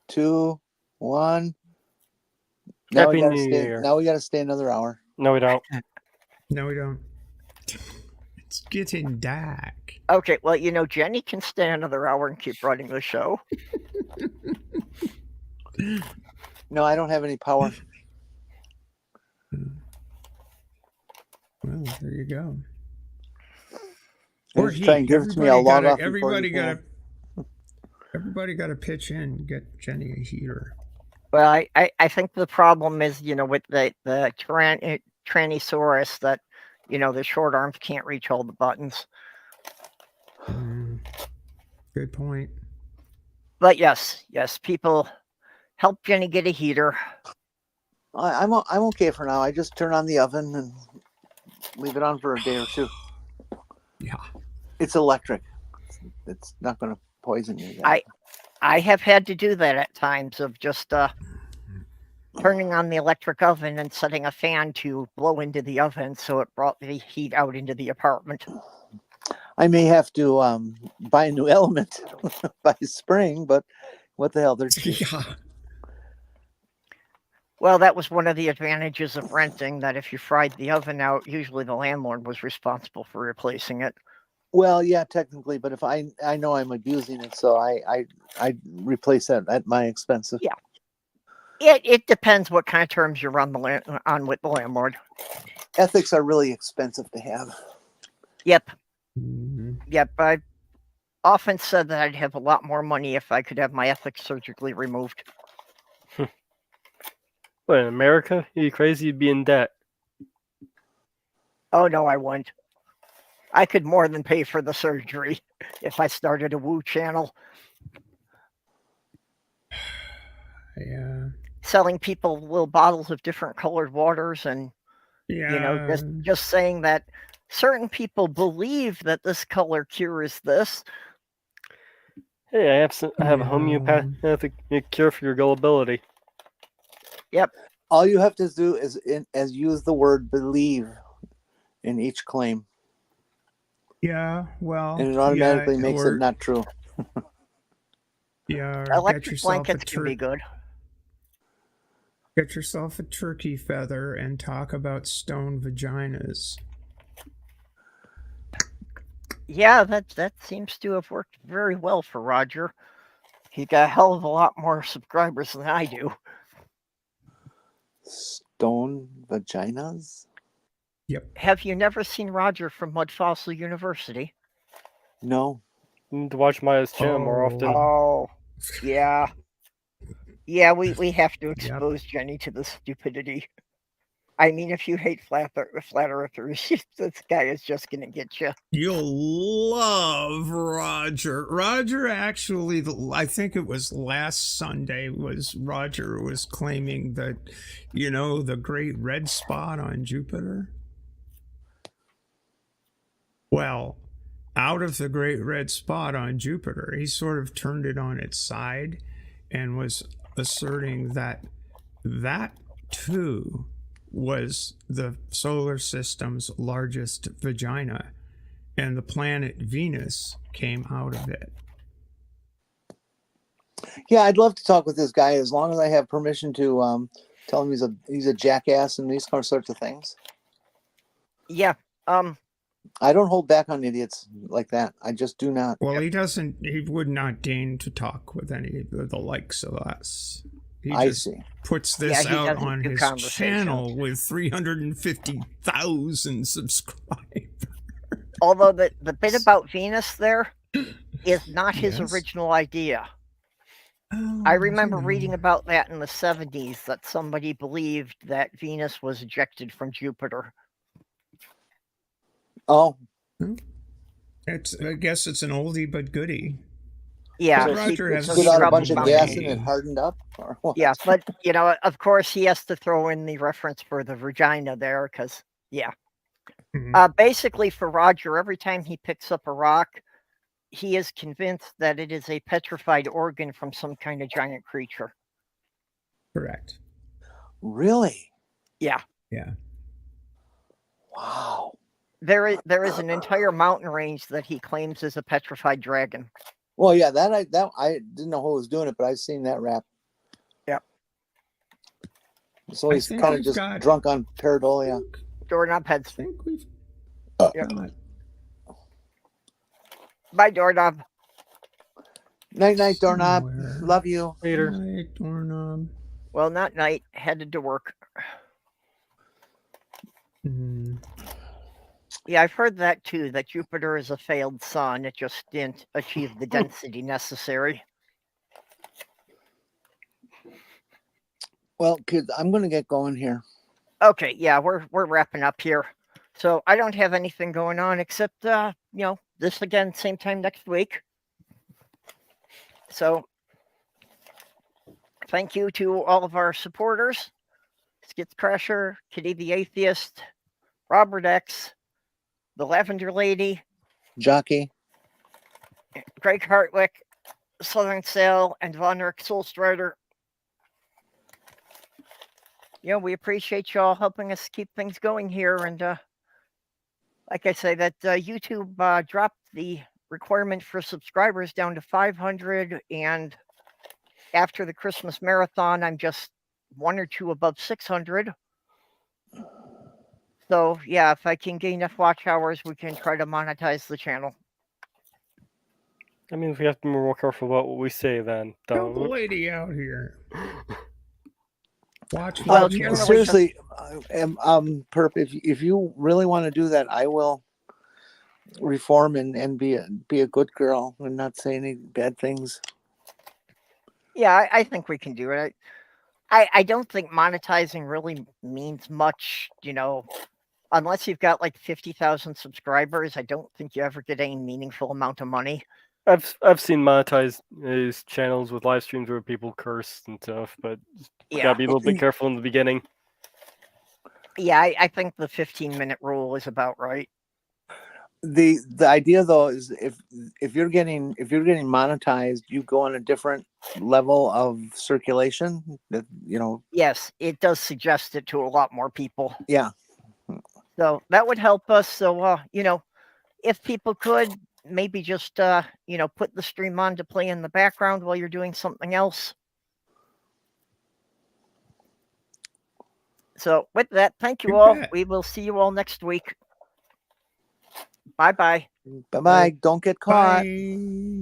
2, 1. Now Happy we gotta New stay. Year. Now we gotta stay another hour. No, we don't. No, we don't. It's getting dark. Okay, well, Jenny can stay another hour and keep running the show. No, I don't have any power. Well, there you go. Or try and give it to me. I'll log off. Everybody got to pitch in, get Jenny a heater. Well, I think the problem is, with the Tyrannosaurus that, the short arms can't reach all the buttons. Good point. But yes, people help Jenny get a heater. I'm okay for now. I just turn on the oven and leave it on for a day or two. Yeah. It's electric. It's not going to poison you. I have had to do that at times of just turning on the electric oven and setting a fan to blow into the oven so it brought the heat out into the apartment. I may have to buy a new element by spring, but what the hell? Yeah. Well, that was one of the advantages of renting, that if you fried the oven out, usually the landlord was responsible for replacing it. Well, yeah, technically, but if I know I'm abusing it, so I replace that at my expense. Yeah. It depends what kind of terms you're on with the landlord. Ethics are really expensive to have. Yep. Mm-hmm. Yep. I often said that I'd have a lot more money if I could have my ethics surgically removed. What, in America? Are you crazy? You'd be in debt. Oh, no, I wouldn't. I could more than pay for the surgery if I started a woo channel. Yeah. Selling people little bottles of different colored waters and, just saying that certain people believe that this color cures this. Hey, I have a homeopathic cure for your gullibility. Yep. All you have to do is use the word believe in each claim. Yeah, well, and it automatically makes it not true. Yeah, electric blankets can be good. Get yourself a turkey feather and talk about stone vaginas. Yeah, that seems to have worked very well for Roger. He got a hell of a lot more subscribers than I do. Stone vaginas? Yep. Have you never seen Roger from Mud Fossil University? No. You need to watch Maya's channel more often. Oh, yeah. Yeah, we have to expose Jenny to the stupidity. I mean, if you hate flat earthers, this guy is just going to get you. You'll love Roger. Roger actually, I think it was last Sunday, Roger was claiming that, the great red spot on Jupiter. Well, out of the great red spot on Jupiter, he sort of turned it on its side and was asserting that too was the solar system's largest vagina, and the planet Venus came out of it. Yeah, I'd love to talk with this guy as long as I have permission to tell him he's a jackass and these sorts of things. Yeah. I don't hold back on idiots like that. I just do not. Well, he would not deign to talk with any of the likes of us. He just puts this out on his channel with 350,000 subscribers. Although the bit about Venus there is not his original idea. I remember reading about that in the 70s, that somebody believed that Venus was ejected from Jupiter. Oh. I guess it's an oldie but goodie. Yeah, so Roger has put out a bunch of gas and it hardened up. Or what? Yeah, but of course, he has to throw in the reference for the vagina there, because basically for Roger, every time he picks up a rock, he is convinced that it is a petrified organ from some kind of giant creature. Correct. Really? Yeah. Yeah. Wow. There is an entire mountain range that he claims is a petrified dragon. Well, yeah, that I didn't know who was doing it, but I've seen that rap. Yep. So I he's think kind of we've just got- drunk on pareidolia. Doorknob I heads. think we've Yep. got Bye, Doorknob. Night, night, doorknob. somewhere. Love you. Later. Night, doorknob. Well, not night. Headed to work. Hmm. Yeah, I've heard that too, that Jupiter is a failed sun. It just didn't achieve the density necessary. Well, kids, I'm going to get going here. Okay, yeah, we're wrapping up here. So I don't have anything going on except this again, same time next week. So thank you to all of our supporters. Skits Crasher, Kitty the Atheist, Robert X, The Lavender Lady, Jockey. Greg Hartwick, Southern Sail, and Vonrek SoulStrider. We appreciate y'all helping us keep things going here. And like I say, that YouTube dropped the requirement for subscribers down to 500. And after the Christmas marathon, I'm just 1 or 2 above 600. So yeah, if I can gain enough watch hours, we can try to monetize the channel. That means we have to be more careful about what we say then. Help a Don't. lady out here. Watch. Well, watch, generally- watch. Seriously, Perp, if you really want to do that, I will reform and be a good girl and not say any bad things. Yeah, I think we can do it. I don't think monetizing really means much, unless you've got like 50,000 subscribers. I don't think you ever get any meaningful amount of money. I've seen monetized channels with live streams where people curse and stuff, but Yeah, gotta be a little bit careful in the beginning. yeah, I think the 15-minute rule is about right. The idea though is if you're getting monetized, you go on a different level of circulation. That Yes, it does suggest it to a lot more people. Yeah. So that would help us. So if people could maybe just put the stream on to play in the background while you're doing something else. So with that, thank you You all. bet. We will see you all next week. Bye-bye. Bye bye. Don't get caught. Bye.